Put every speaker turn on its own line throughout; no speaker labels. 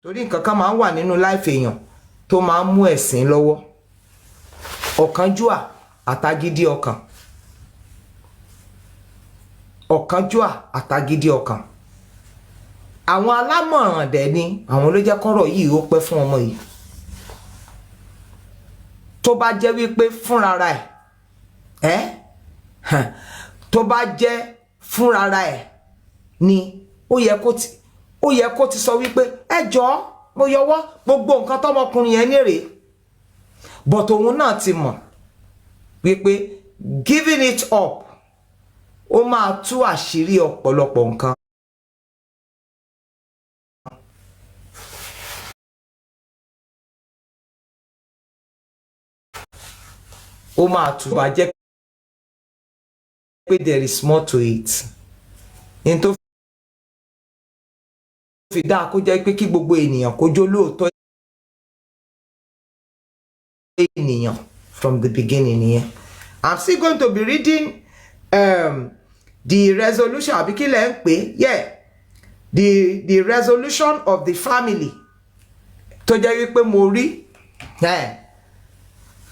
torí nǹkan kan máa ń wà nínú life èèyàn tó máa ń mú ẹ̀sìn lọ́wọ́, ọ̀kánjúà àtagídí ọkàn, ọ̀kánjúà àtagídí ọkàn. Àwọn alámọ̀ràn dẹ̀ ni àwọn ló jẹ́ kọ́rọ̀ yìí ó pẹ́ fún ọmọ yìí. Tó bá jẹ́ wípé fúnrara ẹ̀ tó bá jẹ́ fúnrara ẹ̀ ni ó yẹ kó ti sọ wípé ẹ jọ̀ọ́ mo yọwọ́ gbogbo nǹkan tọmọkùnrin yẹn ní rèé, but òun náà ti mọ̀ wípé giving it up ó máa tú àṣírí ọ̀pọ̀lọpọ̀ nǹkan. Ó máa tú bá jẹ́ pé there is more to it. In tó fi dá kó jẹ́ pé kí gbogbo ènìyàn kó jó lóòótọ́ ènìyàn from the beginning nìyẹn. I'm still going to be reading the resolution àbí kí lẹ ń pè, the resolution of the family tó jẹ́ wípé mo rí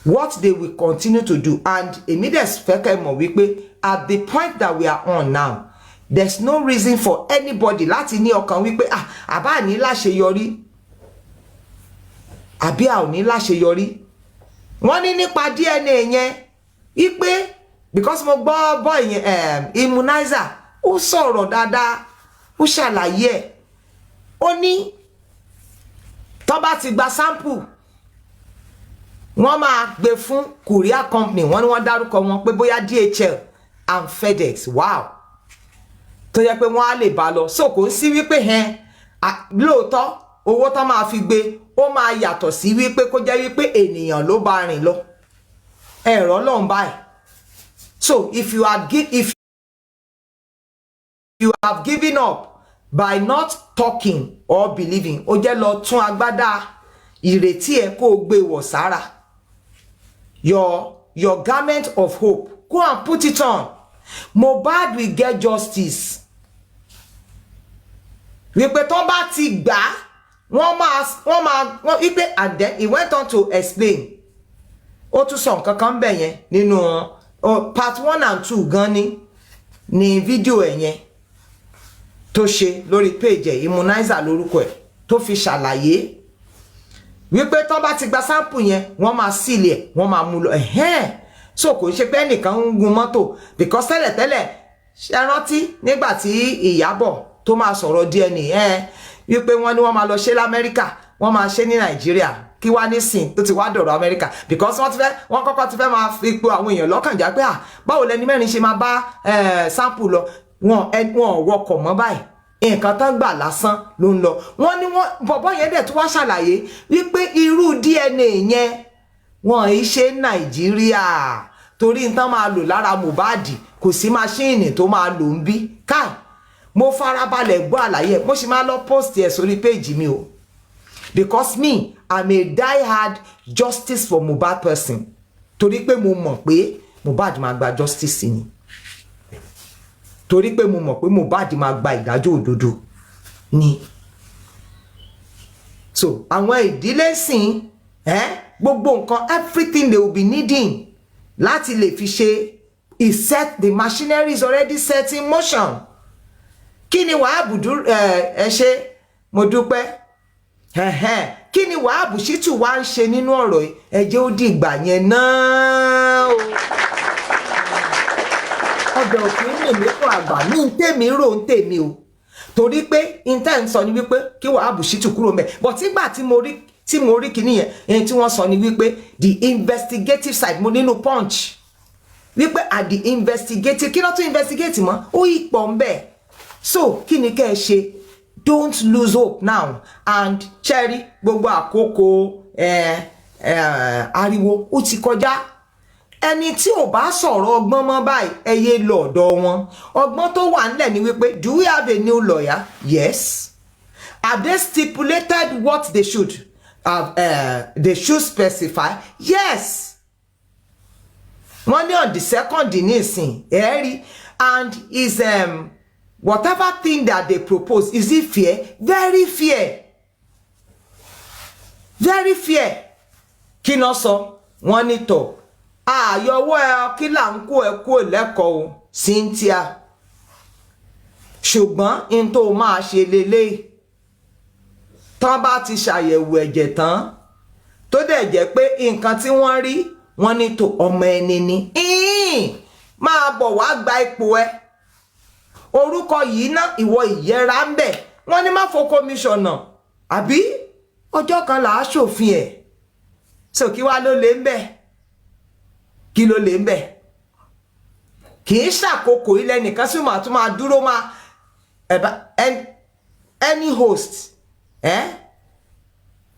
what they will continue to do, and èmi dẹ̀ fẹ́ kẹ́ mọ̀ wípé at the point that we are on now, there's no reason for anybody láti ní ọkàn wípé àbá ní láṣeyọrí àbí a ò ní láṣeyọrí. Wọ́n ní nípa DNA yẹn wípé because mo gbọ́ boy yẹn immunizer ó sọ̀rọ̀ dáadáa, ó ṣàlàyé ẹ̀, ó ní tó bá ti gba sample wọ́n máa gbé fún courier company, wọ́n ní wọ́n dárúkọ wọn pé bóyá DHL and FedEx. Wow, tó yẹ pé wọ́n á lè bá lọ. So kò sí wípé lóòótọ́ owó tó máa fi gbé ó máa yàtọ̀ sí wípé kó jẹ́ wípé ènìyàn ló bá rìn lọ. Ẹ̀rọ lọ́n báyìí. So if you have given up by not talking or believing, ó jẹ́ lọ tún agbádá ìrètí ẹ kó gbé wọ̀ sára. Your garment of hope, go and put it on. Mohbad will get justice. Wípé tó bá ti gbà wọ́n máa wípé, and then he went on to explain. Ó tún sọ nǹkan kan bẹ̀ yẹn nínú part 1 and 2 gan ni fídíò ẹ̀ yẹn tó ṣe lórí page ẹ̀, immunizer lórúkọ ẹ̀, tó fi ṣàlàyé wípé tó bá ti gba sample yẹn wọ́n máa sílì ẹ̀, wọ́n máa mú lọ. So kò ṣe pé ẹnìkan ń gun mọ́tò, because tẹ́lẹ̀tẹ́lẹ̀ ṣe rántí nígbà tí Ìyábọ̀ tó máa sọ̀rọ̀ DNA wípé wọ́n ní wọ́n máa lọ ṣe l'Amẹ́ríkà, wọ́n máa ṣe ní Nàìjíríà, kí wá nísìn tó ti wá dọ̀rọ̀ Amẹ́ríkà, because wọ́n kọ́kọ́ ti fẹ́ máa fi ipò àwọn èèyàn lọ́kàn já pé báwo lẹni mẹ́rin ṣe máa bá sample lọ, wọn wọkọ̀ mọ́ báyìí, nǹkan tán gbà lásán ló ń lọ. Wọ́n ní bọ̀bọ́ yẹn dẹ̀ tó wá ṣàlàyé wípé irú DNA yẹn wọ́n ì ṣe Nàìjíríà, torí nǹkan máa lò lára Mohbad kò sí máṣíìnì tó máa lò ń bí. Káì, mo farabalẹ̀ gbọ́ àlàyé, mo sì máa lọ post ẹ̀ sórí page mi o, because me I'm a die-hard justice for Mohbad person, torí pé mo mọ̀ pé Mohbad máa gba justice ni, torí pé mo mọ̀ pé Mohbad máa gba ìdájọ́ òdodo ni. So àwọn ìdílé sìn gbogbo nǹkan, everything they will be needing láti lè fi ṣe is set, the machinery is already set in motion. Kí ni Wàhábù ẹ ṣe mo dúpẹ́, kí ni Wàhábù Ṣítù wá ń ṣe nínú ọ̀rọ̀ yìí? Ẹ jẹ́ ó di ìgbà yẹn náà o. Ọbẹ̀ òkè ń lè mẹ́kọ̀ àgbà ní tèmi rò ń tèmi o, torí pé intent sọ ni wípé kí Wàhábù Ṣítù kúrò mẹ́, but nígbà tí mo rí kíní yẹn, èyí tí wọ́n sọ ni wípé the investigative side, mo nínú Punch wípé at the investigative, kí ló tún investigate mọ́, ó ipò ń bẹ̀. So kí ni kẹ́ ẹ ṣe? Don't lose hope now. And Cherry, gbogbo àkókò ariwo ó ti kọjá. Ẹni tí ò bá sọ̀rọ̀ ọgbọ́n mọ́ báyìí, ẹ yé lọ ọ̀dọ̀ wọn. Ọgbọ́n tó wà nílẹ̀ ni wípé, do we have a new lawyer? Yes. Have they stipulated what they should specify? Yes. Wọ́n ní on the second nísìn rí, and is whatever thing that they propose, is it fair? Very fair. very fair. Kí ná sọ wọ́n ní tọ̀ àyọwọ́ ẹ kí là ń kó ẹ kó lẹ́kọ̀ọ́ Cynthia ṣùgbọ́n in tó máa ṣe lélẹ̀ tán bá ti ṣàyẹ̀wò ẹ̀jẹ̀ tán tó dẹ̀ jẹ́ pé nǹkan tí wọ́n rí wọ́n ní tọ̀ ọmọ ẹni ni máa bọ̀ wá gba ipò ẹ orúkọ yìí ná ìwọ ìyẹra ń bẹ̀ wọ́n ní má fọ kọmíṣọ̀nà àbí ọjọ́ kan là á ṣòfin ẹ̀ so kí wá ló lè ń bẹ̀ kí ló lè ń bẹ̀ kì í ṣàkókò ilẹ̀ nìkan sí màá tún máa dúró máa any host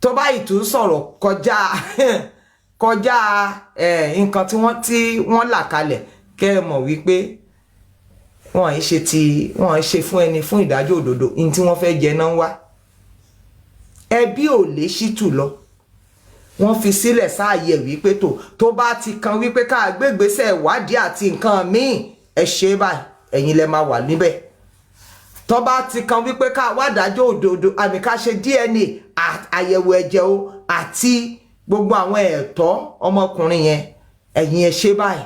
tó bá ìtún sọ̀rọ̀ kọjá nǹkan tí wọ́n là kalẹ̀ kẹ́ ẹ mọ̀ wípé wọ́n ṣe fún ẹni fún ìdájọ́ òdodo ní tí wọ́n fẹ́ jẹ náà wá ẹbí ò lè ṣítù lọ wọ́n fi sílẹ̀ sáàyè wípé tó bá ti kan wípé ká gbégbésẹ̀ ìwádìí àti nǹkan míì ẹ ṣe báyìí ẹ̀yin lẹ máa wà níbẹ̀ tó bá ti kan wípé ká wádàájọ́ òdodo àmì ká ṣe DNA àyẹ̀wò ẹ̀jẹ̀ o àti gbogbo àwọn ẹ̀tọ́ ọmọkùnrin yẹn ẹ̀yin ẹ ṣe báyìí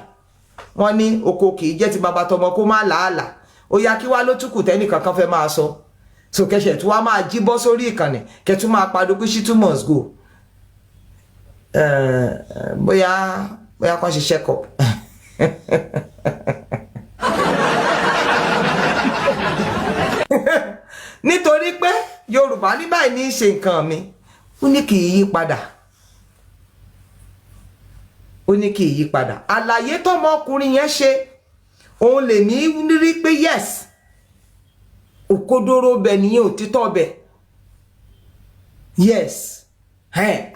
wọ́n ní oko kì í jẹ́ ti bàbá tọmọ kó má làálàá ó yá kí wá ló túkù tẹ́nìkan kan fẹ́ máa sọ so kẹsẹ̀ tí wàá máa jí bọ́ sórí ìkànnì kẹtù máa padò pé she too must go bóyá kan ṣe check up nítorí pé Yorùbá ní báyìí ní í ṣe nǹkan mi ó ní kì í yí padà ó ní kì í yí padà àlàyé tọmọkùnrin yẹn ṣe òun lè ní rí pé yes òkodoro bẹ nìyẹn òtítọ́ bẹ yes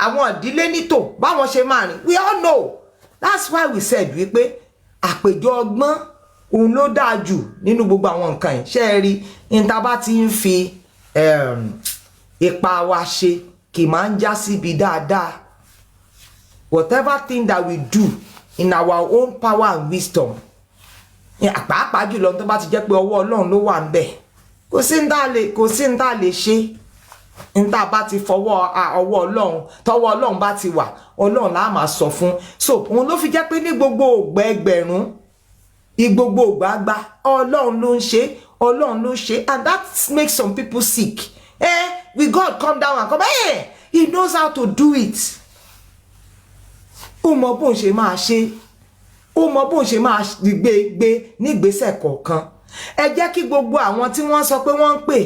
àwọn ìdílé nítò báwọn ṣe máa rìn we all know that's why we said wípé àpèjọ ọgbọ́n òun ló dáa jù nínú gbogbo àwọn nǹkan yìí ṣe é rí níta bá ti ń fi ipa wa ṣe kì máa ń já síbi dáadáa whatever thing that we do in our own power and wisdom pàápàá jùlọ tó bá ti jẹ́ pé ọwọ́ Ọlọ́run ló wà ń bẹ̀ kò sí ń tá lè ṣe níta bá ti fọwọ́ ọwọ́ Ọlọ́run tọwọ́ Ọlọ́run bá ti wà Ọlọ́run la máa sọ fún so òun ló fi jẹ́ pé ní gbogbo ògbà ẹgbẹ̀rún gbogbo ògbà àgbà Ọlọ́run ló ń ṣe and that makes some people sick will God come down and come he knows how to do it ó mọ bóun ṣe máa ṣe ó mọ bóun ṣe máa gbé nígbésẹ̀ kọ̀ọ̀kan ẹ jẹ́ kí gbogbo àwọn tí wọ́n sọ pé wọ́n ń pè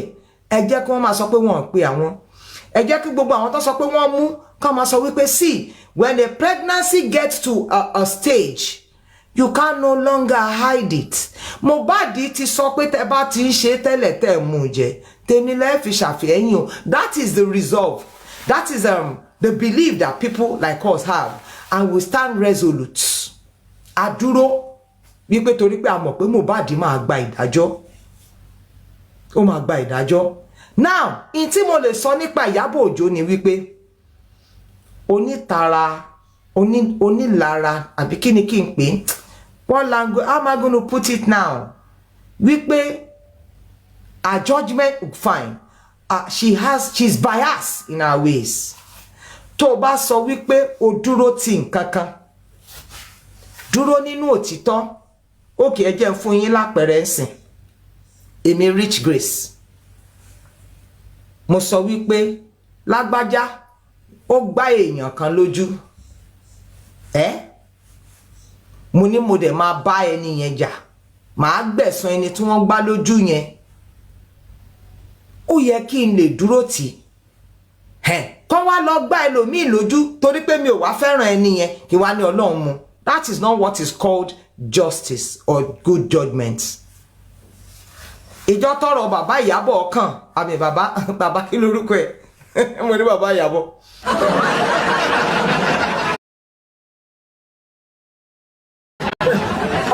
ẹ jẹ́ kí wọ́n máa sọ pé wọ́n ń pè àwọn ẹ jẹ́ kí gbogbo àwọn tó sọ pé wọ́n mú kán máa sọ wípé see when a pregnancy gets to a stage you can no longer hide it Mohbad ti sọ pé tẹ́ bá ti ń ṣe tẹ́lẹ̀ tẹ́ mú jẹ tèmi lẹ́ fi ṣàfihàn o that is the resolve that is the belief that people like us have and we stand resolute adúró wípé torí pé a mọ̀ pé Mohbad máa gba ìdájọ́ ó máa gba ìdájọ́ now in tí mo lè sọ nípa Ìyábọ̀ Òjó ni wípé onítara onílara àbí kí ni kí n pè what language how am I going to put it now wípé her judgment fine she's biased in her ways tó bá sọ wípé o dúró ti nǹkan kan dúró nínú òtítọ́ òkè ẹ jẹ́ fún yín lápẹẹrẹ ńsìn èmi Rich Grace mo sọ wípé lágbájá ó gbá èèyàn kan lójú mo ní mo dẹ̀ máa bá ẹni yẹn jà màá gbẹ̀san ẹni tí wọ́n gbá lójú yẹn ó yẹ kí n lè dúró tì kọ́ wá lọ gbá ẹlòmíì lójú torí pé mi ò wá fẹ́ràn ẹni yẹn kí wá ní Ọlọ́run mu that is not what is called justice or good judgment. Ìjọ tọrọ bàbá Ìyábọ̀ kan àmì bàbá kí lórúkọ ẹ̀ mo ní bàbá Ìyábọ̀.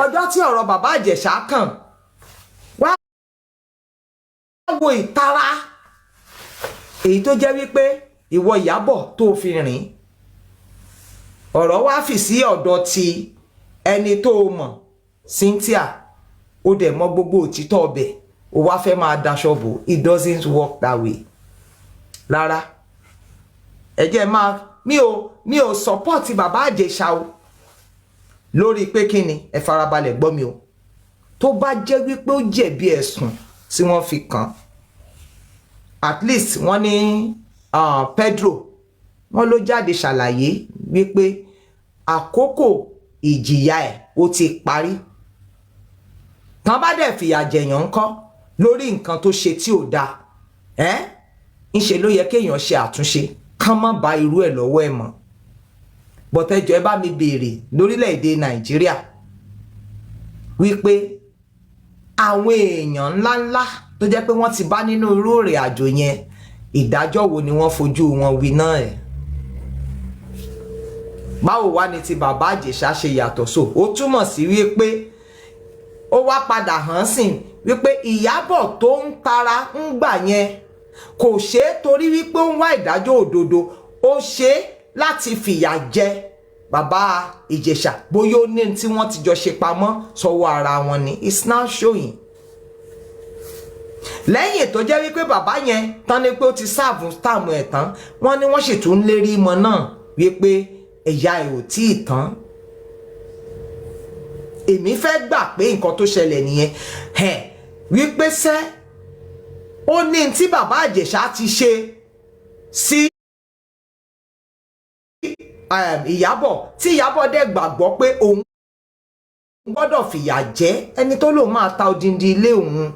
Ọjọ́ tí ọ̀rọ̀ bàbá Ìjẹ̀ṣà kàn wá wo ìtara èyí tó jẹ́ wípé ìwọ Ìyábọ̀ tó fi rìn ọ̀rọ̀ wá fi sí ọ̀dọ̀ ti ẹni tó mọ̀ Cynthia ó dẹ̀ mọ̀ gbogbo òtítọ́ ọbẹ̀ ó wá fẹ́ máa daṣọ bò it doesn't work that way rárá ẹ jẹ́ máa mi ò support bàbá Ìjẹ̀ṣà o lórí pé kí ni ẹ farabalẹ̀ gbọ́ mi o tó bá jẹ́ wípé ó jẹ̀bi ẹ̀sùn tí wọ́n fi kàn at least wọ́n ní Pedro wọ́n ló jáde ṣàlàyé wípé àkókò ìjìyà ẹ̀ ó ti parí tán bá dẹ̀ fìyà jẹ̀yàn ńkọ́ lórí nǹkan tó ṣe tí ò dáa ńṣe ló yẹ kéèyàn ṣe àtúnṣe kán má bá irú ẹ̀ lọ́wọ́ ẹ̀ mọ́ bọ́tẹ́jọ́ ẹ bá mi béèrè lórílẹ̀‐èdè Nàìjíríà wípé àwọn èèyàn ńláńlá tó jẹ́ pé wọ́n ti bá nínú irú ìrìn àjò yẹn ìdájọ́ wo ni wọ́n fojú wọn wí náà ẹ̀ báwo wá ni ti bàbá Ìjẹ̀ṣà ṣe yàtọ̀ so ó túmọ̀ sí wípé ó wá padà hàn sí wípé Ìyábọ̀ tó ń tara ń gbà yẹn kò ṣe é torí wípé ó ń wá ìdájọ́ òdodo ó ṣe é láti fìyà jẹ bàbá Ìjẹ̀ṣà bóyá ó ní tí wọ́n ti jọ ṣe pamọ́ sọ́wọ́ ara wọn ni it's now showing lẹ́yìn tó jẹ́ wípé bàbá yẹn tán ni pé ó ti sáàbù táàmù ẹ̀ tán wọ́n ní wọ́n sì tún lérí mọ́ náà wípé ẹ̀yà ẹ̀ ò tí ì tán èmi fẹ́ gbà pé nǹkan tó ṣẹlẹ̀ nìyẹn wípé sẹ́ ó ní tí bàbá Ìjẹ̀ṣà ti ṣe sí Ìyábọ̀ tí Ìyábọ̀ dẹ̀ gbàgbọ́ pé òun gbọ́dọ̀ fìyà jẹ ẹni tó lòun máa ta odindi ilé òun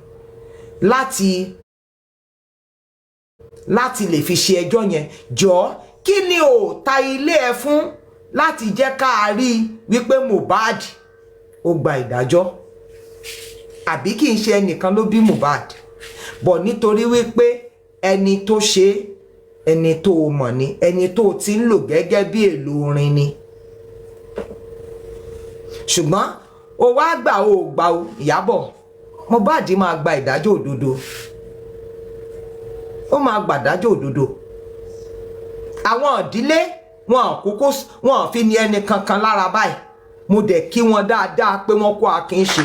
láti lè fi ṣe ẹjọ́ yẹn jọ kí ni ò ta ilé ẹ fún láti jẹ́ ká rí wípé Mohbad ó gba ìdájọ́ àbí kì í ṣe ẹnìkan ló bí Mohbad bọ̀ nítorí wípé ẹni tó ṣe ẹni tó mọ̀ ni ẹni tó ti ń lò gẹ́gẹ́ bí èlò orin ni ṣùgbọ́n ó wá gbà ó gbà ó Ìyábọ̀ Mohbad máa gba ìdájọ́ òdodo ó máa gba ìdájọ́ òdodo àwọn ìdílé wọn fi ní ẹni kankan lára báyìí mo dẹ̀ kí wọn dáadáa pé wọ́n kó akin ṣe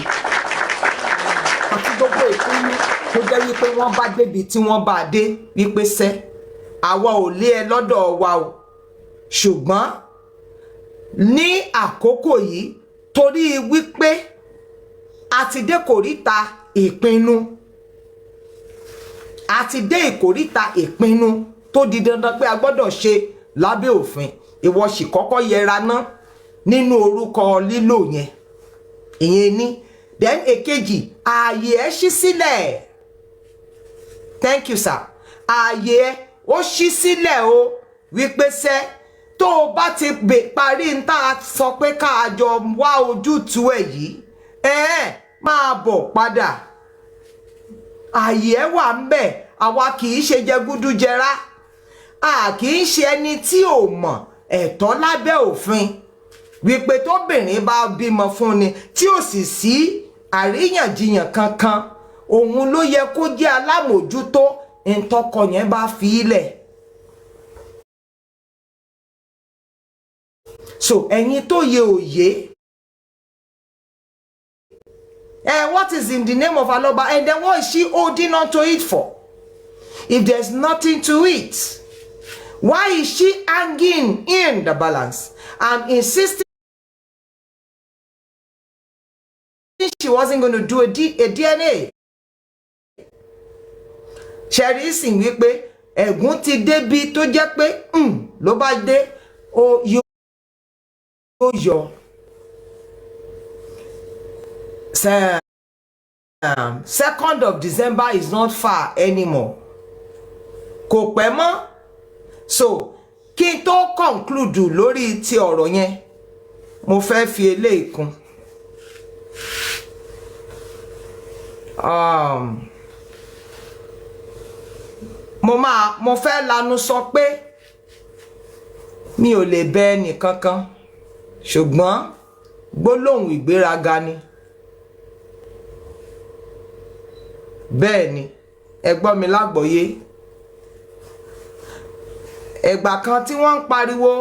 àti gbogbo ìpínlẹ̀ tó jẹ́ wípé wọ́n bá débi tí wọ́n bá dé wípé sẹ́ àwa ò lé ẹ lọ́dọ̀ wa o ṣùgbọ́n ní àkókò yìí torí wípé a ti dé ìkòríta ìpinnu a ti dé ìkòríta ìpinnu tó di dandan pé a gbọ́dọ̀ ṣe lábẹ́ òfin ìwọ sì kọ́kọ́ yẹra ná nínú orúkọ lílò yẹn ìyẹn ní then èkejì ààyè ẹ ṣí sílẹ̀ thank you sir ààyè ẹ ó ṣí sílẹ̀ o wípé sẹ́ tó o bá ti parí ń tá a sọ pé ká jọ wá ojútùú ẹ̀ yìí máa bọ̀ padà ààyè ẹ wà ń bẹ̀ àwa kì í ṣe jẹgúdújẹrá a kì í ṣe ẹni tí ò mọ̀ ẹ̀tọ́ lábẹ́ òfin wípé tóbìnrin bá bímọ fún ni tí ò sì sí àríyànjiyàn kankan òun ló yẹ kó jẹ́ alámòjútó ntọ́kọ yẹn bá fi ilẹ̀. so ẹ̀yin tó yẹ òye what is in the name of Aloba and then what is she holding on to it for if there's nothing to it? Why is she hanging in the balance and insisting she wasn't going to do a DNA? Ṣẹ̀rí sìn wípé ẹ̀gún ti débi tó jẹ́ pé ló bá dé ó yọ. 2nd of December is not far anymore. Kò pẹ́ mọ́. So kí n tó conclude lórí ti ọ̀rọ̀ yẹn mo fẹ́ fi eléyìí kún. Mo fẹ́ lanu sọ pé mi ò lè bẹ ẹnì kankan ṣùgbọ́n gbólóhùn ìgbéraga ni. Bẹ́ẹ̀ ni ẹ gbọ́ mi lágbọ́yé. Ẹgbà kan tí wọ́n ń pariwo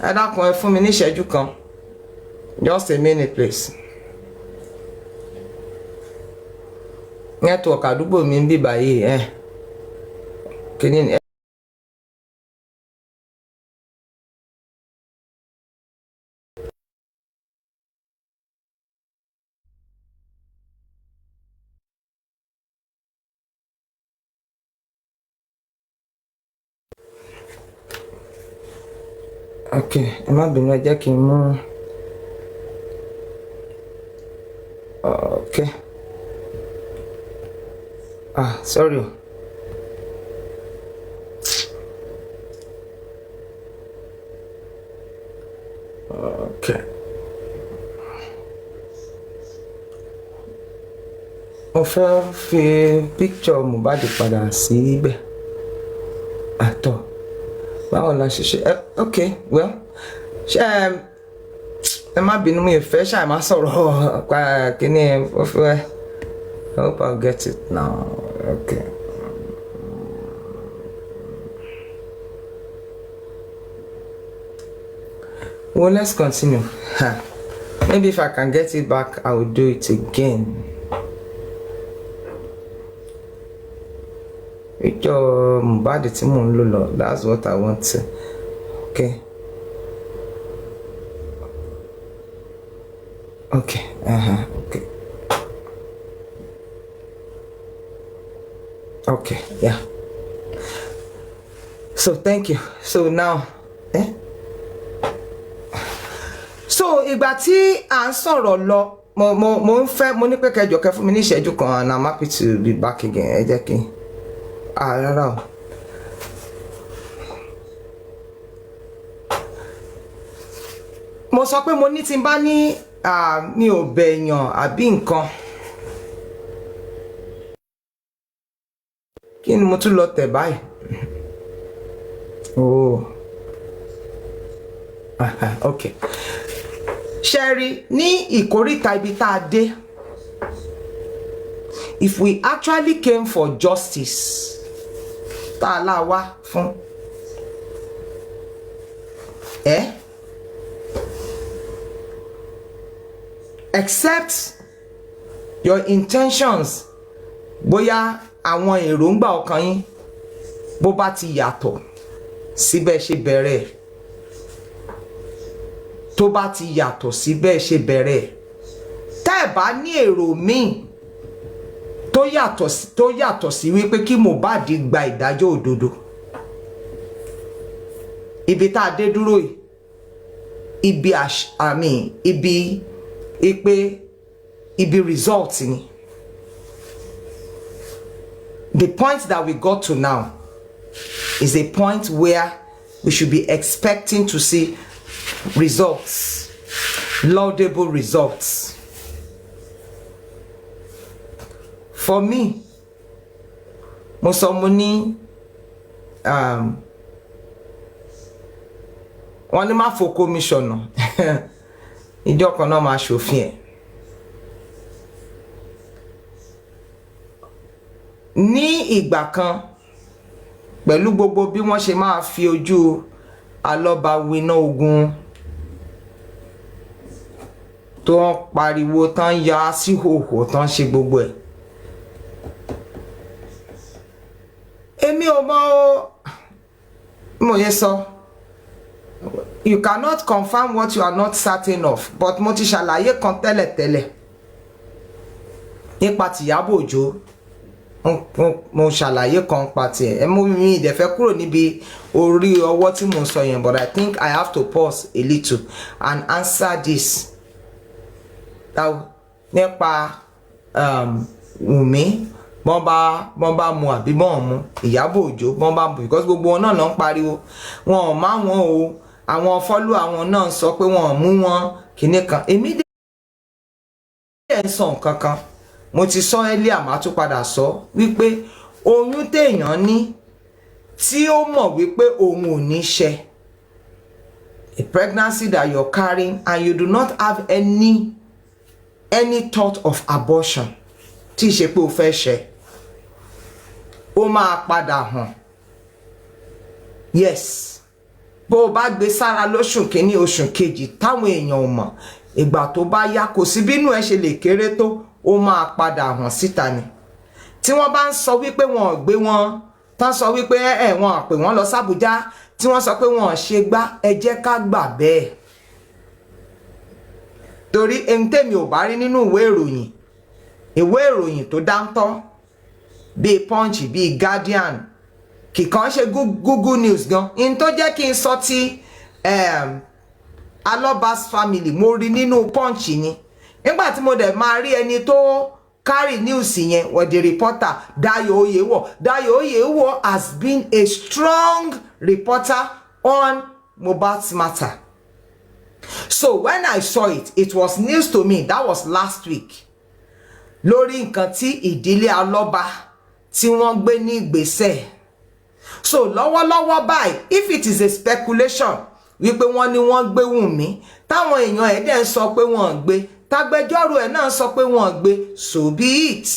ẹ dákun ẹ fún mi ní ìṣẹ́jú kan just a minute please. Network àdúgbò mi ń bì báyìí kí ni Okay, ẹ má bínú, ẹ jẹ́ kí n mú. Okay. Sorry. Okay. Mo fẹ́ fi picture Mohbad padà síbẹ̀. Àtọ̀. Báwo la ṣe ṣe? Okay, well, ẹ má bínú, mi fẹ́ ṣáà má sọ̀rọ̀ pa kíní ó fẹ́. I hope I'll get it now. Okay. Well, let's continue. Maybe if I can get it back, I will do it again. Picture Mohbad tí mò ń lò lọ. That's what I want to. Okay. Okay. Okay. Okay. Yeah. So thank you. So now, so ìgbà tí à ń sọ̀rọ̀ lọ, mo ń fẹ́, mo ní pé kẹjọ kẹ́ fún mi ní ìṣẹ́jú kan, and I'm happy to be back again. Ẹ jẹ́ kí rárá o. Mo sọ pé mo ní tí n bá ní mi ò bẹ̀yàn àbí nǹkan. Kí ni mo tún lọ tẹ̀ báyìí? Oh. Okay. Sherry, ní ìkóríta ibi tá a dé, if we actually came for justice, tá a lá wá fún, except your intentions, bóyá àwọn èròǹgbà ọkàn yín bó bá ti yàtọ̀ síbẹ̀ ṣe bẹ̀rẹ̀, tó bá ti yàtọ̀ síbẹ̀ ṣe bẹ̀rẹ̀, tẹ́ ẹ bá ní èrò míì tó yàtọ̀ sí wípé kí Mohbad gba ìdájọ́ òdodo, ibi tá a dé dúró yìí, ibi result ni. The point that we got to now is a point where we should be expecting to see results, laudable results. For me, mo sọ mo ní wọ́n ní má fo commissioner ìjọ kan náà máa ṣòfin ẹ̀. Ní ìgbà kan, pẹ̀lú gbogbo bí wọ́n ṣe máa fi ojú alọ́ba winá ogun, tó ń pariwo tán ya sí hòhò tán ṣe gbogbo ẹ̀, èmi ò mọ̀ o, mo yẹ sọ, you cannot confirm what you are not certain of, but mo ti ṣàlàyé kan tẹ́lẹ̀tẹ́lẹ̀ nípa tìyábọ̀ òjó. Mo ṣàlàyé kan pa tiẹ̀, ẹ mú mi ìdẹ̀fẹ́ kúrò níbi orí ọwọ́ tí mo sọ yẹn, but I think I have to pause a little and answer this. Nípa Wùmí, bọ́n bá mu àbí bọ́n mu, Ìyábọ̀ Òjó bọ́n bá mu, because gbogbo wọn náà ló ń pariwo wọn ò má wọn o, àwọn fọ́lú àwọn náà sọ pé wọn ò mú wọn kìíní kan. Èmi dẹ̀ ń sọ nǹkan kan, mo ti sọ earlier, màá tún padà sọ wípé oyún téèyàn ní tí ó mọ̀ wípé òun ò ní ṣe, a pregnancy that you're carrying and you do not have any thought of abortion, tí ṣe pé o fẹ́ ṣe, ó máa padà hàn. Yes, bó o bá gbé sára lóṣù kìíní oṣù kejì táwọn èèyàn ò mọ̀, ìgbà tó bá yá kò sí bínú ẹ ṣe lè kéré tó, ó máa padà hàn síta ni. Tí wọ́n bá ń sọ wípé wọn ò gbé wọn, tán sọ wípé wọn ò pè wọ́n lọ s'Ábùjá, tí wọ́n sọ pé wọn ò ṣe gbá, ẹ jẹ́ ká gbà bẹ́ẹ̀. Torí ẹni tèmi ò bá rí nínú ìwé ìròyìn tó dáńtọ́ bíi Punch, bíi Guardian, kìkan ṣe Google News gan, in tó jẹ́ kí n sọ ti Aloba's family mo rí nínú Punch ni nígbà tí mo dẹ̀ máa rí ẹni tó carry news yẹn were the reporter Dayo Oyewo has been a strong reporter on Mohbad's matter. So when I saw it, it was news to me. That was last week. Lórí nǹkan tí ìdílé Aloba tí wọ́n gbé ní ìgbésẹ̀. So lọ́wọ́lọ́wọ́ báyìí, if it is a speculation wípé wọ́n ní wọ́n gbé Wùnmí, táwọn èèyàn ẹ̀ dẹ̀ ń sọ pé wọ́n gbé, tágbẹjọ́rò ẹ̀ náà sọ pé wọ́n gbé, so be it.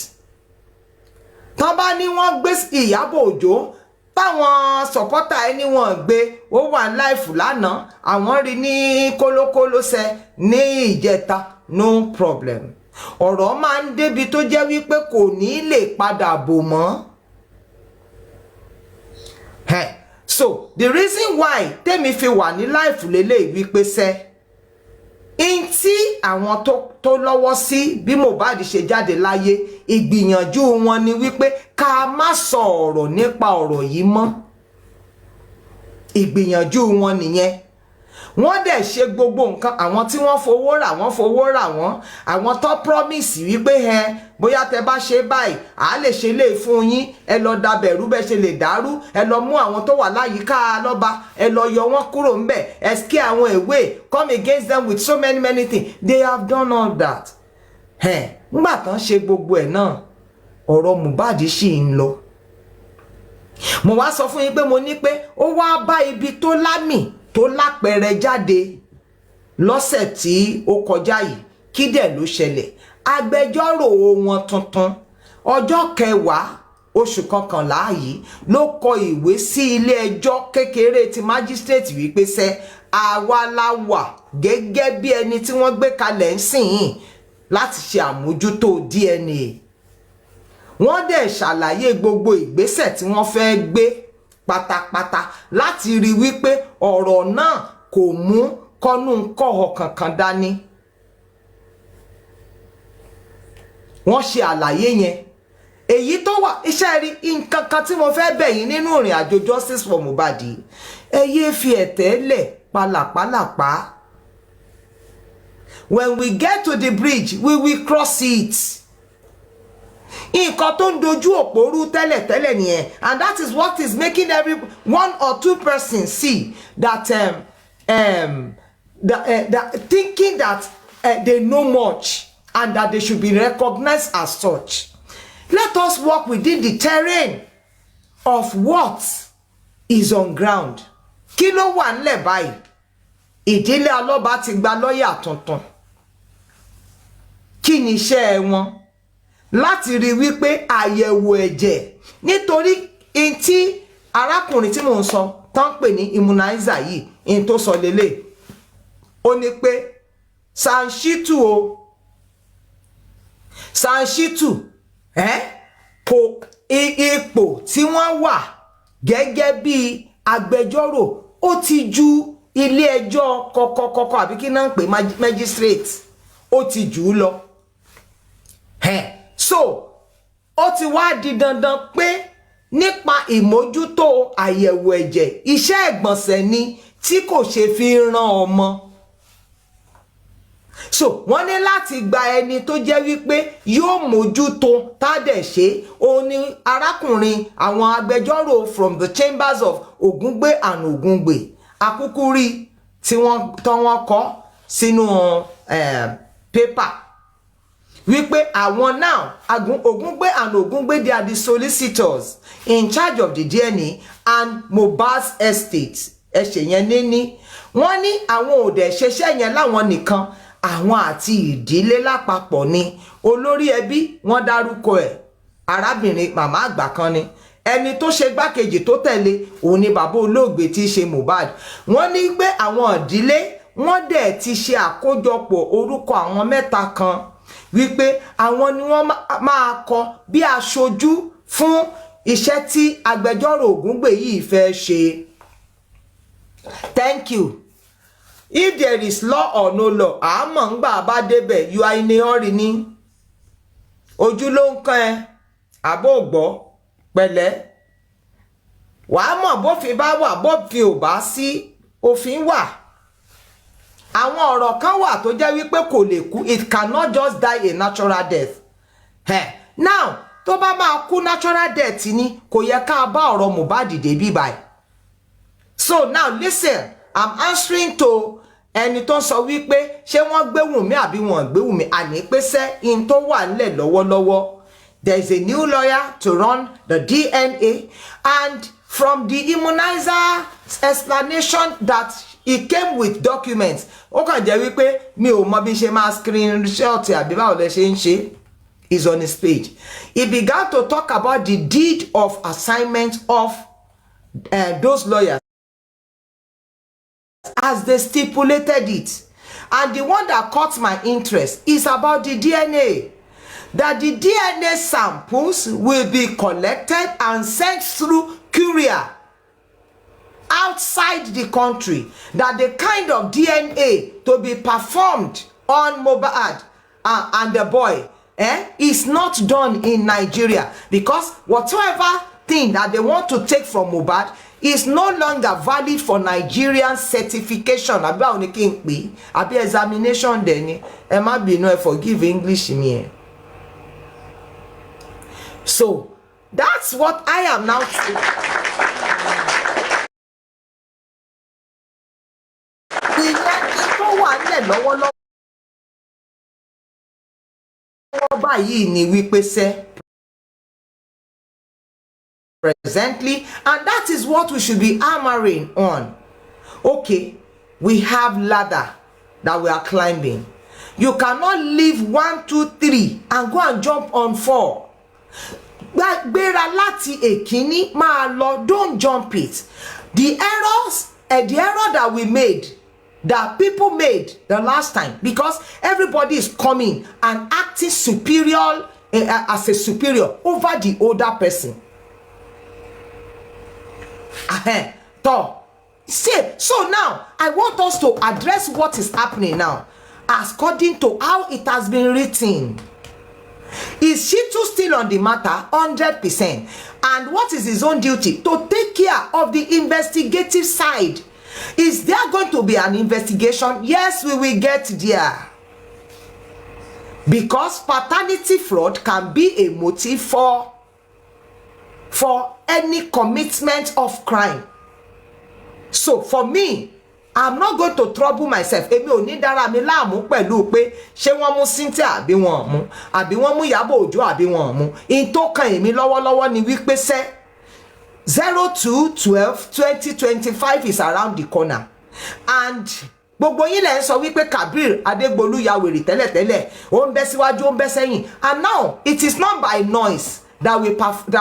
Tán bá ní wọ́n gbé Ìyábọ̀ Òjó, táwọn supporter ẹni wọ́n gbé, ó wà live lánàá, àwọn rí ní kólókóló ṣe ní ìjẹta, no problem. Ọ̀rọ̀ máa ń débi tó jẹ́ wípé kò ní lè padà bò mọ́. So the reason why tèmi fi wà ní life lélẹ̀ wípé ṣe in tí àwọn tó lọ́wọ́ sí bí Mohbad ṣe jáde láyé, ìgbìyànjú wọn ni wípé ká má sọ ọ̀rọ̀ nípa ọ̀rọ̀ yìí mọ́. Ìgbìyànjú wọn nìyẹn. Wọ́n dẹ̀ ṣe gbogbo nǹkan, àwọn tí wọ́n fowó rà wọ́n, àwọn tó promise wípé bóyá tẹ́ bá ṣe báyìí a lè ṣe lè fún yín, ẹ lọ dàbẹ̀rú bẹ́ ṣe lè dàrú, ẹ lọ mú àwọn tó wà láyìíká Aloba, ẹ lọ yọ wọ́n kúrò ńbẹ̀, ẹ scare àwọn away, come against them with so many things. They have done all that. Nígbà tán ṣe gbogbo ẹ̀ náà, ọ̀rọ̀ Mohbad ṣì ń lọ. Mo wá sọ fún yín pé mo ní pé ó wá bá ibi tó lámì tó lápẹẹrẹ jáde lọ́sẹ̀ tí ó kọjá yìí. Kí dẹ̀ ló ṣẹlẹ̀? Agbẹjọ́rò wọn tuntun ọjọ́ 10 oṣù kọkànlá yìí ló kọ ìwé sí ilé ẹjọ́ kékeré ti magistrate wípé àwa la wà gẹ́gẹ́ bí ẹni tí wọ́n gbé kalẹ̀ ń sìn yìí láti ṣe àmójútó DNA. Wọ́n dẹ̀ ṣàlàyé gbogbo ìgbésẹ̀ tí wọ́n fẹ́ gbé pátápátá láti rí wípé ọ̀rọ̀ náà kò mú kọ́nú-kọ́họ kankan dání. Wọ́n ṣe àlàyé yẹn. Èyí tó wà iṣẹ́ rí nǹkan kan tí mo fẹ́ bẹ̀ yín nínú ìrìn àjò justice for Mohbad. Ẹ yé fi ẹ̀tẹ́ lẹ̀ pálapàlapà. When we get to the bridge, we will cross it. Nǹkan tó ń dojú òpó rú tẹ́lẹ̀ nìyẹn, and that is what is making every one or two persons see that thinking that they know much and that they should be recognized as such. Let us walk within the terrain of what is on ground. Kí ló wà nílẹ̀ báyìí? Ìdílé Aloba ti gba lọ́yà tuntun. Kí ni iṣẹ́ wọn? Láti rí wípé àyẹ̀wò ẹ̀jẹ̀, nítorí in tí arákùnrin tí mò ń sọ tán pè ní immunizer yìí, in tó sọ lélẹ̀, ó ní pé Sanṣítù kò ipò tí wọ́n wà gẹ́gẹ́ bí agbẹjọ́rò ó ti ju ilé ẹjọ́ kọ́kọ́ àbí kí náà ń pè magistrate, ó ti jù ú lọ. So ó ti wá di dandan pé nípa ìmójútó àyẹ̀wò ẹ̀jẹ̀, iṣẹ́ ìgbọ̀nsẹ̀ ni tí kò ṣe fi rán ọmọ. So wọ́n ní láti gba ẹni tó jẹ́ wípé yóò mójútó tádẹ̀ ṣe. Ó ní arákùnrin àwọn agbẹjọ́rò from the chambers of Ògúngbé and Ògúngbé akúkúrí tí wọ́n kọ sínú paper wípé àwọn now Ògúngbé and Ògúngbé, they are the solicitors in charge of the DNA and Mohbad's estate. Ẹ̀ṣẹ̀ yẹn níní wọ́n ní àwọn ò dẹ̀ ṣeṣẹ́ yẹn láwọn nìkan, àwọn àti ìdílé lápapọ̀ ni. Olórí ẹbí wọ́n dárúkọ ẹ̀, arábìnrin màmá àgbà kan ni. Ẹni tó ṣe gbákejì tó tẹ̀lé òun ni bàbá olóògbé tí í ṣe Mohbad. Wọ́n ní pé àwọn ìdílé wọ́n dẹ̀ ti ṣe àkójọpọ̀ orúkọ àwọn mẹ́ta kan wípé àwọn ni wọ́n máa kọ bí aṣojú fún iṣẹ́ tí agbẹjọ́rò Ògúngbé yìí fẹ́ ṣe. Thank you. If there is law or no law, àmọ́ ń gbà bá débẹ̀, you are in a hurry ni. Ojú ló ń kàn ẹ́, àbó gbọ́ pẹ̀lẹ́. Wàá mọ̀ bófin bá wà, bófin ò bá sí, òfin wà àwọn ọ̀rọ̀ kan wà tó jẹ́ wípé kò lè kú it cannot just die a natural death now tó bá máa kú natural death ni kò yẹ ká bá ọ̀rọ̀ Mohbad dé bí báyìí. So now listen, I'm answering to ẹni tó ń sọ wípé ṣé wọ́n gbé Wùnmí àbí wọ́n gbé Wùnmí àní pé sẹ́ in tó wà nílẹ̀ lọ́wọ́lọ́wọ́ there is a new lawyer to run the DNA, and from the immunizer explanation that it came with documents ó kàn jẹ́ wípé mi ò mọ bí ṣe máa screenshot àbí báwo lẹ ṣe ń ṣe is on his page. He began to talk about the deed of assignment of those lawyers as they stipulated it. And the one that caught my interest is about the DNA. That the DNA samples will be collected and sent through courier outside the country. That the kind of DNA to be performed on Mohbad and the boy is not done in Nigeria, because whatever thing that they want to take from Mohbad is no longer valid for Nigerian certification. Àbí àwọn ní kí n pè àbí examination dẹ̀ ni ẹ má bínú ẹ forgive English mi ẹ. So that's what I am now saying. Ìyẹn tó wà nílẹ̀ lọ́wọ́lọ́wọ́ báyìí ni wípé sẹ́ presently, and that is what we should be hammering on. Okay, we have ladder that we are climbing. You cannot leave 1, 2, 3 and go and jump on 4. Gbéra láti èkíní máa lọ, don't jump it. The error that we made, that people made the last time, because everybody is coming and acting superior as a superior over the older person. So now I want us to address what is happening now according to how it has been written. Is Shitu still on the matter? 100%. And what is his own duty? To take care of the investigative side. Is there going to be an investigation? Yes, we will get there. Because paternity fraud can be a motive for any commitment of crime. So for me, I'm not going to trouble myself. Èmi ò ní dára mi láàmú pẹ̀lú pé ṣé wọ́n mú Cynthia àbí wọ́n mú, àbí wọ́n mú Ìyábọ̀ Òjó àbí wọ́n mú. In tó kàn èmi lọ́wọ́lọ́wọ́ ni wípé ṣé 02/12/2025 is around the corner. And gbogbo yín lẹ ń sọ wípé Kabir Adégbolu ya wèrè tẹ́lẹ̀tẹ́lẹ̀, ó ń bẹ́ síwájú, ó ń bẹ́ sẹ́yìn. And now it is not by noise that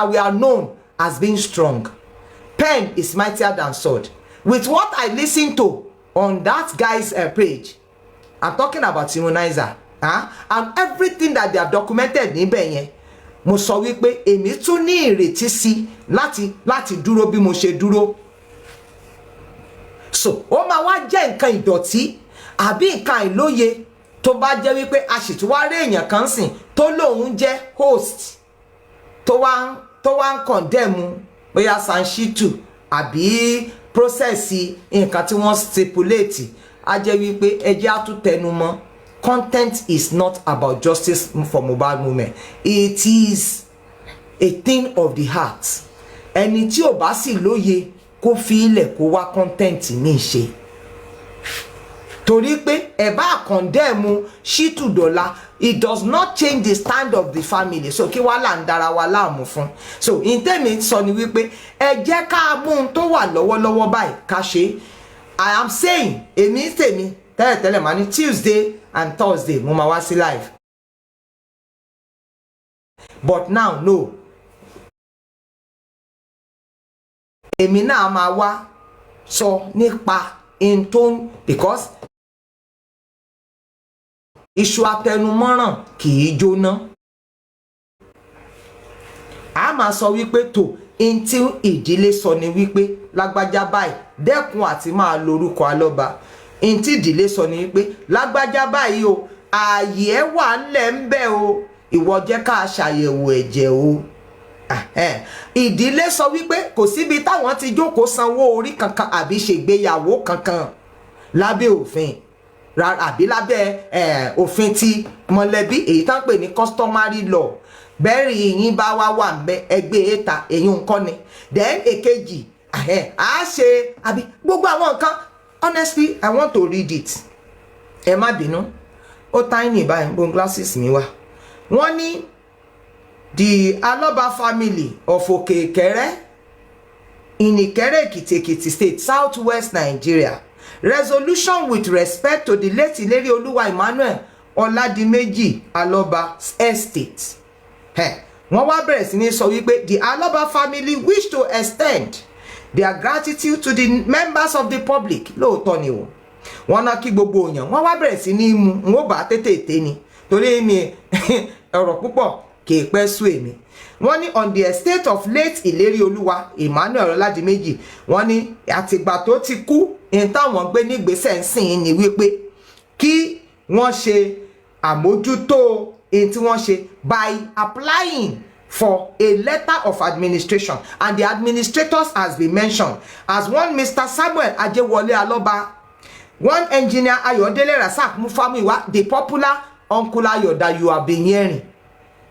we are known as being strong. Pen is mightier than sword. With what I listen to on that guy's page, I'm talking about immunizer, and everything that they have documented níbẹ̀ yẹn, mo sọ wípé èmi tún ní ìrètí sí láti dúró bí mo ṣe dúró. So ó máa wá jẹ́ nǹkan ìdọ̀tí àbí nǹkan ìlóye tó bá jẹ́ wípé a sì tún wá rí èèyàn kan sìn tó lóun jẹ́ host tó wá ń condemn bóyá Shitu àbí process nǹkan tí wọ́n stipulate, a jẹ́ wípé ẹjẹ́ á tún tẹnu mọ́. Content is not about justice for Mohbad movement. It is a thing of the heart. Ẹni tí ò bá sì lóye kó fi ilẹ̀ kó wá content ní ṣe. Torí pé ẹ bá condemn Shitu dọ́là, it does not change the stand of the family. So kí wá là ń dára wa láàmú fún. So in tèmi sọ ni wípé ẹ jẹ́ ká mú un tó wà lọ́wọ́lọ́wọ́ báyìí ká ṣe. I am saying èmi tèmi tẹ́lẹ̀tẹ́lẹ̀ máa ní Tuesday and Thursday mo máa wá sí live. But now no. Èmi náà máa wá sọ nípa intone, because iṣu atẹnumọ́ràn kì í jóná. A máa sọ wípé tó in tí ìdílé sọ ni wípé lágbájá báyìí dẹ́kun àti máa lórúkọ alọ́ba. In tí ìdílé sọ ni wípé lágbájá báyìí o, ààyè ẹ wà ńlẹ̀ ń bẹ o, ìwọ jẹ́ ká ṣàyẹ̀wò ẹ̀jẹ̀ o. ìdílé sọ wípé kò síbi táwọn ti jókòó sanwó orí kankan àbí ṣègbéyàwó kankan lábẹ́ òfin àbí lábẹ́ òfin ti mọ̀lẹ́bí èyí tá ń pè ní customary law bẹ́ẹ̀rì yín bá wà ń bẹ ẹgbẹ́ èta èyí nǹkan ni then èkejì a ṣe àbí gbogbo àwọn nǹkan honestly I want to read it ẹ má bínú ó tiny báyìí gbogbo glasses mi wà wọ́n ní the Aloba family of Okekere in Ikere Ekiti State, Southwest Nigeria. Resolution with respect to the late Ileri Oluwa Emmanuel Oladimeji Aloba's estate. Wọ́n wá bẹ̀rẹ̀ sí ní sọ wípé the Aloba family wish to extend their gratitude to the members of the public. Lóòótọ́ ni o. Wọ́n náà kí gbogbo èèyàn. Wọ́n wá bẹ̀rẹ̀ sí ní mú. Wọ́n bá tètè ni. Torí mi ọ̀rọ̀ púpọ̀ kì í pẹ́ sú èmi. Wọ́n ní on the estate of late Ileri Oluwa Emmanuel Oladimeji. Wọ́n ní àtìgbà tó ti kú in táwọn gbé nígbésẹ̀ ń sìn ní wípé kí wọ́n ṣe àmójútó in tí wọ́n ṣe by applying for a letter of administration, and the administrators has been mentioned as one Mr. Samuel Ajewole Aloba, one engineer Ayodele Rasak Mufamuyiwa, the popular Uncle Ayo that you have been hearing.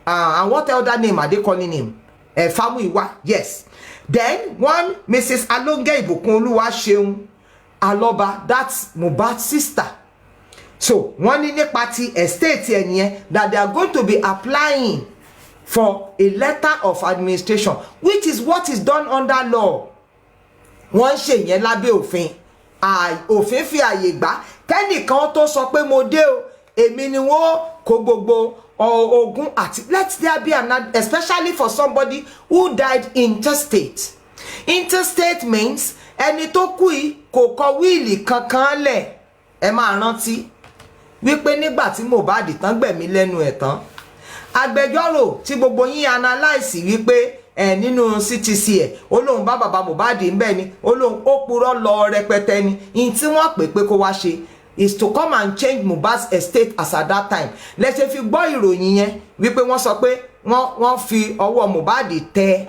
And what other name are they calling him? Famuyiwa, yes. Then one Mrs. Alonge Ibukunoluwa Seun Aloba, that's Mohbad's sister. So one in a party estate here that they are going to be applying for a letter of administration, which is what is done under law. Wọ́n ṣe yẹn lábẹ́ òfin. Òfin fi àyè gbà kẹ́nìkan tó sọ pé mo dé o, èmi ni wọ́n kó gbogbo ogun àti let there be an, especially for somebody who died intestate. Intestate means ẹni tó kú yìí kò kọ wíìlì kankan lẹ̀. Ẹ máa rántí wípé nígbà tí Mohbad tán gbẹ̀mí lẹ́nu ẹ̀ tán, agbẹjọ́rò tí gbogbo yín analyse wípé nínú CTC ẹ̀ ó lóun bá bàbá Mohbad ń bẹ ni, ó lóun ó purọ́ lọ rẹpẹtẹ ni, in tí wọ́n pè kó wá ṣe is to come and change Mohbad's estate as at that time. Lẹ́sẹ̀ fi gbọ́ ìròyìn yẹn wípé wọ́n sọ pé wọ́n fi ọwọ́ Mohbad tẹ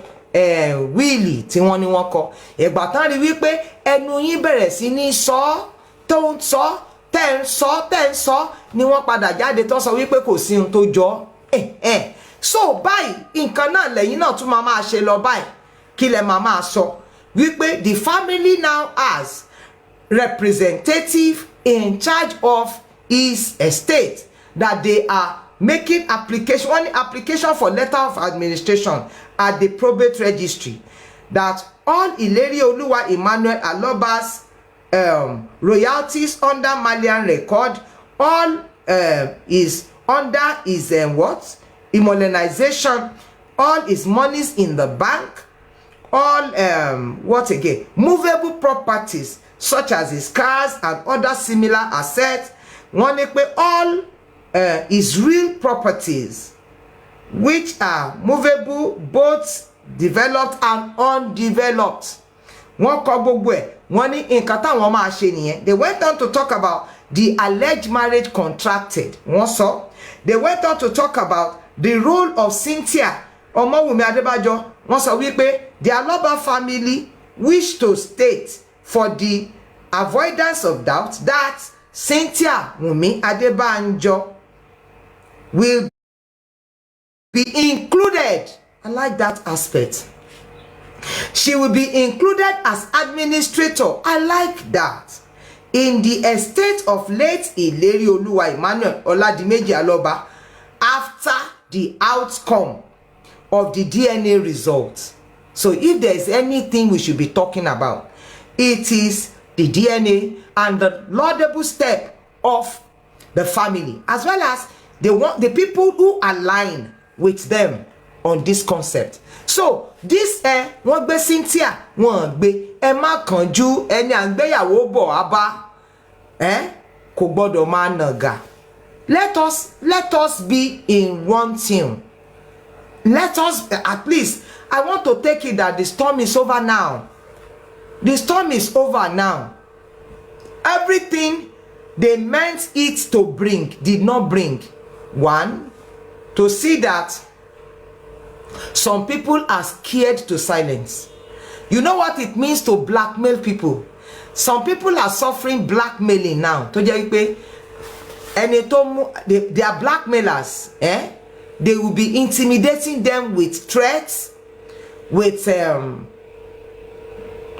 wíìlì tí wọ́n ní wọ́n kọ. Ìgbà tán rí wípé ẹnu yín bẹ̀rẹ̀ sí ní sọ tó ń sọ tẹ́ ń sọ ni wọ́n padà jáde tó sọ wípé kò sí ohun tó jọ. So báyìí nǹkan náà lẹ́yìn náà tún máa ṣe lọ báyìí kí lẹ máa sọ wípé the family now has representative in charge of his estate that they are making application, one application for letter of administration at the probate registry that all Ileri Oluwa Emmanuel Aloba's royalties under Malian record, all is under his immobilization, all his monies in the bank, all what again, movable properties such as his cars and other similar assets. Wọ́n ní pé all his real properties which are movable, both developed and undeveloped. Wọ́n kọ gbogbo ẹ̀. Wọ́n ní nǹkan táwọn máa ṣe nìyẹn. They went on to talk about the alleged marriage contracted. Wọ́n sọ. They went on to talk about the role of Cynthia Omowumi Adebajo. Wọ́n sọ wípé the Aloba family wish to state for the avoidance of doubt that Cynthia Wumi Adebanjo will be included. I like that aspect. She will be included as administrator. I like that. In the estate of late Ileri Oluwa Emmanuel Oladimeji Aloba after the outcome of the DNA results. So if there is anything we should be talking about, it is the DNA and the laudable step of the family, as well as the people who align with them on this concept. So this wọ́n gbé Cynthia wọ́n gbé ẹ má kánjú ẹni àgbéyàwó bọ̀ abá kò gbọ́dọ̀ máa nàgà. Let us be in one team. Let us at least, I want to take it that the storm is over now. The storm is over now. Everything they meant it to bring did not bring. One, to see that Some people are scared to silence. You know what it means to blackmail people? Some people are suffering blackmailing now. Tó jẹ́ wípé ẹni tó mú, they are blackmailers. They will be intimidating them with threats, with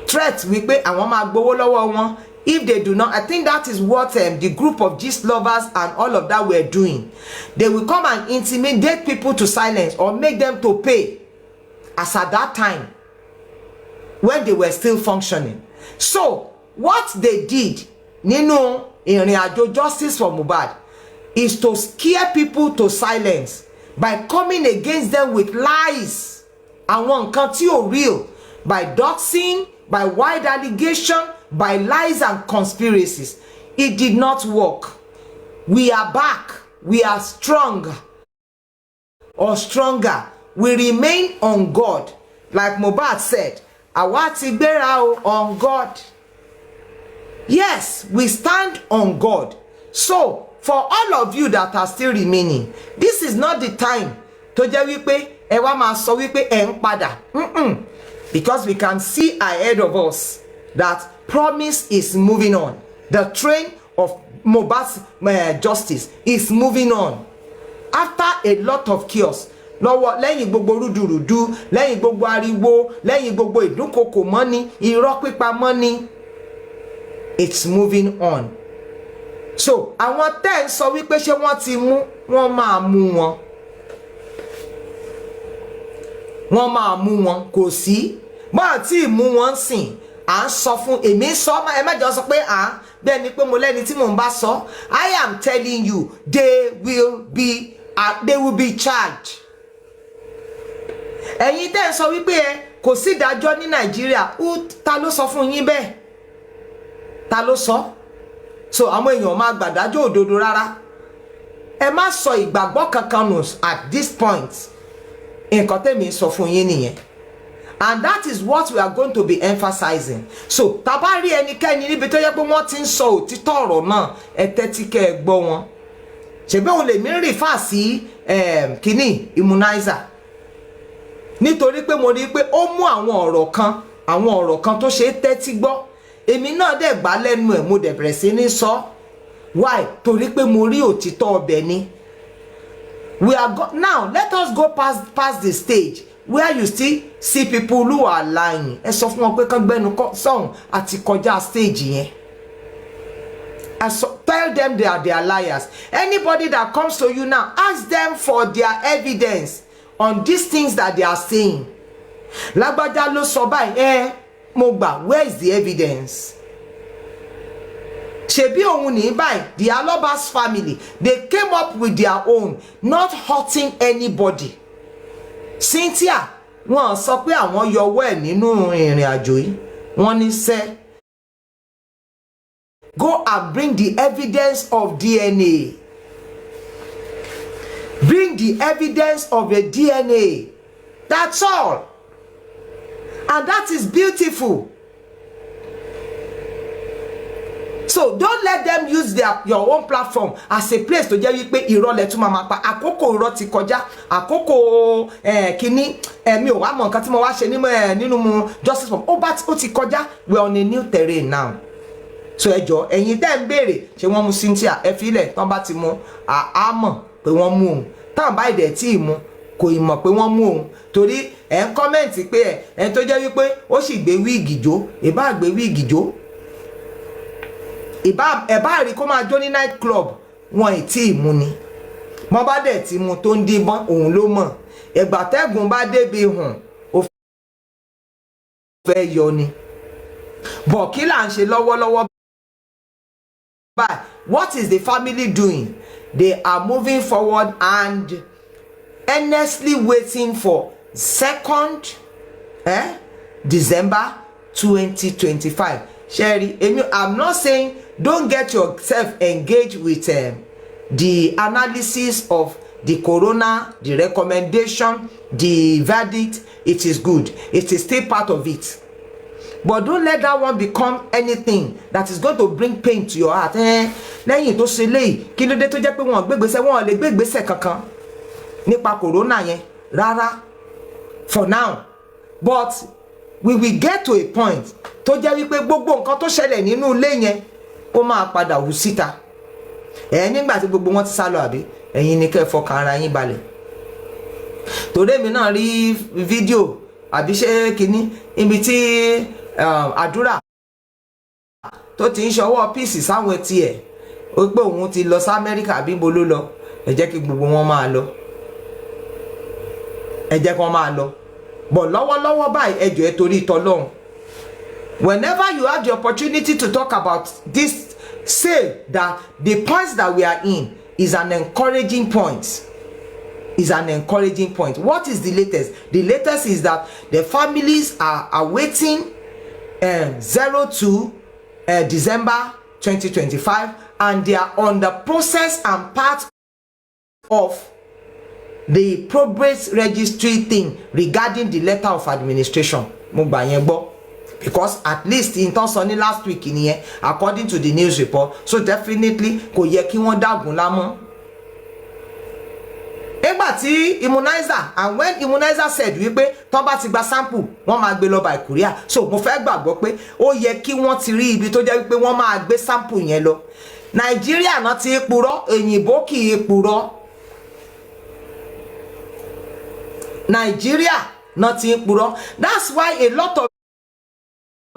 threats wípé àwọn máa gbowó lọ́wọ́ wọn if they do not. I think that is what the group of gist lovers and all of that were doing. They will come and intimidate people to silence or make them to pay, as at that time when they were still functioning. So what they did nínú ìrìn àjò justice for Mohbad is to scare people to silence by coming against them with lies, àwọn nǹkan tí ò real, by doxing, by wide allegation, by lies and conspiracies. It did not work. We are back. We are strong or stronger. We remain on God. Like Mohbad said, àwa ti gbéra o on God. Yes, we stand on God. So for all of you that are still remaining, this is not the time to jẹ́ wípé ẹ wá máa sọ wípé ẹ ń padà. Because we can see ahead of us that promise is moving on. The train of Mohbad's justice is moving on. After a lot of chaos, lọ́wọ́ lẹ́yìn gbogbo rúdurùdu, lẹ́yìn gbogbo ariwo, lẹ́yìn gbogbo ìdúnkokò mọ́ni, irọ́ pípa mọ́ni, it's moving on. So àwọn tẹ́ ń sọ wípé ṣé wọ́n ti mú, wọ́n máa mú wọn. Wọ́n máa mú wọn, kò sí bá tí mú wọn sìn. À ń sọ fún èmi sọ ẹ má jọ sọ pé bẹ́ẹ̀ ni pé mo lẹ́ni tí mò ń bá sọ. I am telling you, they will be charged. Ẹ̀yin tẹ́ ń sọ wípé kò sí ìdájọ́ ní Nàìjíríà, ta ló sọ fún yín bẹ́ẹ̀? Ta ló sọ? So àwọn èèyàn máa gbàdájọ́ òdodo rárá. Ẹ má sọ ìgbàgbọ́ kankan nù at this point. Nǹkan tẹ́mi sọ fún yín nìyẹn. And that is what we are going to be emphasizing. So tá bá rí ẹnikẹ́ni níbi tó yẹ pé wọ́n ti ń sọ òtítọ́ ọ̀rọ̀ náà, ẹ tẹ́tí kẹ́ ẹ gbọ́ wọn. Ṣebí òun lè mí refer sí kíní immunizer. Nítorí pé mo rí pé ó mú àwọn ọ̀rọ̀ kan tó ṣe é tẹ́tí gbọ́. Èmi náà dẹ̀ gbà lẹ́nu ẹ̀, mo dẹ̀ bẹ̀rẹ̀ sí ní sọ. Why? Torí pé mo rí òtítọ́ ọbẹ̀ ni. Now let us go past the stage where you still see people who are lying. Ẹ sọ fún wọn pé kán gbẹ́nu sọ̀hún àti kọjá stage yẹn. Tell them they are liars. Anybody that comes to you now, ask them for their evidence on these things that they are saying. Lágbájá ló sọ báyìí, mo gbà, where is the evidence? Ṣebí òun ní báyìí, the Alobas family, they came up with their own, not hurting anybody. Cynthia, wọ́n sọ pé àwọn yọwọ́ ẹ̀ nínú ìrìn àjò yìí. Wọ́n ní sẹ́, go and bring the evidence of DNA. Bring the evidence of the DNA. That's all. And that is beautiful. So don't let them use your own platform as a place to jẹ́ wípé irọ́ lẹ tún máa pa. Àkókò irọ́ ti kọjá. Àkókò kíní mi ò wá mọ̀ nǹkan tí mo wá ṣe nínú justice for ó ti kọjá. We are on a new terrain now. So ẹ jọ̀ọ́ ẹ̀yin tẹ́ ń béèrè ṣé wọ́n mú Cynthia, ẹ filẹ̀ tán bá ti mú a mọ̀ pé wọ́n mú òun. Tán bá ìdẹ̀ tí ì mú kò ì mọ̀ pé wọ́n mú òun. Torí ẹ̀ ń kọ́mẹ̀ntì pé ẹ̀ tó jẹ́ wípé ó sì gbé wíìgì jó, ìbá gbé wíìgì jó. Ẹ̀bá rí kó máa jó ní night club, wọn ì tí ì mú ni. Wọ́n bá dẹ̀ ti mú tó ń díbọ́n, òun ló mọ̀. Ẹ̀gbà tẹ́gùn bá débi hàn, ó fẹ́ yọ ni. Bọ̀ kí là ń ṣe lọ́wọ́lọ́wọ́ báyìí? What is the family doing? They are moving forward and earnestly waiting for 2nd December 2025. Sherry, I'm not saying don't get yourself engaged with the analysis of the corona, the recommendation, the verdict. It is good. It is still part of it. But don't let that one become anything that is going to bring pain to your heart. Lẹ́yìn tó ṣe léyìí, kí ló dé tó jẹ́ pé wọ́n gbégbèsè, wọ́n lè gbégbèsè kankan nípa corona yẹn rárá. for now, but we will get to a point tó jẹ́ wípé gbogbo nǹkan tó ṣẹlẹ̀ nínú ilé yẹn ó máa padà hù síta. Nígbà tí gbogbo wọn ti sá lọ àbí ẹ̀yin ni kẹ́ fọkàn ara yín balẹ̀. Torí èmi náà rí fídíò àbí ṣé kínní ibi tí àdúrà tó ti ń ṣọwọ́ píìsì sáwọn etí ẹ̀ ó pé òun ti lọ sí Amẹ́ríkà àbí bo ló lọ. Ẹ jẹ́ kí gbogbo wọn máa lọ, ẹ jẹ́ kí wọ́n máa lọ. But lọ́wọ́lọ́wọ́ báyìí ẹ jọ̀ọ́ ẹ torí t'Ọlọ́run, whenever you have the opportunity to talk about this, say that the points that we are in is an encouraging point. Is an encouraging point. What is the latest? The latest is that the families are awaiting 02 December 2025, and they are on the process and part of the probate registry thing regarding the letter of administration. Mo gbà yẹn gbọ́, because at least in terms of last week nìyẹn, according to the news report, so definitely kò yẹ kí wọ́n dàgún lámọ́. Nígbà tí immunizer, and when immunizer said wípé tó bá ti gba sample wọ́n máa gbé lọ by courier, so mo fẹ́ gbàgbọ́ pé ó yẹ kí wọ́n ti rí ibi tó jẹ́ wípé wọ́n máa gbé sample yẹn lọ. Nàìjíríà náà ti purọ́, òyìnbó kì í purọ́. Nigeria not in purọ́. That's why a lot of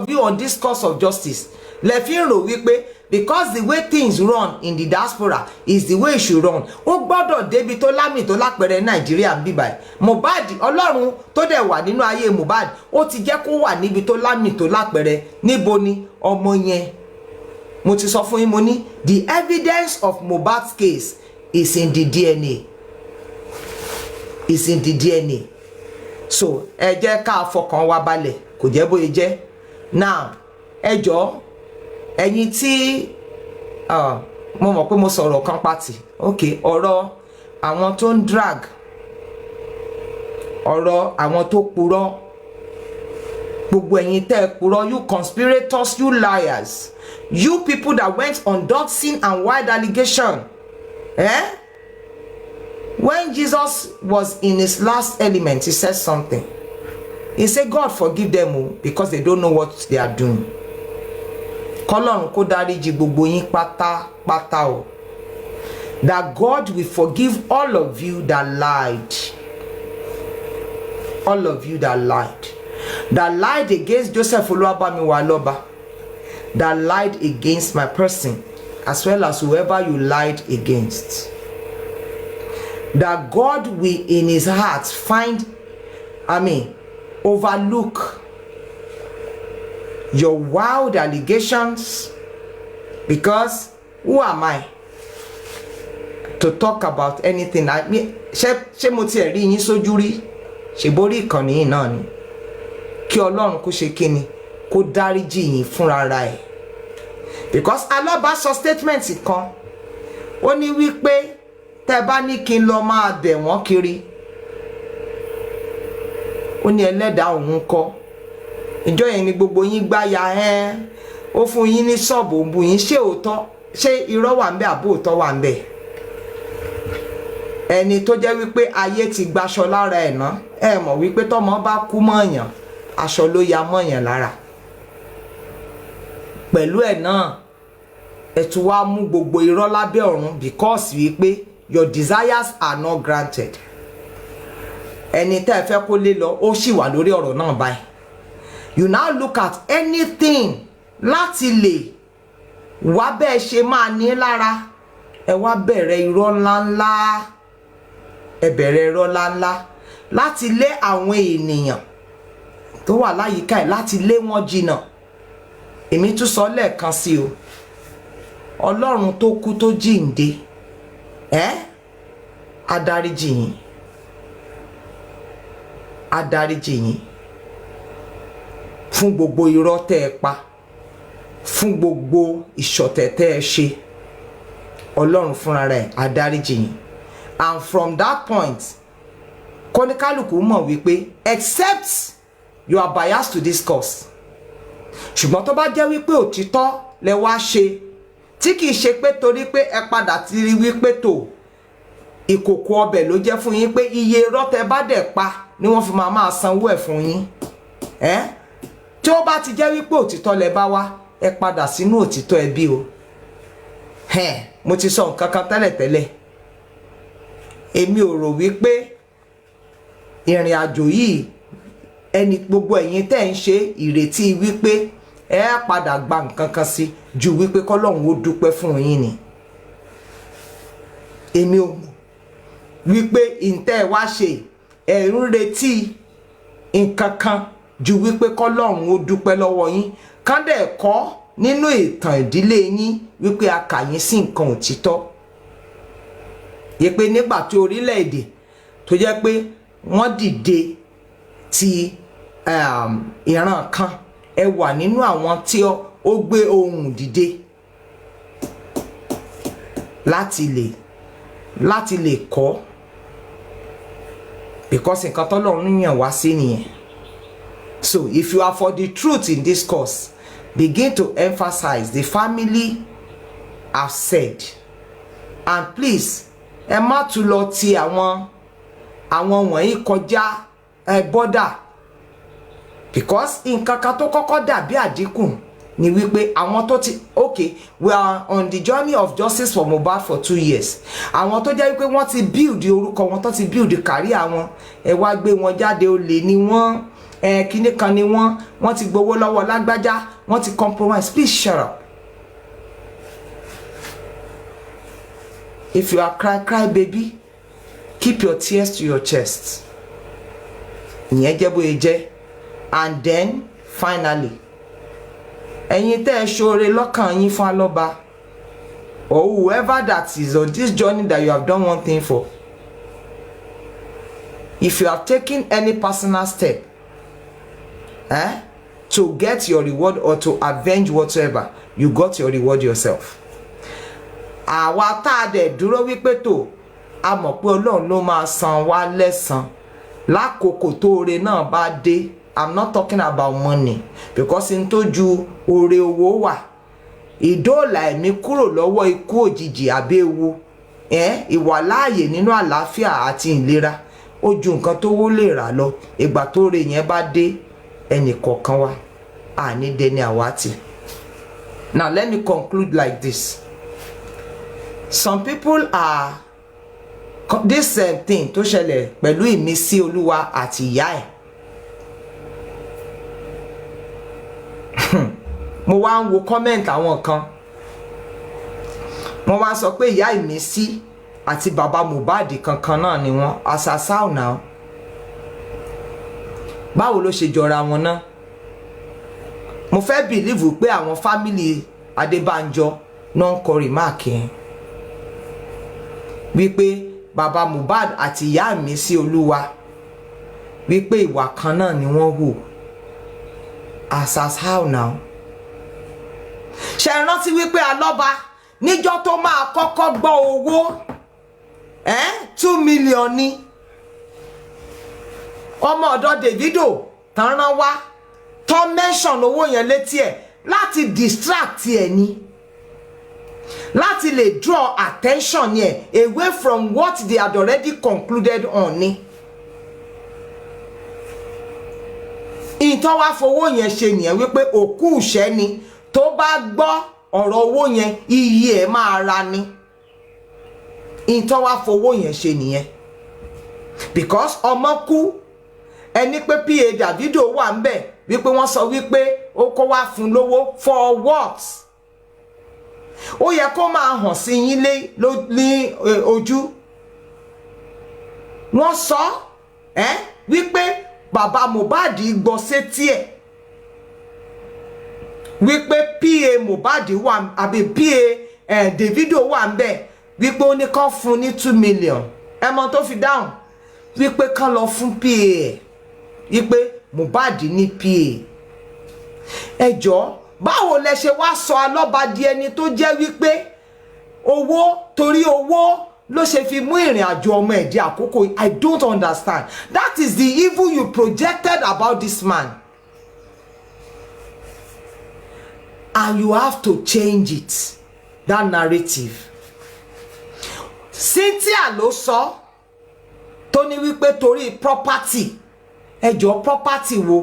you on this course of justice lè fi rò wípé because the way things run in the diaspora is the way it should run. Ó gbọ́dọ̀ débi tó lámì tó lápẹẹrẹ Nàìjíríà ń bí báyìí. Mohbad, Ọlọ́run tó dẹ̀ wà nínú ayé Mohbad, ó ti jẹ́ kó wà níbi tó lámì tó lápẹẹrẹ. Níbo ni ọmọ yẹn? Mo ti sọ fún yín, mo ní the evidence of Mohbad's case is in the DNA. Is in the DNA. So ẹ jẹ́ ká fọkàn wa balẹ̀, kò jẹ́ bóyá jẹ́. Now ẹ jọ̀ọ́ ẹ̀yin tí mo mọ̀ pé mo sọ̀rọ̀ kan pàtì. Okay, ọ̀rọ̀ àwọn tó ń drag, ọ̀rọ̀ àwọn tó purọ́, gbogbo ẹ̀yin tẹ́ ẹ purọ́, you conspirators, you liars, you people that went on doxing and wild allegation. When Jesus was in his last element, he said something. He said, God forgive them because they don't know what they are doing. Kọ́lọ́run kó dáríjì gbogbo yín pátápátá o. That God will forgive all of you that lied. All of you that lied. That lied against Joseph Oluwabamiwaloba. That lied against my person, as well as whoever you lied against. That God will in his heart overlook your wild allegations, because who am I to talk about anything? Ṣé mo tiẹ̀ rí yín sójú rí? Ṣé borí ìkànnì yìí náà ni? Kí Ọlọ́run kó ṣe kíni, kó dáríjì yín fúnra ra ẹ̀. Because Alọ́ba sọ statement kan, ó ní wípé tẹ́ bá ní kí n lọ máa bẹ̀ wọ́n kiri, ó ní ẹlẹ́dàá òun kọ́. Ìjọ yẹn ni gbogbo yín gbáya ó fún yín ní ṣọ́ọ̀bù òǹbù yín. Ṣé òótọ́, ṣé irọ́ wà ń bẹ àbó òótọ́ wà ń bẹ? Ẹni tó jẹ́ wípé ayé ti gbaṣọ lára ẹ̀ ná, ẹ mọ̀ wípé tọ́mọ bá kú mọ́ọ̀yàn, aṣọ ló ya mọ́ọ̀yàn lára. Pẹ̀lú ẹ̀ náà ẹ tún wá mú gbogbo irọ́ lábẹ́ ọ̀run because wípé your desires are not granted. Ẹni tẹ́ ẹ fẹ́ kó lé lọ ó sì wà lórí ọ̀rọ̀ náà báyìí. You now look at anything láti lè wá bẹ́ẹ̀ ṣe máa ní lára. Ẹ wá bẹ̀rẹ̀ irọ́ ńláńlá. Ẹ bẹ̀rẹ̀ irọ́ ńláńlá láti lé àwọn ènìyàn tó wà láyìíká ẹ̀, láti lé wọn jìnnà. Èmi tún sọ lẹ́ẹ̀kan sí o. Ọlọ́run tó kú tó jíǹde, adáríjì yín. Adáríjì yín fún gbogbo irọ́ tẹ́ ẹ pa, fún gbogbo ìṣọ̀tẹ̀ tẹ́ ẹ ṣe. Ọlọ́run fúnra rẹ̀ adáríjì yín. And from that point, kọ́níkálùkù mọ̀ wípé except you are biased to this cause. Ṣùgbọ́n tó bá jẹ́ wípé òtítọ́ lẹ wá ṣe, tí kìí ṣe pé torí pé ẹ padà ti rí wípé tó ìkòkò ọbẹ̀ ló jẹ́ fún yín, pé iye irọ́ tẹ́ bá dẹ̀ pa ni wọ́n fi máa sanwó ẹ̀ fún yín tí ó bá ti jẹ́ wípé òtítọ́ lẹ bá wá ẹ padà sínú òtítọ́ ẹbí o mo ti sọ nǹkan kan tẹ́lẹ̀tẹ́lẹ̀ èmi ò rò wípé ìrìn àjò yìí ẹni gbogbo ẹ̀yin tẹ́ ń ṣe ìrètí wípé ẹ padà gba nǹkan kan sí ju wípé kọ́lọ́hún ó dúpẹ́ fún yín ni èmi ò mọ̀ wípé ìǹtẹ́ wá ṣe ẹ̀ ń retí nǹkan kan ju wípé kọ́lọ́hún ó dúpẹ́ lọ́wọ́ yín kán dẹ̀ kọ́ nínú ìtàn ìdílé yín wípé a kà yín sí nǹkan òtítọ́ yẹ pé nígbà tí orílẹ̀-èdè tó jẹ́ pé wọ́n dìde ti ìran kan ẹ wà nínú àwọn tí ó gbé ohùn dìde láti lè kọ́ because nǹkan tọ́lọ́run yàn wá sí nìyẹn. So if you are for the truth in this course, begin to emphasize the family have said, and please ẹ má tún lọ ti àwọn wọ̀nyí kọjá border, because nǹkan kan tó kọ́kọ́ dàbí àdínkù ni wípé àwọn tó ti okay we are on the journey of justice for Mohbad for 2 years. Àwọn tó jẹ́ wípé wọ́n ti build orúkọ wọn, tó ti build career wọn, ẹ wá gbé wọn jáde olè ni wọ́n kíní kan ni wọ́n ti gbowó lọ́wọ́ lágbájá, wọ́n ti compromise. Please shut up. If you are cry baby, keep your tears to your chest. Ìyẹn jẹ́ bóyá jẹ́. And then finally, ẹ̀yin tẹ́ ẹ ṣoore lọ́kàn yín fún Alọ́ba, or whoever that is on this journey that you have done one thing for, if you have taken any personal step to get your reward or to avenge whatsoever, you got your reward yourself. Àwa tá a dẹ̀ dúró wípé tó a mọ̀ pé Ọlọ́run ló máa san wá lẹ́san lákòókò tó oore náà bá dé. I'm not talking about money, because in tó ju oore owó wà, ìdóòlà ẹ̀mí kúrò lọ́wọ́ ikú òjijì àbẹ́wò ìwàláàyè nínú àlàáfíà àti ìlera ó ju nǹkan tó wó lè rà lọ. Ìgbà tó oore yẹn bá dé, ẹnì kọ̀ọ̀kan wa àní dẹni àwátì. Now let me conclude like this. Some people are this same thing tó ṣẹlẹ̀ pẹ̀lú ìmísí Olúwa àti ìyá ẹ̀. Mo wá ń wo comment àwọn kan, wọ́n wá sọ pé ìyá ìmísí àti bàbá Mohbad kankan náà ni wọ́n. Àṣàṣà ọ̀nà báwo ló ṣe jọra wọn náà? Mo fẹ́ believe pé àwọn family Adébánjọ náà ń kọ remark yẹn wípé bàbá Mohbad àti ìyá ìmísí Olúwa wípé ìwà kan náà ni wọ́n hù. Àṣàṣà ọ̀nà ṣe rántí wípé Alọ́ba níjọ́ tó máa kọ́kọ́ gbọ́ owó 2 million ni ọmọ ọ̀dọ̀ Davido tán rán wá tó mention owó yẹn létí ẹ̀ láti distract ẹ̀ ni, láti lè draw attention yẹn away from what they had already concluded on ni. Ìtọ́ wá fowó yẹn ṣe nìyẹn wípé òkú ìṣẹ́ ni tó bá gbọ́ ọ̀rọ̀ owó yẹn iye ẹ̀ máa ra ni. Ìtọ́ wá fowó yẹn ṣe nìyẹn because ọmọ kú, ẹni pé PA Davido wà ń bẹ̀ wípé wọ́n sọ wípé ó kó wá fún lówó for what? Ó yẹ kó máa hàn sí yín ní ojú. Wọ́n sọ wípé bàbá Mohbad gbọ́ sétí ẹ̀ wípé PA Mohbad wà àbí PA Davido wà ń bẹ̀ wípé ó ní kán fún ní 2 million. Ẹ mọ̀ tó fi dáhùn wípé kán lọ fún PA ẹ̀ wípé Mohbad ní PA. Ẹ jọ̀ọ́ báwo lẹ ṣe wá sọ Alọ́ba di ẹni tó jẹ́ wípé owó torí owó ló ṣe fi mú ìrìn àjò ọmọ ẹ̀ di àkókò? I don't understand. That is the evil you projected about this man. And you have to change it, that narrative. Cynthia ló sọ tó ní wípé torí property ẹjọ́ property wo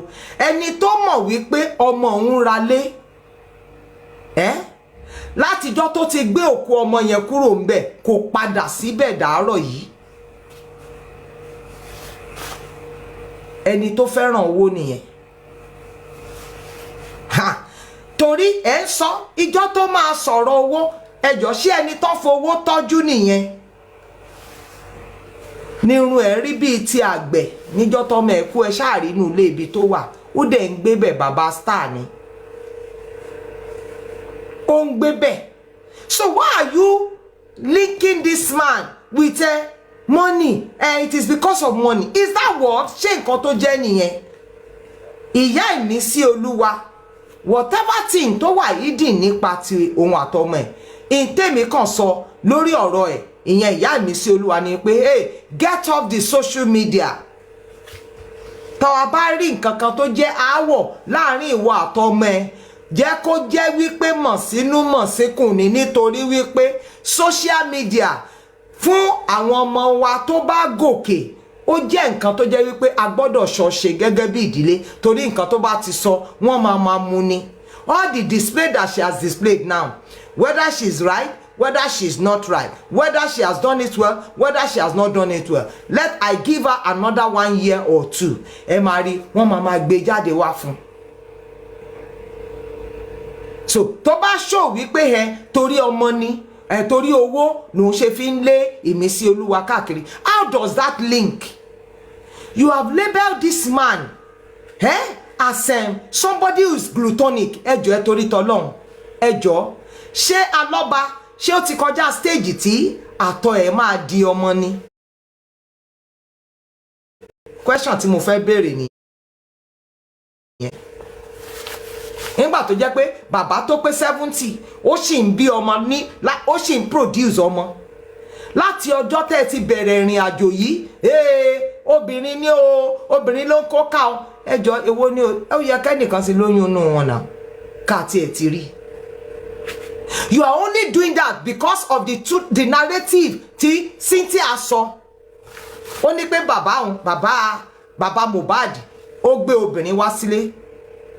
ẹni tó mọ̀ wípé ọmọ òun ra lé látijọ́ tó ti gbé òkú ọmọ yẹn kúrò ńbẹ̀ kò padà síbẹ̀ dàárọ̀ yìí ẹni tó fẹ́ràn owó nìyẹn torí ẹ ń sọ ìjọ tó máa sọ̀rọ̀ owó ẹjọ́ ṣé ẹni tó fowó tọ́jú nìyẹn nírun ẹ̀ rí bíi ti àgbẹ̀ níjọ́ tọ́mọ ẹ̀ kú ẹ ṣáàrí inú ilé ibi tó wà ó dẹ̀ ń gbé bẹ̀ bàbá star ni ó ń gbé bẹ̀ so why are you linking this man with money it is because of money is that what ṣé nǹkan tó jẹ́ nìyẹn ìyá ìmísí olúwa whatever thing tó wà hidden nípa ti ohun àtọmọ ẹ̀ ìtẹ̀mí kan sọ lórí ọ̀rọ̀ ẹ̀ ìyẹn ìyá ìmísí olúwa ni pé hey get off the social media tọ́wọ́ bá rí nǹkan kan tó jẹ́ aáwọ̀ láàrin ìwọ àtọmọ ẹ̀ jẹ́ kó jẹ́ wípé mọ̀ sínú mọ̀ síkùn ni nítorí wípé social media fún àwọn ọmọ wa tó bá gòkè ó jẹ́ nǹkan tó jẹ́ wípé a gbọ́dọ̀ ṣọ̀ṣe gẹ́gẹ́ bí ìdílé torí nǹkan tó bá ti sọ wọ́n máa mú ni all the display that she has displayed now whether she is right whether she is not right whether she has done it well whether she has not done it well let I give her another 1 year or 2 ẹ máa rí wọ́n máa gbé jáde wá fún so tó bá show wípé torí ọmọ ni torí owó lòun ṣe fi ń lé ìmísí olúwa káàkiri how does that link you have labeled this man as somebody who is glutonic ẹjọ́ ẹ torí tọlọ́run ẹjọ́ ṣé alọ́ba ṣé ó ti kọjá stage tí àtọ̀ ẹ̀ máa di ọmọ ni question tí mo fẹ́ béèrè nìyẹn nígbà tó jẹ́ pé bàbá tó pé 70 ó sì ń bí ọmọ ní ó sì ń produce ọmọ láti ọjọ́ tẹ́ ti bẹ̀rẹ̀ ìrìn àjò yìí obìnrin ni o obìnrin ló ń kó ká o ẹjọ́ èwo ni o ó yẹ kẹ́nìkan sí lóyún inú wọn náà ká tiẹ̀ ti rí you are only doing that because of the narrative tí Cynthia sọ ó ní pé bàbá òun bàbá Mohbad ó gbé obìnrin wá sílé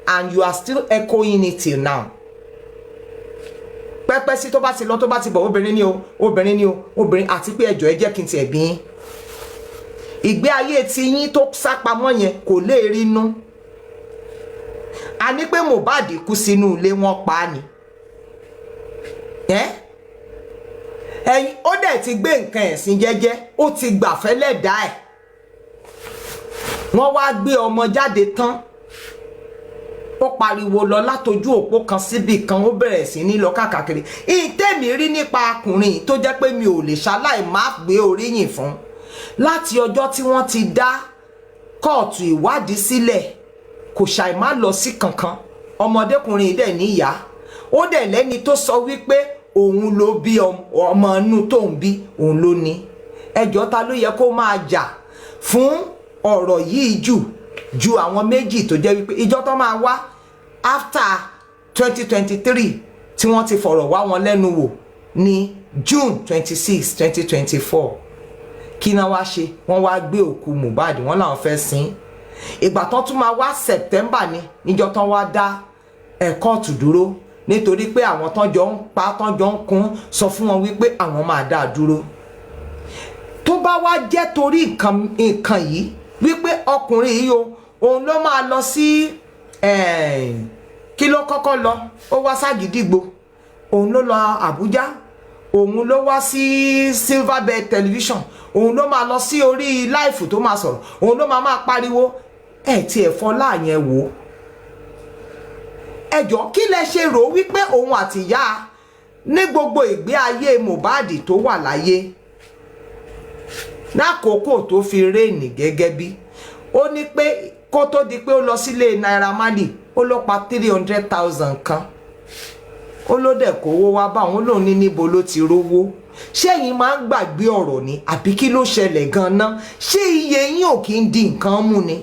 and you are still echoing it till now pẹ́pẹ́ sí tó bá ti lọ tó bá ti bọ̀ obìnrin ni o obìnrin àti pé ẹjọ́ ẹ jẹ́ kí n tiẹ̀ bí yín ìgbé ayé ti yín tó sápamọ́ yẹn kò lè rí inú a ní pé Mohbad kú sínú ilé wọn pa á ni ẹ̀yin ó dẹ̀ ti gbé nǹkan ẹ̀sìn jẹ́jẹ́ ó ti gbà fẹ́lẹ́ dá ẹ̀ wọ́n wá gbé ọmọ jáde tán ó pariwo lọ látojú òpó kan síbì kan ó bẹ̀rẹ̀ sí ní lọ káàkiri ìtẹ́mi rí nípa ọkùnrin tó jẹ́ pé mi ò lè ṣaláì má gbé oríyìn fún láti ọjọ́ tí wọ́n ti dá kóòtù ìwádìí sílẹ̀ kò ṣàì má lọ sí kankan ọmọdékùnrin dẹ̀ níyà ó dẹ̀ lẹ́ni tó sọ wípé òun ló bí ọmọ inú tóun bí òun ló ní ẹjọ́ ta ló yẹ kó máa jà fún ọ̀rọ̀ yìí ju àwọn méjì tó jẹ́ wípé ìjọ tó máa wá after 2023 tí wọ́n ti fọ̀rọ̀ wá wọn lẹ́nu wò ní June 26 2024 kí náà wá ṣe wọ́n wá gbé òkú Mohbad wọ́n làwọn fẹ́ sin ìgbà tán tún máa wá September ni níjọ tán wá dá kóòtù dúró nítorí pé àwọn tán jọ ń pa tán jọ ń kún sọ fún wọn wípé àwọn máa dá dúró tó bá wá jẹ́ torí nǹkan yìí wípé ọkùnrin yìí òun ló máa lọ sí kí ló kọ́kọ́ lọ ó wá ságídígbò òun ló lọ Àbújá òun ló wá sí Silverbird television òun ló máa lọ sí orí láìfù tó máa sọ̀rọ̀ òun ló máa pariwo tí ẹ̀ fọ́ láàyẹn wò ẹjọ́ kí lẹ ṣe rò wípé òun àtìyá ní gbogbo ìgbé ayé Mohbad tó wà láyé lákòókò tó fi réènì gẹ́gẹ́ bí ó ní pé kó tó di pé ó lọ sílé Naira Marley ó ló pa 300,000 kan ó ló dẹ̀ kówó wá bá òun lòun ní níbo ló ti rówó ṣẹ́yìn máa ń gbàgbé ọ̀rọ̀ ni àbí kí ló ṣẹlẹ̀ gan-an ṣé iye yín ò kí ń di nǹkan mú ni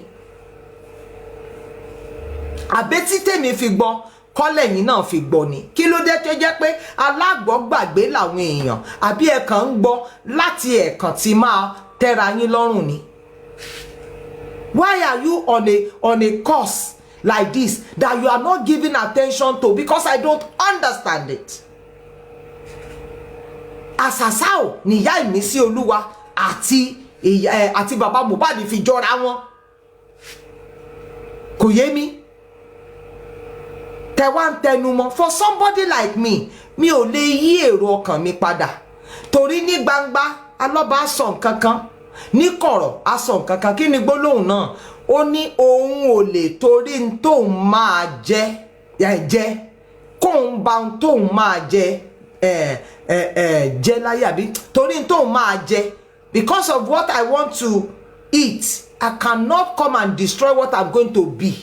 àbí tí tèmi fi gbọ́ kọ́lẹ̀yìn náà fi gbọ́ ni kí ló dé tó jẹ́ pé alágbọ̀gbàgbé làwọn èèyàn àbí ẹ̀kan ń gbọ́ láti ẹ̀kan tí máa tẹ́ra yín lọ́rùn ni Why are you on a course like this that you are not giving attention to? Because I don't understand it. Àṣàṣàò ni ìyá Ìmísí Olúwa àti bàbá Mohbad fi jọra wọn. Kò yé mi. Tẹ wá ń tẹnu mọ́. For somebody like me, mi ò lè yí èrò ọkàn mi padà. Torí ní gbangba alọ́ba sọ nǹkan kan, ní kọ̀rọ̀ a sọ nǹkan kan. Kí ni gbólóhùn náà? Ó ní òun ò lè torí tóun máa jẹ kóun bá tóun máa jẹ jẹ láyé àbí torí tóun máa jẹ, because of what I want to eat, I cannot come and destroy what I'm going to be.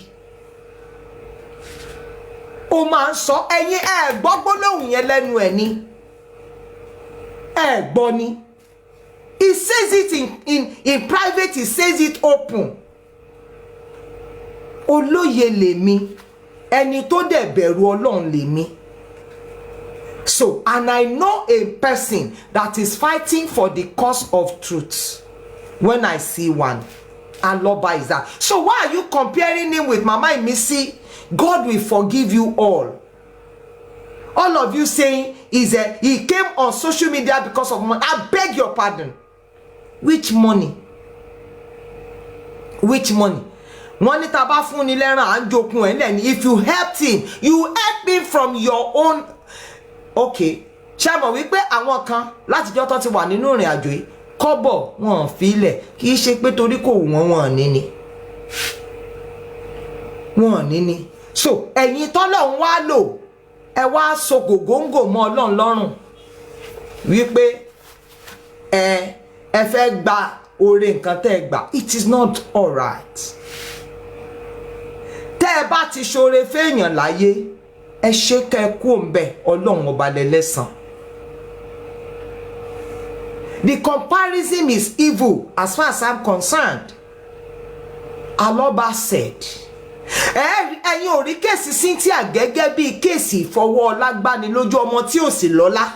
Ó máa ń sọ ẹ̀yin gbọ́ gbólóhùn yẹn lẹ́nu ẹ̀ ni gbọ́ ni. He says it in private, he says it open. Olóye lèmi, ẹni tó dẹ̀ bẹ̀rù Ọlọ́run lèmi. So, and I know a person that is fighting for the cause of truth. When I see one, Aloba is that. So why are you comparing him with Mama Ìmísí? God will forgive you all. All of you saying he came on social media because of money. I beg your pardon. Which money? Which money? Money taba fún ni lẹ́ran à ń jokun ẹ̀ lẹ́ni. If you helped him, you helped him from your own. Okay. Ṣé mọ̀ wípé àwọn kan látijọ́ tó ti wà nínú ìrìn àjò yìí kọ́bọ̀ wọn fi ilẹ̀ kì í ṣe pé torí kò wọ́n ní ni. So ẹ̀yin tọ́lọ́run wá lò ẹ wá so gògóńgò mọ́ Ọlọ́run lọ́rùn wípé ẹ fẹ́ gba oore nǹkan tẹ́ ẹ gbà. It is not alright. Tẹ́ ẹ bá ti ṣoore fẹ́yàn láyé ẹ ṣe kẹ́ ẹ kú ńbẹ̀ Ọlọ́run ọba lẹ́lẹ́san. The comparison is evil as far as I'm concerned. Aloba said, ẹ̀yin ò rí kéèsì Cynthia gẹ́gẹ́ bí kéèsì ìfọwọ́ lágbani lójú ọmọ tí ò sì lọ́lá.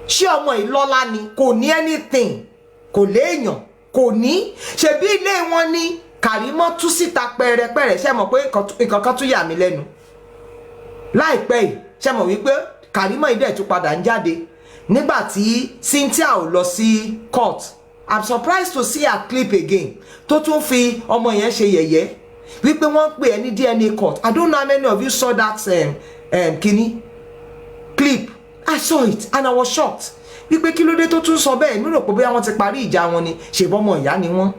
Ṣé ọmọ ìlọ́lá ni? Kò ní anything. Kò léèyàn. Kò ní. Ṣebí ilé wọn ni Kàrímọ́ tú síta pẹ̀rẹ̀pẹ̀rẹ̀. Ṣé mọ̀ pé nǹkan kan tún yà mí lẹ́nu. Láìpẹ́ yìí, ṣé mọ̀ wípé Kàrímọ́ ìdẹ̀ tún padà ń jáde. Nígbà tí Cynthia ò lọ sí court, I'm surprised to see her clip again. Tó tún fi ọmọ yẹn ṣe yẹ̀yẹ́ wípé wọ́n pè ẹ́ ní DNA court. I don't know how many of you saw that clip. I saw it and I was shocked. Wípé kí ló dé tó tún sọ bẹ́ẹ̀? Mi rò pé bóyá wọ́n ti parí ìjà wọn ni. Ṣèbọn ọmọ ìyá ni wọ́n.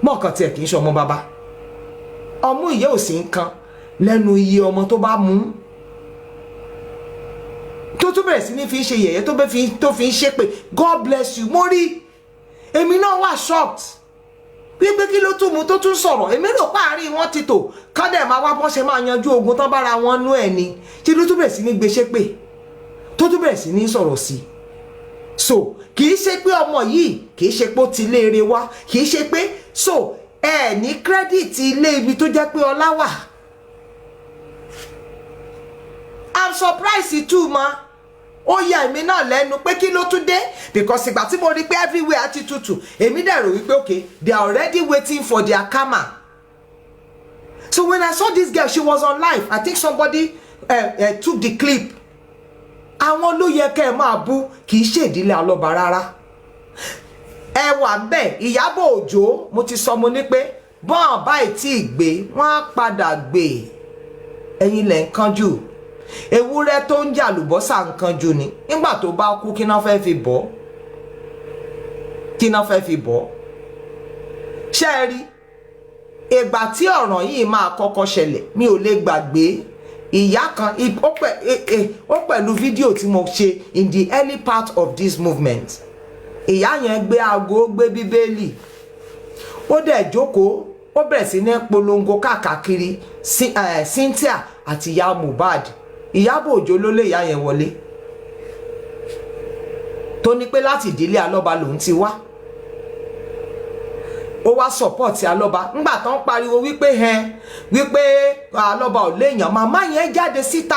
Mọ̀ọ́kàn tiẹ̀ kì í ṣe ọmọ bàbá. Ọmú ìyá ò sí nǹkan lẹ́nu iye ọmọ tó bá mú. Tó tún bẹ̀rẹ̀ sí ní fi ṣe yẹ̀yẹ́ tó fi ń ṣépè. God bless you. Mo rí. Èmi náà wà shocked. Wípé kí ló tún mú tó tún sọ̀rọ̀. Èmi rò pé àárín wọn ti tò. Kọ́dẹ̀ máa wá bọ́n ṣe máa yanjú ogun tán bára wọn nú ẹ̀ ni. Tí ló tún bẹ̀rẹ̀ sí ní gbé ṣépè. Tó tún bẹ̀rẹ̀ sí ní sọ̀rọ̀ sí. So kì í ṣe pé ọmọ yìí kì í ṣe pé ó ti léere wá. Kì í ṣe pé so ní credit ilé ibi tó jẹ́ pé ọlá wà. I'm surprised too ma. Ó yà èmi náà lẹ́nu pé kí ló tún dé, because ìgbà tí mo rí pé everywhere ti tutù èmi dẹ̀ rò wípé okay they are already waiting for their karma. So when I saw this girl, she was on live. I think somebody took the clip. Àwọn ló yẹ kẹ́ ẹ máa bú, kì í ṣe ìdílé Alọ́ba rárá. Ẹ wà bẹ́ẹ̀ Ìyábọ̀ Òjó, mo ti sọ mo ní pé bọ́n báyìí tí gbé wọ́n á padà gbé. Ẹ̀yin lẹ̀ ń kánjú. Ewúrẹ́ tó ń jà lùbọ́sà ń kánjú ni. Nígbà tó bá kú kí náà fẹ́ fi bọ́. Kí náà fẹ́ fi bọ́. Ṣé ẹ rí? Ìgbà tí ọ̀ràn yìí máa kọ́kọ́ ṣẹlẹ̀, mi ò lè gbàgbé ìyá kan ó pẹ̀lú fídíò tí mo ṣe in the early part of this movement. Ìyá yẹn gbé aago, gbé bíbélì. Ó dẹ̀ jókòó, ó bẹ̀rẹ̀ sí ní polongo káàkiri Cynthia àti ìyá Mohbad. Ìyábọ̀ Òjó ló lé ìyá yẹn wọlé. Tó ní pé láti ìdílé Alọ́ba lòun ti wá. Ó wá support Alọ́ba. Ńgbà tán pariwo wípé Alọ́ba ò léèyàn. Màmá yẹn jáde síta.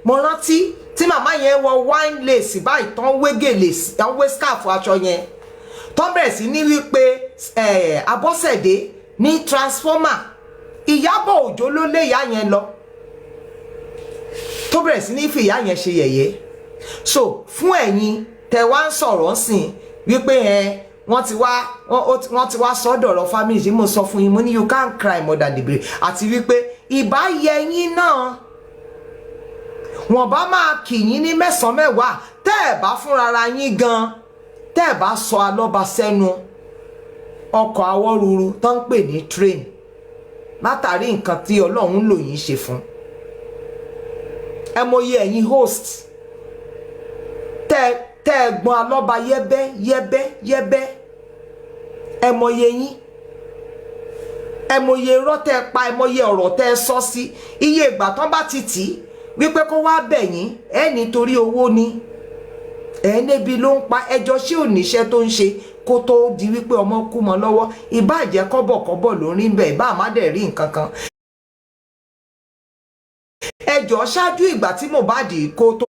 Mo rántí tí màmá yẹn wọ wine lace báyìí tán wé gèlè, tán wé scarf aṣọ yẹn. tó bẹ̀rẹ̀ sí ní wípé Abọ́sẹ̀dé ní transformer, Ìyábọ̀ Òjó ló lé ìyá yẹn lọ, tó bẹ̀rẹ̀ sí ní fi ìyá yẹn ṣe yẹ̀yẹ́. So fún ẹ̀yin tẹ wá ń sọ̀rọ̀ sìn wípé wọ́n ti wá sọ́dọ̀ ọ̀rọ̀ family tí mo sọ fún yín, mo ní you can't cry more than the grave, àti wípé ìbá yẹ yín náà wọ́n bá máa kì yín ní mẹ́sàn-án mẹ́wàá tẹ́ ẹ̀ bá fúnrara yín gan, tẹ́ ẹ̀ bá sọ alọ́ba sẹ́nu ọkọ̀ awọ́ruru tó ń pè ní train látàrí nǹkan tí Ọlọ́run lò yín ṣe fún. Ẹ mọyì ẹ̀yin host tẹ́ ẹ gbọ́n alọ́ba yẹ́bẹ́, ẹ mọyì yín, ẹ mọyì irọ́ tẹ́ ẹ pa, ẹ mọyì ọ̀rọ̀ tẹ́ ẹ sọ sí, iye ìgbà tán bá ti tì í wípé kó wá bẹ̀yìn ẹ nítorí owó ni, ẹ níbi ló ń pa ẹjọ́ ṣé ò níṣẹ́ tó ń ṣe kó tó di wípé ọmọ kú mọ́ lọ́wọ́, ìbá jẹ́ kọ́bọ̀kọ́bọ̀ ló ń rí bẹ́ẹ̀, ìbá má dẹ̀ rí nǹkan kan. Ẹjọ́ ṣáájú ìgbà tí Mohbad kó tó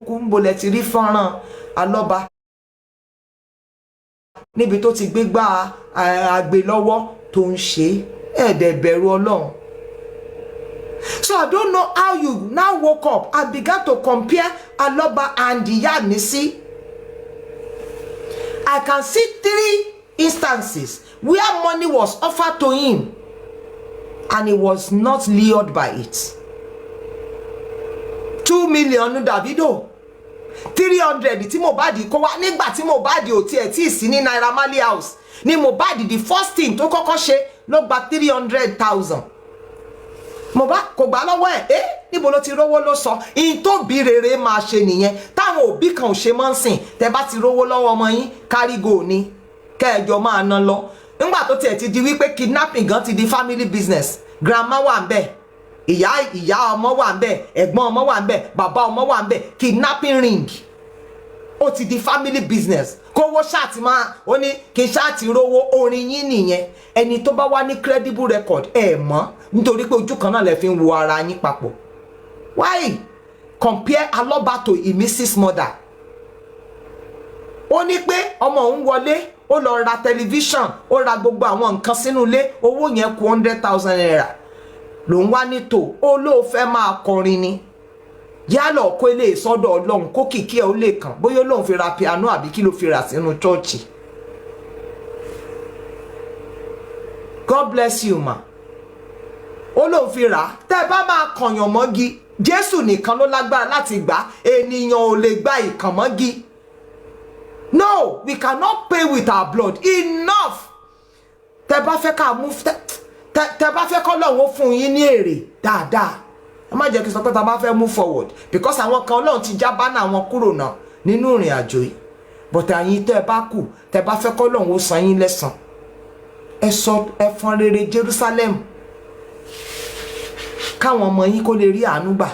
kú ń bolẹ̀ ti rí fọ́nrán alọ́ba níbi tó ti gbé gbá àgbè lọ́wọ́ tó ń ṣe ẹ̀ẹ́dẹ̀ bẹ̀rù Ọlọ́run. So I don't know how you now woke up and began to compare Aloba and Iya Nisi. I can see 3 instances where money was offered to him and he was not lured by it. 2 million Davido, 300 tí Mohbad kó wá nígbà tí Mohbad ò tiẹ̀ tí sí ní Naira Marley house ni Mohbad the first thing tó kọ́kọ́ ṣe ló gba 300,000. Mohbad kò gbà lọ́wọ́ ẹ̀ níbo ló ti rówó ló sọ in tó bí rere máa ṣe nìyẹn táwọn òbí kan ò ṣe mọ́ ń sìn. Tẹ́ bá ti rówó lọ́wọ́ ọmọ yín kárígò ni kẹjọ máa ná lọ. Nígbà tó tiẹ̀ ti di wípé kidnapping gan ti di family business, grandma wà ń bẹ̀, ìyá ọmọ wà ń bẹ̀, ẹ̀gbọ́n ọmọ wà ń bẹ̀, bàbá ọmọ wà ń bẹ̀, kidnapping ring ó ti di family business. Kówó ṣáàtì máa ó ní kí n ṣáàtì rówó, orin yín nìyẹn. Ẹni tó bá wá ní credible record mọ́ nítorí pé ojú kan náà lè fi ń wo ara yín papọ̀. Why compare Aloba to Mrs. Mother? Ó ní pé ọmọ òun wọlé ó lọ ra tẹlifíṣàn, ó ra gbogbo àwọn nǹkan sínú ilé, owó yẹn kù 100,000 naira. Lòun wá ní tò ó ló fẹ́ máa kọrin ni, yálọ̀ kó lè sọ́dọ̀ Ọlọ́run kó kìkì ẹ̀ ó lè kàn bóyá Ọlọ́run fi ra piano àbí kí ló fi rà sínú chọ́ọ̀chì. God bless you ma. Ó lóun fi rà tẹ́ bá máa kànyàn mọ́gi, Jésù nìkan ló lágbára láti gbà, ènìyàn ò lè gba ìkàn mọ́gi. No, we cannot pay with our blood. Enough. Tẹ́ bá fẹ́ ká move, tẹ́ bá fẹ́ kọ́ lọ́wọ́ fún yín ní èrè dáadáa. Ẹ má jẹ́ kí sọ pé tá bá fẹ́ move forward because àwọn kan Ọlọ́run ti já bánà wọn kúrò náà nínú ìrìn àjò yìí. But àyín tẹ́ bá kù, tẹ́ bá fẹ́ kọ́ lọ́wọ́ san yín lẹ́san. Ẹ sọ ẹfọn rere Jerusalem. Káwọn ọmọ yín kó lè rí àánú gbà.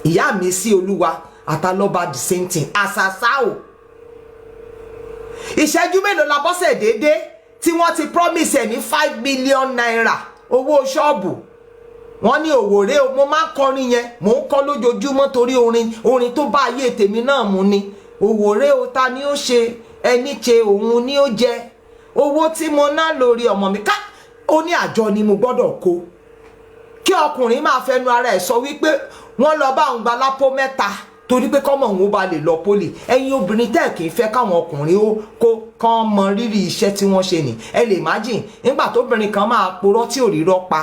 Ìyá mi sí Olúwa àtàlọ́ba the same thing. Àṣàṣà o. Ìṣẹ́jú mélòó la bọ́sẹ̀ déédé tí wọ́n ti promise ẹ̀ ní 5 million naira owó ṣọ́ọ̀bù. Wọ́n ní òwòrè o, mo máa ń kọrin yẹn, mò ń kọ lójoojúmọ́ torí orin tó bá ayé tèmi náà mú ni. Òwòrè o, ta ni ó ṣe, ẹni ṣe òun ni ó jẹ. Owó tí mo ná lórí ọmọ mi ká ó ní àjọ ni mo gbọ́dọ̀ kó. Kí ọkùnrin máa fẹnu ara ẹ̀ sọ wípé wọ́n lọ bá òun gba lápò mẹ́ta torí pé kọ́mọ òun bá lè lọ pólì. Ẹ̀yin obìnrin tẹ́ kì í fẹ́ káwọn ọkùnrin ó kó kán mọ rírì iṣẹ́ tí wọ́n ṣe ni. Ẹ lè imagine nígbà tóbìnrin kan máa purọ́ tí ò rírọ́ pa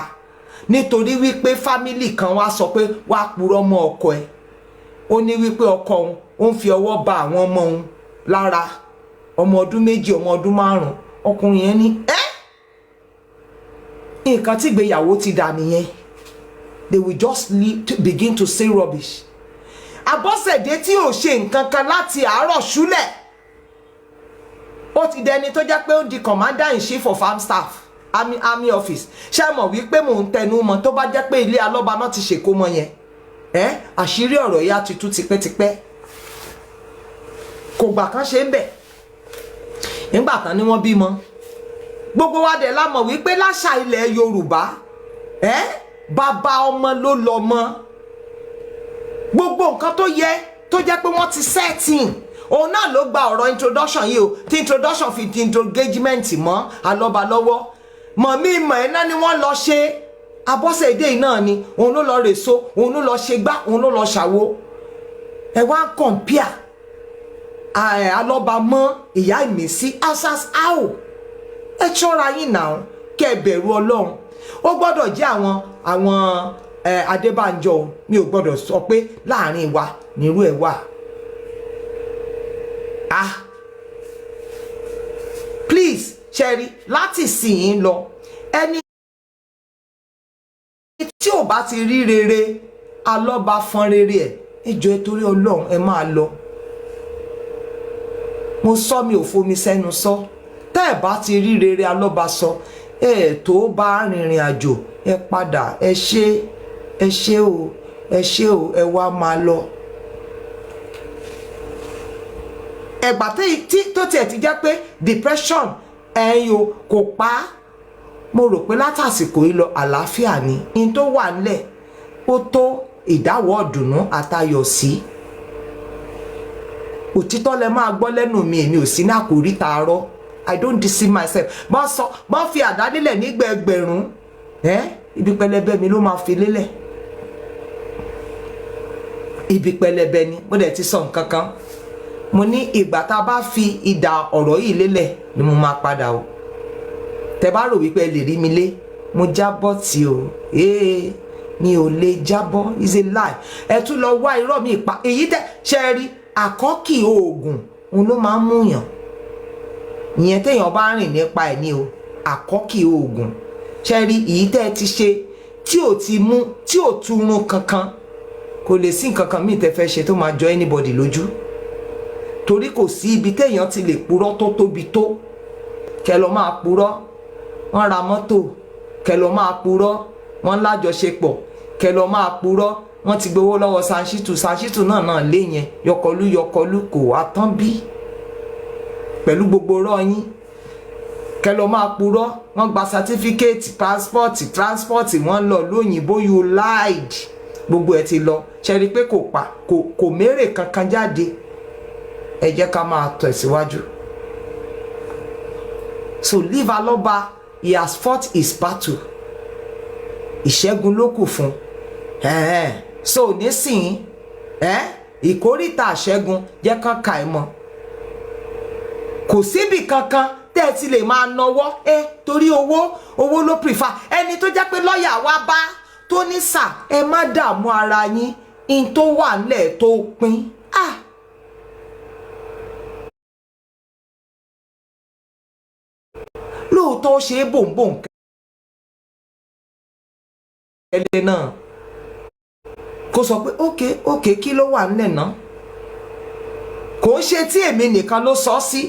nítorí wípé fámílì kan wá sọ pé wá purọ́ mọ́ ọkọ ẹ̀. Ó ní wípé ọkọ òun ó ń fi ọwọ́ ba àwọn ọmọ òun lára, ọmọ ọdún 2, ọmọ ọdún 5. Ọkùnrin yẹn ní nǹkan tí ìgbéyàwó ti dà nìyẹn. They will just begin to say rubbish. Abọ́sẹ̀dé tí ò ṣe nǹkan kan láti àárọ̀ ṣúlẹ̀, ó ti dẹni tó jẹ́ pé ó di commander in chief of armed staff army office. Ṣé mọ̀ wípé mò ń tẹnu mọ́ tó bá jẹ́ pé ilé Alọ́ba náà ti ṣèkó mọ́ yẹn àṣírí ọ̀rọ̀ yá ti tú tipẹ́tipẹ́. Kò gbà kan ṣe ń bẹ̀ nígbà tán ni wọ́n bímọ. Gbogbo wa dẹ̀ la mọ̀ wípé láṣà ilẹ̀ Yorùbá bàbá ọmọ ló lọ́mọ. Gbogbo nǹkan tó yẹ tó jẹ́ pé wọ́n ti setting òun náà ló gba ọ̀rọ̀ introduction yìí o tí introduction fi di engagement mọ́ Alọ́ba lọ́wọ́ mọ̀mí ìmọ̀ ẹ̀ náà ni wọ́n lọ ṣe Abọ́sẹ̀dé yìí náà ni òun ló lọ rèso òun ló lọ ṣe gbá òun ló lọ ṣàwo ẹ wá ń compare Alọ́ba mọ́ ìyá Ìmísí asas how ẹ ṣọ́ra yín náà kẹ́ ẹ bẹ̀rù Ọlọ́run ó gbọ́dọ̀ jẹ́ àwọn Adébánjọ mi ò gbọ́dọ̀ sọ pé láàrin wa nírú ẹ̀ wà please Sherry láti sìn lọ ẹni tí ò bá ti rí rere Alọ́ba fọn rere ẹ̀ ìjọ ẹ torí Ọlọ́run ẹ máa lọ mo sọ mi ò fomi sẹ́nu sọ tẹ́ ẹ bá ti rí rere Alọ́ba sọ ẹ tó bá rìnrìn àjò ẹ padà ẹ ṣe o ẹ wá máa lọ ẹgbà tó tiẹ̀ ti jẹ́ pé depression ẹ̀yin o kò pa á mo rò pé látàsìkò yìí lọ àlàáfíà ni in tó wà nílẹ̀ ó tó ìdáwọ́ ọ̀dùnnú àtayọ̀ sí òtítọ́ lẹ máa gbọ́ lẹ́nu mi èmi ò sí ní àkórí tààrọ́ I don't deceive myself bọ́n fi àdá nílẹ̀ nígbà ẹgbẹ̀rún ibi pẹlẹbẹ mi ló máa fi lélẹ̀ ibi pẹlẹbẹ ni mo dẹ̀ ti sọ nǹkan kan mo ní ìgbà tá a bá fi ìdá ọ̀rọ̀ yìí lélẹ̀ ni mo máa padà o tẹ bá rò wípé ẹ lè rí mi lé mo jábọ́ tí o mi ò lè jábọ́ is a lie ẹ tún lọ wá irọ́ mi pa èyí tẹ ṣe rí àkọ́kì oògùn òun ló máa ń múyàn ìyẹn téèyàn bá rìn nípa ẹ̀ ní o àkọ́kì oògùn ṣe rí èyí tẹ́ ẹ ti ṣe tí ò ti mú tí ò túrun kankan kò lè sí nǹkan kan míì tẹ́ fẹ́ ṣe tó máa jọ anybody lójú torí kò sí ibi téèyàn ti lè purọ́ tó tóbi tó kẹ́ lọ máa purọ́ wọ́n ra mọ́tò kẹ́ lọ máa purọ́ wọ́n lájọṣepọ̀ kẹ́ lọ máa purọ́ wọ́n ti gbowó lọ́wọ́ Sanṣítù náà lé yẹn yọkọlú kò wá tán bí pẹ̀lú gbogbo rọ́ yín kẹ́ lọ máa purọ́ wọ́n gba sátífíkẹ́ẹ̀tì transport wọ́n lọ lóyìnbó you lied gbogbo ẹ̀ ti lọ ṣe rí i pé kò mérè kankan jáde ẹ jẹ́ ká máa tẹ̀síwájú. So leave Alọ́ba, he has fought his battle. Ìṣẹ́gun ló kù fún. So nísìnyí ìkórìtà àṣẹ́gun jẹ́ kán ka ẹ̀ mọ́. Kò síbì kankan tẹ́ ẹ ti lè máa nawọ́ torí owó ló prefer. Ẹni tó jẹ́ pé lọ́ọ̀yà wá bá tó ní sà ẹ má dààmú ara yín in tó wà nílẹ̀ tó pín. lóòótọ́ ṣe é bòǹbòǹ kẹlẹ́ náà kó sọ pé ókè kí ló wà nílẹ̀ náà kò ń ṣe tí èmi nìkan ló sọ sí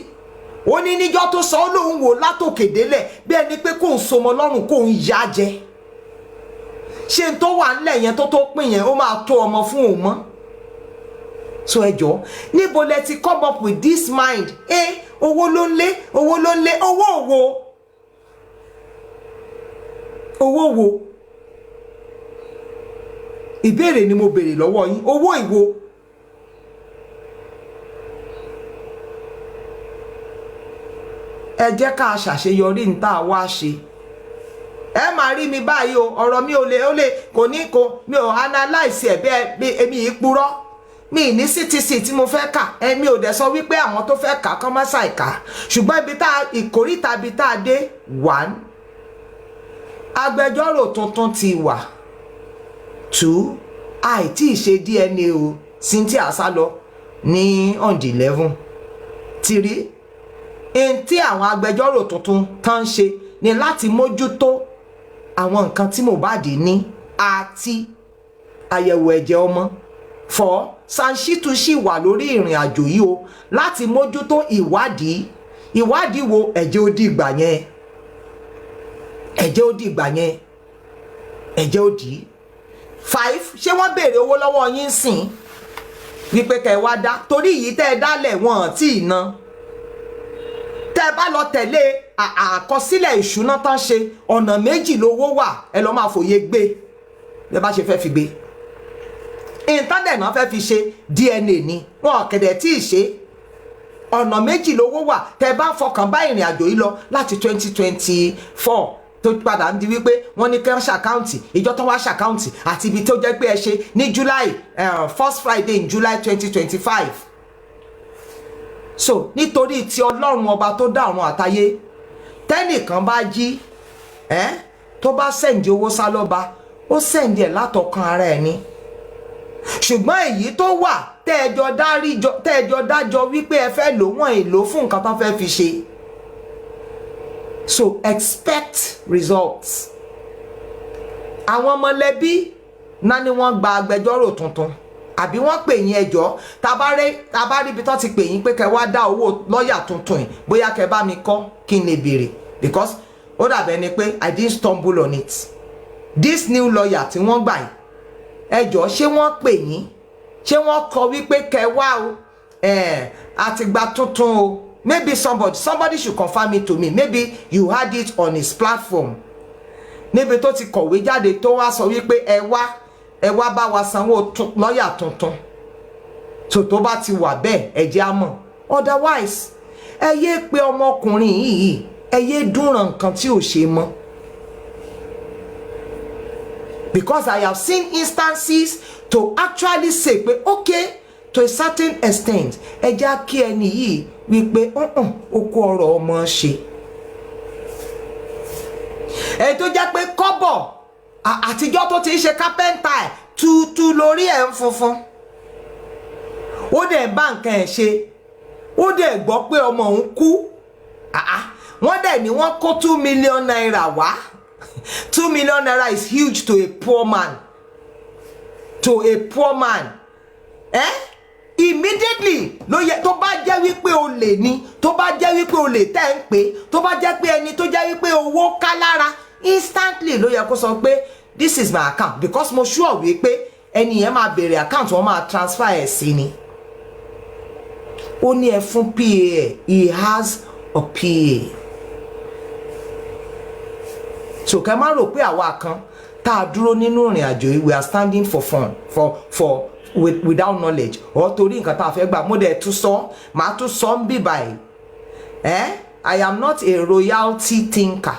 ó ní níjọ́ tó sọ ó lóun wò látòkè délẹ̀ bí ẹni pé kò ń somọ lọ́rùn kò ń yá jẹ ṣé n tó wà nílẹ̀ yẹn tó pín yẹn ó máa tó ọmọ fún òun mọ́ so ẹjọ́ níbo lẹ ti come up with this mind owó ló ń lé owó wo ìbéèrè ni mo béèrè lọ́wọ́ yín owó ìwo ẹ jẹ́ ká ṣàṣeyọrí ní tá a wá ṣe ẹ máa rí mi báyìí o ọ̀rọ̀ mi ò lè mi ò analyse ẹ̀ bẹ́ẹ̀ èmi yìí purọ́ mi ní CTC tí mo fẹ́ kà mi ò dẹ̀ sọ wípé àwọn tó fẹ́ kà kọ́ má ṣàìkà ṣùgbọ́n ìkórìtà ibi tá a dé 1 agbẹjọ́rò tuntun ti wà 2 àìtí ìṣe DNA o Cynthia sálọ ní on the 11 3 ẹni tí àwọn agbẹjọ́rò tuntun tán ṣe ni láti mójútó àwọn nǹkan tí Mohbad ní àti àyẹ̀wò ẹ̀jẹ̀ ọmọ 4 Sanṣítù sì wà lórí ìrìn àjò yìí o láti mójútó ìwádìí wo ẹ̀jẹ̀ ó di ìgbà yẹn ẹ̀jẹ̀ ó di ìgbà yẹn ẹ̀jẹ̀ ó di 5 ṣé wọ́n béèrè owó lọ́wọ́ yín sìn wípé kẹ́ ẹ wá dá torí yìí tẹ́ ẹ dálẹ̀ wọn tí ì ná tẹ́ ẹ bá lọ tẹ̀lé àkọsílẹ̀ ìṣúná tán ṣe ọ̀nà méjì lówó wà ẹ lọ́ máa fòye gbé bẹ́ẹ̀ bá ṣe fẹ́ fi gbé ìtàdẹ̀ náà fẹ́ fi ṣe DNA ni wọn kẹ̀dẹ̀ tí ì ṣe ọ̀nà méjì lówó wà tẹ́ bá fọkàn bá ìrìn àjò yìí lọ láti 2024 tó padà ń di wípé wọ́n ní kẹ́ ṣàkáùntì ìjọ tó wá ṣàkáùntì àti ibi tó jẹ́ pé ẹ ṣe ní July first Friday in July 2025. So nítorí tí Ọlọ́run ọba tó dá ọ̀run àtayé tẹ́nìkan bá jí tó bá sẹ́ǹdì owó sálọ́ba ó sẹ́ǹdì ẹ̀ látọkàn ara ẹ̀ ni ṣùgbọ́n èyí tó wà tẹ́ẹ̀jọ dájọ́ wípé ẹ fẹ́ lò wọ́n èlò fún nǹkan tó fẹ́ fi ṣe. So expect results. Àwọn mọ̀lẹ́bí náà ni wọ́n gba agbẹjọ́rò tuntun àbí wọ́n pè yín ẹjọ́ tabari ibi tó ti pè yín pé kẹ́ wá dá owó lọ́ọ̀yà tuntun yìí bóyá kẹ́ bá mi kọ́ kí n lè béèrè because ó dàbẹ̀ ni pé I didn't stumble on it. This new lawyer tí wọ́n gbà yìí ẹjọ́ ṣé wọ́n pè yín ṣé wọ́n kọ wípé kẹ́ wá o àtìgbà tuntun o. Maybe somebody should confirm it to me. Maybe you had it on his platform. Níbi tó ti kọ̀wé jáde tó wá sọ wípé ẹ wá bá wa sanwó lọ́yà tuntun. Tó bá ti wà bẹ́ẹ̀ ẹ jẹ́ á mọ̀. Otherwise ẹ yé pé ọmọkùnrin yìí ẹ yé dúnran nǹkan tí ò ṣe mọ́. Because I have seen instances to actually say pé okay to a certain extent ẹ jẹ́ kí ẹni yìí wípé oko ọ̀rọ̀ ọmọ ṣe. Èyí tó jẹ́ pé kọ́bọ̀ àtijọ́ tó ti ń ṣe kápẹ́ńtà ẹ̀ tútù lórí ẹ̀ ń funfun. Ó dẹ̀ bá nǹkan ẹ̀ ṣe ó dẹ̀ gbọ́ pé ọmọ òun kú. Wọ́n dẹ̀ ní wọ́n kó 2 million naira wá. 2 million naira is huge to a poor man. To a poor man. Immediately ló yẹ tó bá jẹ́ wípé olè ni tó bá jẹ́ wípé olè tẹ́ ń pè tó bá jẹ́ pé ẹni tó jẹ́ wípé owó ká lára instantly ló yẹ kó sọ pé this is my account because mo sure wípé ẹni yẹn máa bèrè account wọn máa transfer ẹ̀ sí ni. Ó ní ẹ fún PA he has a PA. So kẹ́ má rò pé àwa kan tá a dúró nínú ìrìn àjò yìí we are standing for fun for without knowledge or torí nǹkan tá a fẹ́ gbà mo dẹ̀ tún sọ màá tún sọ ń bì báyìí I am not a royalty thinker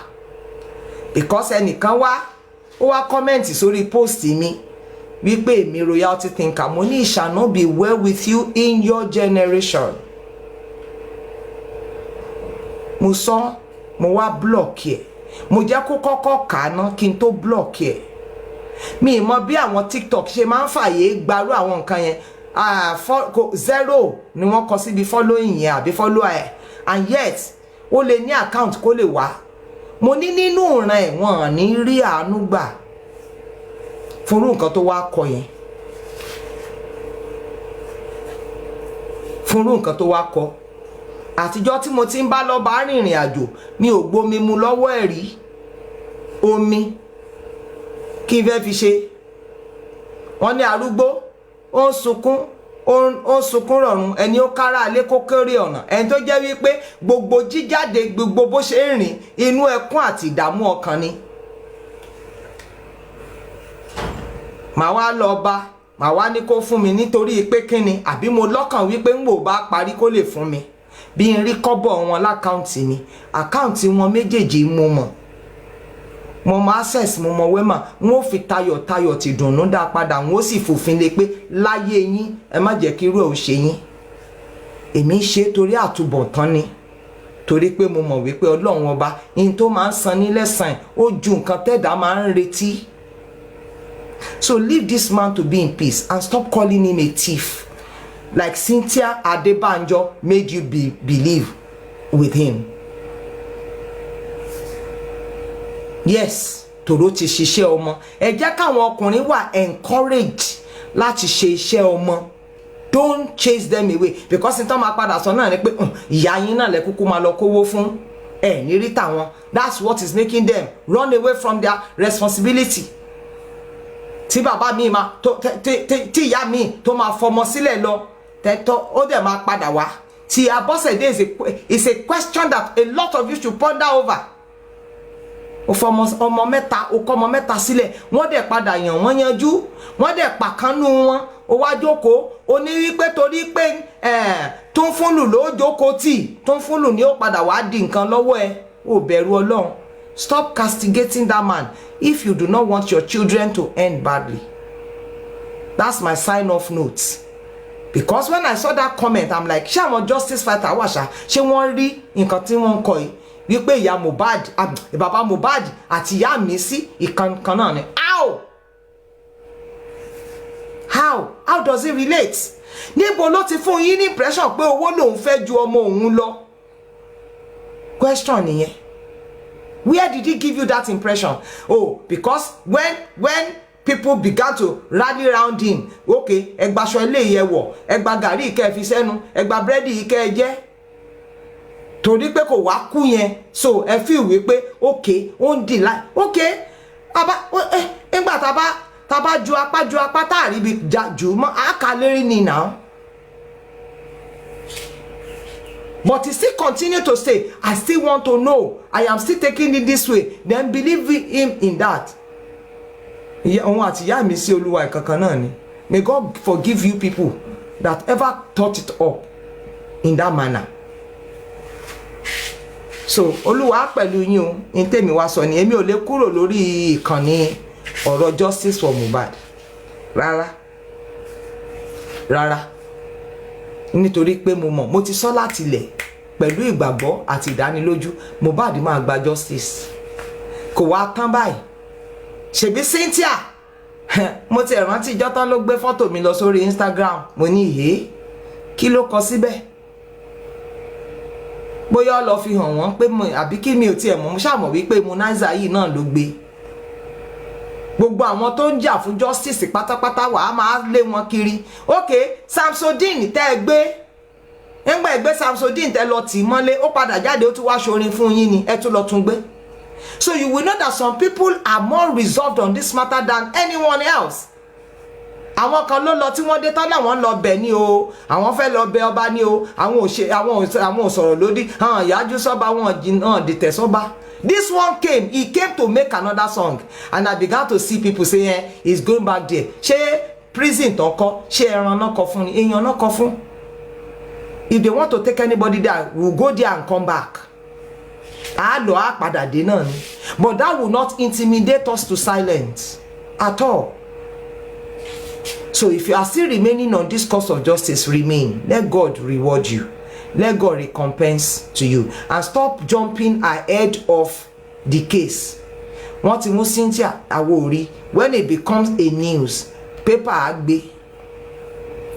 because ẹnìkan ó wá kọ́mẹ̀ntì sórí post mi wípé èmi royalty thinker mo ní it shall not be well with you in your generation. Mo sọ mo wá block ẹ̀ mo jẹ́ kó kọ́kọ́ kà á ná kí n tó block ẹ̀. Mi mọ̀ bí àwọn TikTok ṣe máa ń fàyè gbarú àwọn nǹkan yẹn 0 ni wọ́n kọ síbi following yẹn àbí follower ẹ̀ and yet ó lè ní account kó lè wá. Mo ní nínú ìran ẹ̀ wọ́n ní rí àánú gbà fúnrú nǹkan tó wá kọ yẹn. Fúnrú nǹkan tó wá kọ àtijọ́ tí mo ti ń bá lọ bá rìnrìn àjò mi ò gbomi mu lọ́wọ́ ẹ̀ rí omi kí n fẹ́ fi ṣe. Wọ́n ní arúgbó ó ń sunkún rọ̀rùn ẹni ó kára alé kó kéré ọ̀nà ẹni tó jẹ́ wípé gbogbo jíjáde gbogbo bó ṣe ń rìn inú ẹkún àti ìdààmú ọkàn ni. Màá wá lọ bá màá wá ní kó fún mi nítorí pé kíni àbí mo lọ́kàn wípé ń wò bá parí kó lè fún mi bí n rí kọ́bọ̀ wọn lákáùntì mi àkáùntì wọn méjèèjì mo mọ̀ mo mọ access mo mọ wema n ó fi tayọ̀tayọ̀ ti dùnnú dá padà n ó sì fòfin lé pé láyé yín ẹ má jẹ́ kí irú ẹ̀ ò ṣe yín. Èmi ṣe torí àtúbọ̀tán ni torí pé mo mọ̀ wípé Ọlọ́run ọba in tó máa ń san ní lẹ́san ó ju nǹkan tẹ́dá máa ń retí. So leave this man to be in peace and stop calling him a thief like Cynthia Adebanjo made you believe with him. Yes, tòró ti ṣiṣẹ́ ọmọ. Ẹ jẹ́ káwọn ọkùnrin wà encouraged láti ṣe iṣẹ́ ọmọ. Don't chase them away because nítorí máa padà sọ náà ni pé ìyá yín náà lẹ kúkú máa lọ kówó fún ẹ ní rí tàwọn. That's what is making them run away from their responsibility. Tí bàbá mi máa tí ìyá mi tó máa fọmọ sílẹ̀ lọ tẹ́tọ́ ó dẹ̀ máa padà wá. Tí Abọ́sẹ̀dé is a question that a lot of you should ponder over. Ó fọmọ ọmọ mẹ́ta ó kọ́ ọmọ mẹ́ta sílẹ̀ wọ́n dẹ̀ padà yàn wọ́n yanjú wọ́n dẹ̀ pàkánú wọn ó wá jókòó ó ní wípé torí pé tó ń fúnlù ló jókòó tì tó ń fúnlù ni ó padà wá di nǹkan lọ́wọ́ ẹ ó bẹ̀rù Ọlọ́run. Stop castigating that man if you do not want your children to end badly. That's my sign-off note. Because when I saw that comment, I'm like, ṣé àwọn justice fighter wà ṣá, ṣé wọ́n rí nǹkan tí wọ́n ń kọ yìí wípé ìyá Mohbad, bàbá Mohbad àti ìyá mi sí ìkan kan náà ni. How does it relate? Níbo ló ti fún yín ní impression pé owó lòun fẹ́ ju ọmọ òun lọ? Question nìyẹn. Where did he give you that impression? Oh, because when people began to rally around him, okay, ẹ gba aṣọ ilé yẹ wọ̀, ẹ gba gàrí kẹ́ fi sẹ́nu, ẹ gba búrẹ́dì kẹ́ jẹ. Torí pé kò wá kú yẹn, so ẹ feel wí pé okay, ó ń deny. Okay, nígbà tá bá ju apá tá rí bí jù mọ́ aka lérí ni now. But he still continue to say, I still want to know. I am still taking it this way. Then believe him in that. May God forgive you people that ever thought it up in that manner. So, Olúwa pẹ̀lú yín o, in tèmi wá sọ ni, èmi ò lè kúrò lórí ìkànnì ọ̀rọ̀ justice for Mohbad. Rárá. Nítorí pé mo ti sọ láti ilẹ̀ pẹ̀lú ìgbàgbọ́ àti ìdánilójú Mohbad máa gba justice. Kò wá tán báyìí. Ṣebí Cynthia mo ti rántí ìjọ́ tán ló gbé fọ́tò mi lọ sórí Instagram. Mo ní kí ló kọ síbẹ̀? Bóyá lọ fi hàn wọ́n pé àbí kí mi ò tiẹ̀ mọ̀, mo ṣàmọ̀ wípé Monaiza yìí náà ló gbé. Gbogbo àwọn tó ń jà fún justice pátápátá wà á máa lé wọn kiri. Okay, Samsodine tẹ́ ẹ gbé. Nígbà ẹ gbé Samsodine tẹ́ lọ tì mọ́lé, ó padà jáde ó tún wá ṣorin fún yín ni, ẹ tún lọ tún gbé. So you will know that some people are more resolved on this matter than anyone else. Àwọn kan ló lọ tí wọ́n dé tán láwọn lọ bẹ̀ ní o, àwọn fẹ́ lọ bẹ̀ ọba ní o, àwọn ò sọ̀rọ̀ lódì, àwọn ìyájú sọ́ba wọn dìtẹ̀ sọ́ba. This one he came to make another song, and I began to see people saying he's going back there. Ṣé prison tó kọ́, ṣé ẹran náà kọ́ fún ni, èèyàn náà kọ́ fún. If they want to take anybody there, we'll go there and come back. But that will not intimidate us to silence at all. So if you are still remaining on this course of justice, remain. Let God reward you. Let God recompense to you. And stop jumping ahead of the case. What you Cynthia Awori, when it becomes a news, paper agbe,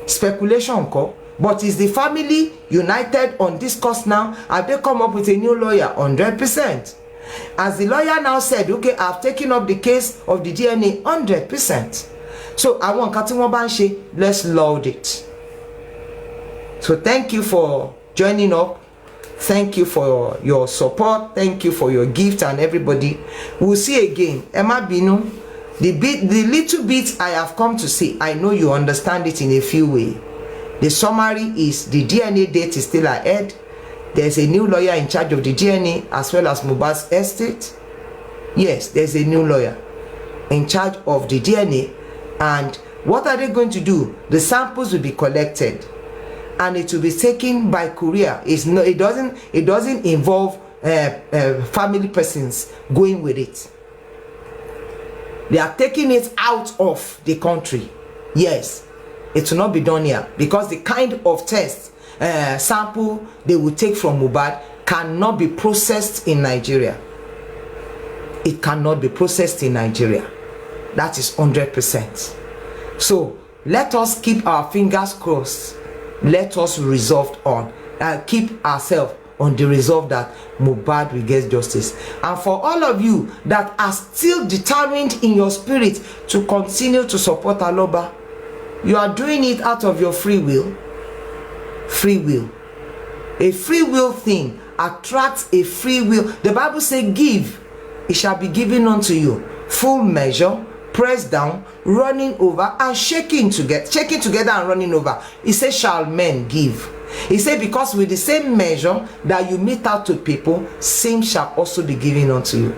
speculation ko. But is the family united on this cause now? Have they come up with a new lawyer? 100%. As the lawyer now said, okay, I've taken up the case of the DNA 100%. So I want Katiwabanshi, let's laud it. So thank you for joining up. Thank you for your support. Thank you for your gift and everybody. We'll see again. Emma Binu, the little bit I have come to see, I know you understand it in a few ways. The summary is the DNA date is still ahead. There's a new lawyer in charge of the DNA as well as Mohbad's estate. Yes, there's a new lawyer in charge of the DNA. And what are they going to do? The samples will be collected and it will be taken by courier. It doesn't involve family persons going with it. They are taking it out of the country. Yes, it will not be done here because the kind of test sample they will take from Mohbad cannot be processed in Nigeria. It cannot be processed in Nigeria. That is 100%. So let us keep our fingers crossed. Let us resolve on keep ourselves on the resolve that Mohbad will get justice. And for all of you that are still determined in your spirit to continue to support Aloba, you are doing it out of your free will. Free will. A free will thing attracts a free will. The Bible says, give, it shall be given unto you. Full measure, pressed down, running over, and shaking together and running over. It says, shall men give. He said, because with the same measure that you mete out to people, same shall also be given unto you.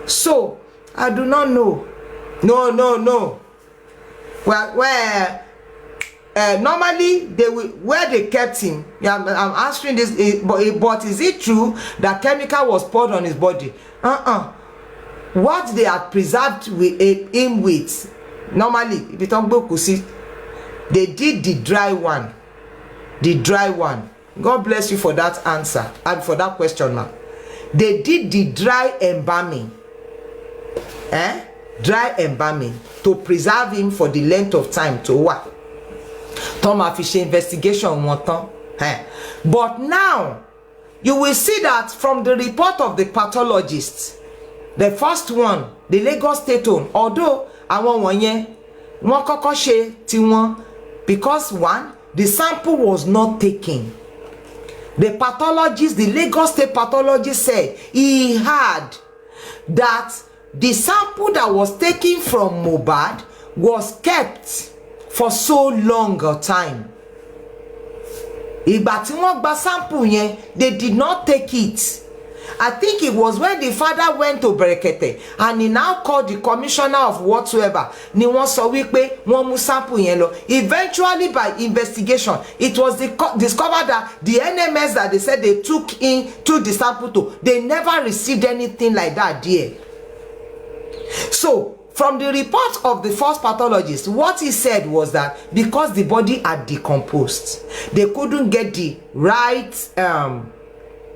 So, I do not know. No. where normally they will, where they kept him. I'm answering this, but is it true that chemical was poured on his body? What they had preserved him with, normally, if you talk about kusi, they did the dry one. The dry one. God bless you for that answer and for that question, ma'am. They did the dry embalming. Dry embalming to preserve him for the length of time to what? Tom Fish investigation one time. But now you will see that from the report of the pathologist, the first one, the Lagos State one, although àwọn wọ̀nyẹn wọ́n kọ́kọ́ ṣe tiwọn, because one, the sample was not taken. The pathologist, the Lagos State pathologist said he had that the sample that was taken from Mohbad was kept for so long a time. Ìgbà tí wọ́n gba sample yẹn, they did not take it. I think it was when the father went to Berekete and he now called the commissioner of whatsoever. Ni wọ́n sọ wípé wọ́n mú sample yẹn lọ. Eventually, by investigation, it was discovered that the NMS that they said they took the sample to, they never received anything like that there. So, from the report of the first pathologist, what he said was that because the body had decomposed, they couldn't get the right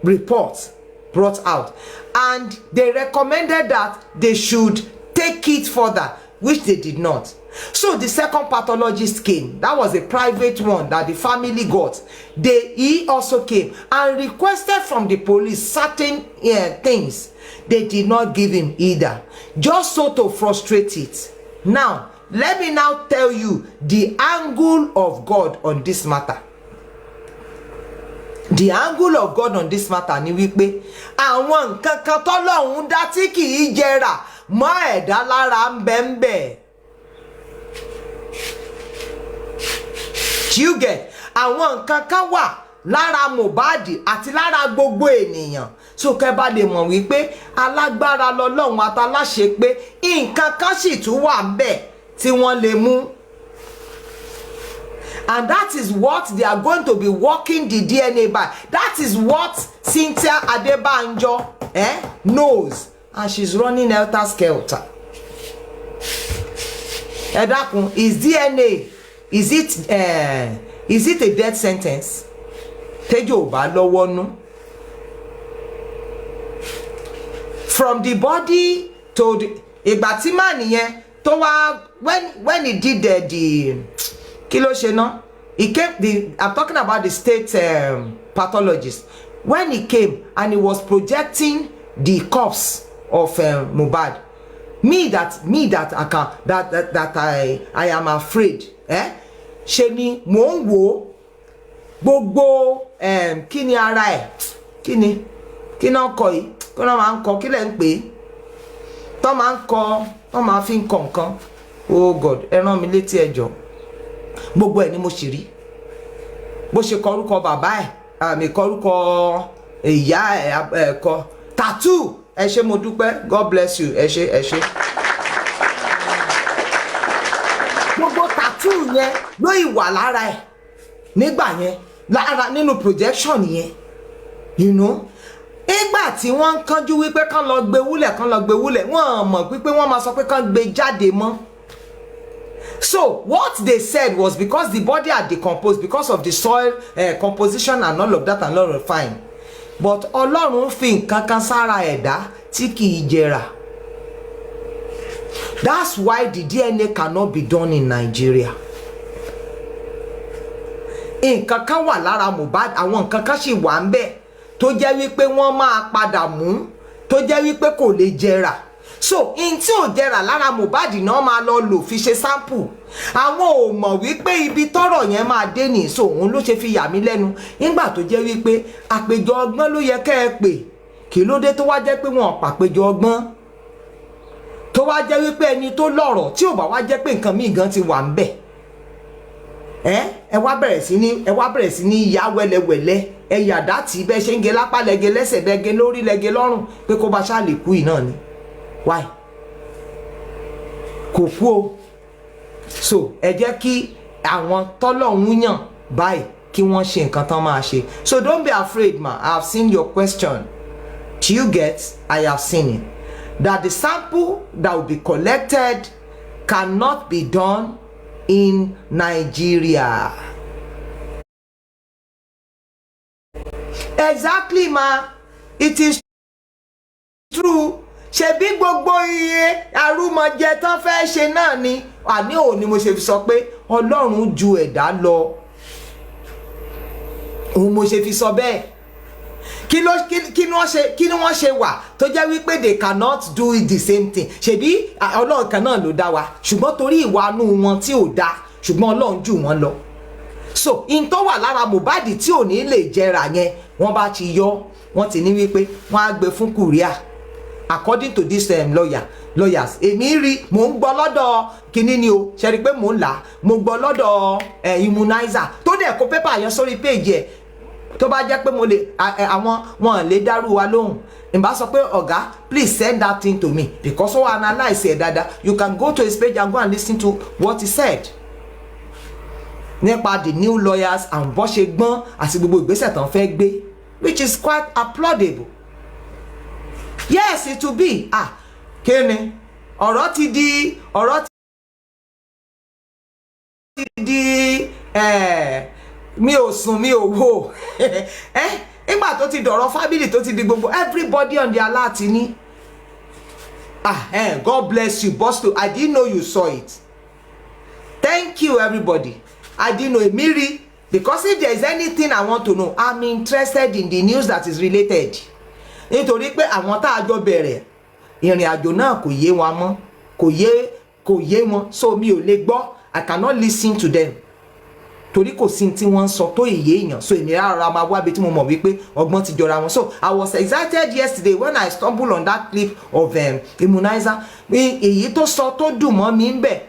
report brought out, and they recommended that they should take it further, which they did not. So the second pathologist came. That was a private one that the family got. He also came and requested from the police certain things. They did not give him either, just so to frustrate it. Now let me now tell you the angle of God on this matter. The angle of God on this matter ni wípé àwọn nǹkan kan t'Ọlọ́run dá tí kì í jẹrà mọ́ ẹ̀dá lára ń bẹ ń bẹ. You get àwọn nǹkan kan wà lára Mohbad àti lára gbogbo ènìyàn. So kẹ́ bá lè mọ̀ wípé alágbára l'Ọlọ́run àtàláṣẹ pé nǹkan kan sì tún wà ń bẹ tí wọ́n lè mú. And that is what they are going to be working the DNA by. That is what Cynthia Adebanjo knows. And she's running helter skelter. Ẹ dákun, is DNA, is it a death sentence? Tejo ba lọ́wọ́ nú. From the body to the ìgbà tí man yẹn tó wá when he did the kilo shena, he came, I'm talking about the state pathologist. When he came and he was projecting the corpse of Mohbad, me that I am afraid, sheni mo ń wò gbogbo kíni ara ẹ̀, kíni kọ yìí, kí ló máa ń kọ, kí lẹ ń pè tó máa ń kọ, tó máa fi ń kọ nǹkan. Oh God, ẹ rán mi létí ẹjọ́. Gbogbo ẹ̀ ni mo sì rí bó ṣe kọ orúkọ bàbá ẹ̀, àmì kọ orúkọ ìyá ẹ̀ kọ tattoo. Ẹ ṣé mo dúpẹ́, God bless you. Ẹ ṣé. Gbogbo tattoo yẹn ló ìwà lára ẹ̀ nígbà yẹn, lára nínú projection yẹn, you know. Ìgbà tí wọ́n kánjú wípé kán lọ gbé wúlẹ̀, wọ́n mọ̀ pé wọ́n máa sọ pé kán gbé jáde mọ́. So what they said was because the body had decomposed because of the soil composition and all of that and all of fine. But Ọlọ́run fi nǹkan kan sára ẹ̀dá tí kì í jẹrà. That's why the DNA cannot be done in Nigeria. Nǹkan kan wà lára Mohbad, àwọn nǹkan kan sì wà ń bẹ̀ tó jẹ́ wípé wọ́n máa padà mú, tó jẹ́ wípé kò lè jẹrà. So in tí ò jẹrà lára Mohbad náà máa lọ lò fi ṣe sample. Àwọn ò mọ̀ wípé ibi tọ́rọ̀ yẹn máa dé ní, so òun ló ṣe fi yà mí lẹ́nu nígbà tó jẹ́ wípé àpèjọ ọgbọ́n ló yẹ kẹ́ ẹ pè. Kí ló dé tó wá jẹ́ pé wọn pàpèjọ ọgbọ́n, tó wá jẹ́ wípé ẹni tó lọ́rọ̀ tí ò bá wá jẹ́ pé nǹkan míì gan ti wà ń bẹ̀. Ẹ wá bẹ̀rẹ̀ sí ní ya wẹ́lẹ́wẹ́lẹ́, ẹ yàdá tí bẹ́ ṣe ń ge lápá lẹ́ge lẹ́sẹ̀ lẹ́ge lórí lẹ́ge lọ́rùn pé kó bá ṣáà lè kú yìí náà ni. Why? Kò kú o. so ẹ jẹ́ kí àwọn tọ́lọ́hún yàn báyìí kí wọ́n ṣe nǹkan tán máa ṣe. So don't be afraid, ma. I have seen your question. Do you get? I have seen it. That the sample that will be collected cannot be done in Nigeria. Exactly, ma. It is true. Ṣebí gbogbo iye arúmọjẹ tán fẹ́ ṣe náà ni àní òní mo ṣe fi sọ pé Ọlọ́run ju ẹ̀dá lọ. Òun mo ṣe fi sọ bẹ́ẹ̀. Kí ni wọ́n ṣe wà tó jẹ́ wípé they cannot do it the same thing. Ṣebí Ọlọ́run kan náà ló dá wa ṣùgbọ́n torí ìwà inú wọn tí ò dá ṣùgbọ́n Ọlọ́run jù wọ́n lọ. So in tó wà lára Mohbad tí ò ní lè jẹrà yẹn wọ́n bá ti yọ wọ́n ti ní wípé wọ́n á gbé fún kùríà according to this lawyers. Èmi rí mò ń gbọ́ lọ́dọ̀ kíní ni o ṣe rí pé mò ń là mo gbọ́ lọ́dọ̀ immunizer tó dẹ̀ kó pépà yẹn sórí péjì ẹ̀ tó bá jẹ́ pé mo lè àwọn wọn lè dárú wa lóhùn ìbá sọ pé ọ̀gá please send that thing to me because ó analyse ẹ̀ dáadáa. You can go to his page and go and listen to what he said nípa the new lawyers and bó ṣe gbọ́n àti gbogbo ìgbésẹ̀ tán fẹ́ gbé which is quite applaudable. Yes, it will be kíni ọ̀rọ̀ ti di mi ò sùn mi ò wò nígbà tó ti dọ̀rọ̀ family tó ti di gbogbo everybody on the alert ni God bless you Boston. I didn't know you saw it. Thank you everybody. I didn't know Emiri because if there is anything I want to know I'm interested in the news that is related. Nítorí pé àwọn tá a jọ bẹ̀rẹ̀ ìrìn àjò náà kò yé wọn mọ́ kò yé wọn so mi ò lè gbọ́ I cannot listen to them torí kò sí tí wọ́n ń sọ tó èyí èèyàn so èmi rárá máa wábi tí mo mọ̀ wípé ọgbọ́n ti jọra wọn. So I was excited yesterday when I stumbled on that clip of immunizer èyí tó sọ tó dùn mọ́ mi ń bẹ̀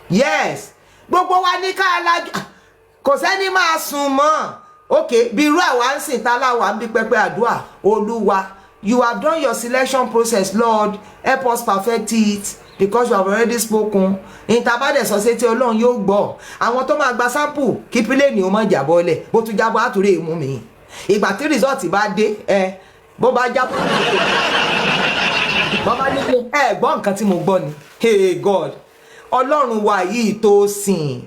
yes gbogbo wa ní ká alájọ kò sẹ́ni máa sùn mọ́. Okay, bí irú àwa ń sìn táláwà ń bí pẹpẹ àdúrà Olúwa you have done your selection process Lord help us perfect it because you have already spoken. Ìtàbádẹ̀ sọ sí tí Ọlọ́run yóò gbọ́ àwọn tó máa gba sample kí pílẹ̀nì ó má jábọ́ lẹ̀ bó tún jábọ́ àtúrò èmú mi ìgbà tí result bá dé bó bá jábọ́ bó bá ní pé gbọ́ nǹkan tí mo gbọ́ ni hey God Ọlọ́run wa yìí tó sìn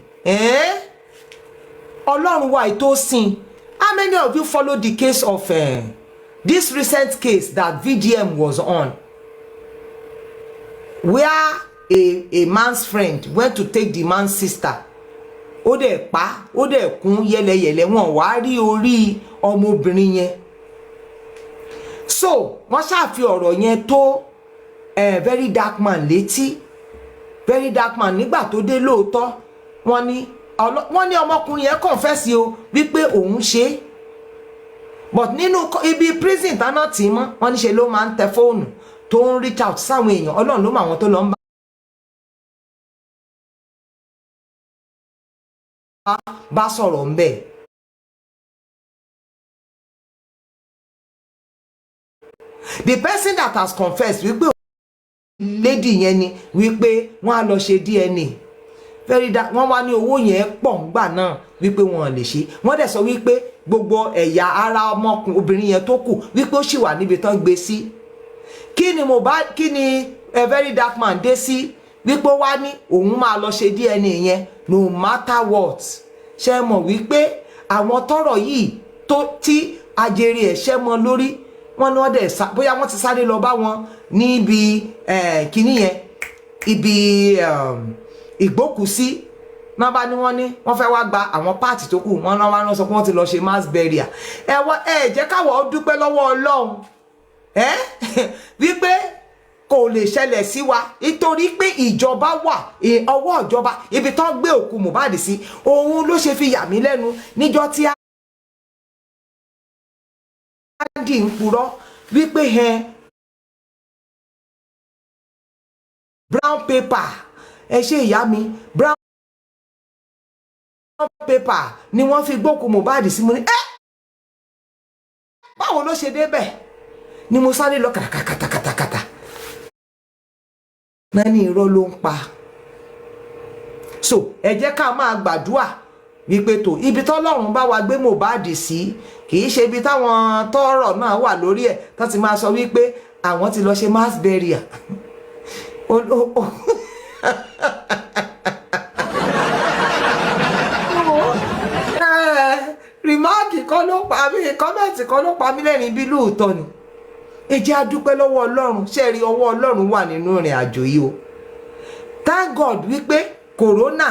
Ọlọ́run wa yìí tó sìn. How many of you followed the case of this recent case that VDM was on, where a man's friend went to take the man's sister? Ó dẹ̀ pa, ó dẹ̀ kún yẹlẹyẹlẹ wọ́n wá rí orí ọmọbìnrin yẹn. So wọ́n ṣàfi ọ̀rọ̀ yẹn tó very dark man létí. Very dark man nígbà tó dé lóòótọ́ wọ́n ní ọmọkùnrin yẹn confess o wípé òun ṣe but nínú ibi prison tánà tí mọ́ wọ́n ní ṣe ló máa ń tẹ fóònù tó ń reach out sáwọn èèyàn Ọlọ́run ló mọ àwọn tó lọ ń bá sọ̀rọ̀ ń bẹ̀. The person that has confessed wípé lady yẹn ni wípé wọ́n á lọ ṣe DNA wọ́n wá ní owó yẹn pọ̀ ńgbà náà wípé wọ́n lè ṣe wọ́n dẹ̀ sọ wípé gbogbo ẹ̀yà ara obìnrin yẹn tó kù wípé ó sì wà níbi tán gbé sí. Kí ni a very dark man dé sí wípé ó wá ní òun máa lọ ṣe DNA yẹn no matter what. Ṣé mọ̀ wípé àwọn tọ́rọ̀ yìí tí ajere ẹ̀ ṣẹ́ mọ́ lórí wọ́n ní wọ́n dẹ̀ bóyá wọ́n ti sáré lọ bá wọn níbi kíní yẹn ibi ìgbókùsí náà bá ní wọ́n fẹ́ wá gba àwọn páàtì tó kù wọ́n náà wá sọ pé wọ́n ti lọ ṣe mass burial. Jẹ́ káwọ́ ó dúpẹ́ lọ́wọ́ Ọlọ́run wípé kò lè ṣẹlẹ̀ sí wa nítorí pé ìjọba wà ọwọ́ ìjọba ibi tán gbé òkú Mohbad sí òun ló ṣe fi yà mí lẹ́nu níjọ́ tí Andy ń purọ́ wípé brown paper ṣe ìyá mi brown paper ni wọ́n fi gbókù Mohbad sí mo ní báwo ló ṣe débẹ̀ ni mo sáré lọ kàtàkàtàkàtà náà ní irọ́ ló ń pa. So ẹ jẹ́ ká máa gbàdúrà wípé tó ibi tọ́lọ́run bá wa gbé Mohbad sí kì í ṣe ibi táwọn tọ́rọ̀ náà wà lórí ẹ̀ tó ti máa sọ wípé àwọn ti lọ ṣe mass burial. Rìmáàkì kan ló pa mí, kọ́mẹ̀ntì kan ló pa mí lẹ́rìn bí lóòótọ́ ni. Ẹ jẹ́ a dúpẹ́ lọ́wọ́ Ọlọ́run, ṣé rí ọwọ́ Ọlọ́run wà nínú ìrìn àjò yìí o. Thank God wípé corona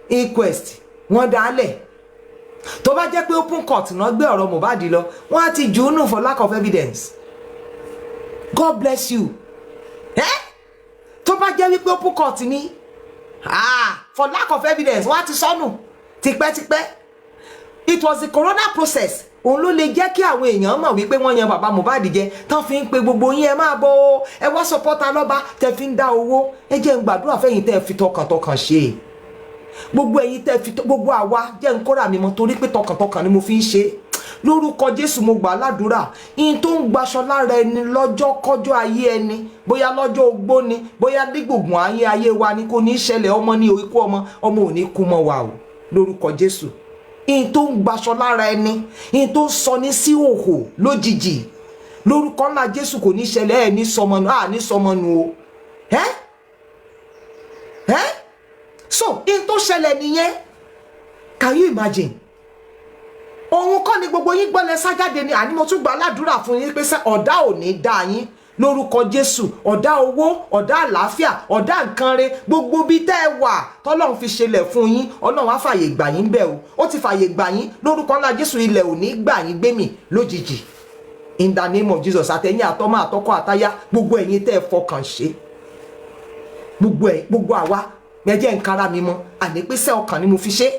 inquest wọ́n dálẹ̀. Tó bá jẹ́ pé open court náà gbé ọ̀rọ̀ Mohbad lọ, wọ́n á ti jù ú nù for lack of evidence. God bless you. Tó bá jẹ́ wípé open court ni for lack of evidence wọ́n á ti sọnù tipẹ́tipẹ́. It was the corona process òun ló lè jẹ́ kí àwọn èèyàn mọ̀ wípé wọ́n yan bàbá Mohbad jẹ tán fi ń pe gbogbo yín ẹ máa bọ̀ ẹ wá sọpọ́tà lọ́ba tẹ fi ń dá owó. Ẹ jẹ́ ń gbàdúrà fẹ́yìn tẹ́ fi tọkàntọkàn ṣe. Gbogbo ẹ̀yin tẹ́ fi gbogbo àwa jẹ́ ń kóra mi mọ́ torí pé tọkàntọkàn ni mo fi ń ṣe. Lórúkọ Jésù mo gbà ládùúrà in tó ń gbaṣọ lára ẹni lọ́jọ́ kọjọ́ ayé ẹni bóyá lọ́jọ́ ogbó ni bóyá dígbògùn ayé wa ni kò ní ṣẹlẹ̀ ọmọ ní ikú ọmọ ò ní kú mọ́ wa o lórúkọ Jésù. In tó ń gbaṣọ lára ẹni in tó ń sọ ní sí òhò lójijì lórúkọ ńlá Jésù kò ní ṣẹlẹ̀ ẹ̀ ní sọmọnù ní sọmọnù o. So in tó ṣẹlẹ̀ nìyẹn. Can you imagine? Òun kọ́ ni gbogbo yín gbọ́lẹ̀ sájáde ni àní mo tún gbà ládùúrà fún yín pé ọ̀dá ò ní dá yín lórúkọ Jésù. Ọ̀dá owó, ọ̀dá àlàáfíà, ọ̀dá nǹkan re gbogbo bí tẹ́ ẹ wà tọ́lọ́run fi ṣẹlẹ̀ fún yín Ọlọ́run á fàyè gbà yín bẹ́ẹ̀ o. Ó ti fàyè gbà yín lórúkọ ńlá Jésù. Ilẹ̀ ò ní gbà yín gbé mì lójijì. In the name of Jesus. Àtẹ̀yìn àtọmọ àtọkọ àtaya gbogbo ẹ̀yin tẹ́ ẹ fọkàn ṣe. Gbogbo àwa mẹ́jẹ̀ ń kára mi mọ́ àní pé sẹ́ ọkàn ni mo fi ṣe.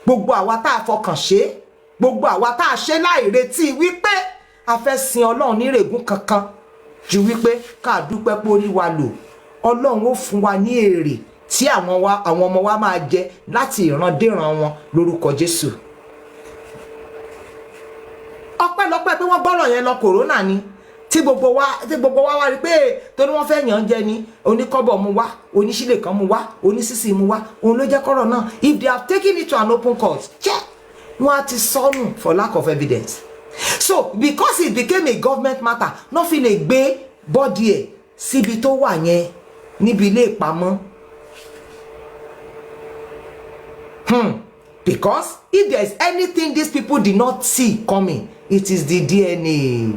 Gbogbo àwa tá a fọkàn ṣe. Gbogbo àwa tá a ṣe láì retí wípé a fẹ́ sin Ọlọ́run ní ìrègùn kankan ju wípé ká dúpẹ́ pé orí wa lò. Ọlọ́run ó fún wa ní èrè tí àwọn ọmọ wa máa jẹ láti ìrandéran wọn lórúkọ Jésù. Ọpẹ́lọpẹ́ pé wọ́n gbọ́rọ̀ yẹn lọ corona ni tí gbogbo wa wá rí pé torí wọ́n fẹ́ yàn jẹ ni oníkọ́bọ̀ mu wá oníṣílẹ̀ kan mu wá onísísì mu wá òun ló jẹ́ kọ́rọ̀ náà. If they have taken it to an open court wọ́n á ti sọnù for lack of evidence. So because it became a government matter no fi lè gbé bọ́dì ẹ̀ síbi tó wà yẹn níbi ilé ìpamọ́. Because if there is anything these people did not see coming, it is the DNA.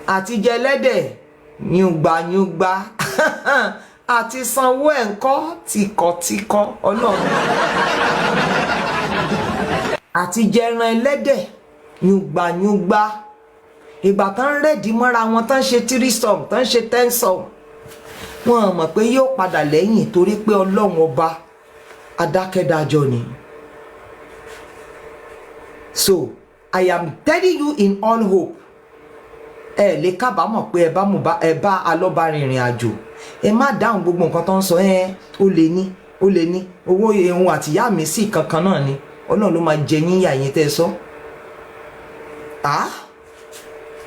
Àti jẹlẹ́dẹ̀ nyùgbànyùgbà àti sanwó ẹ̀ ńkọ́ tìkọ̀tìkọ̀ Ọlọ́run. Àti jẹran ẹlẹ́dẹ̀ nyùgbànyùgbà ìgbà tán rẹ̀dí mọ́ra wọn tán ṣe 3 sum tán ṣe 10 sum wọn mọ̀ pé yóò padà lẹ́yìn torí pé Ọlọ́run ọba adákẹ́dájọ́ ni. So I am telling you in all hope ẹ lè kábàámọ̀ pé ẹ bá alọ́ba rìnrìn àjò. Ẹ má dáhùn gbogbo nǹkan tó ń sọ ó lè ní owó ehun àtìyá mi sí kankan náà ni Ọlọ́run ló máa jẹ yín yà yín tẹ́ sọ.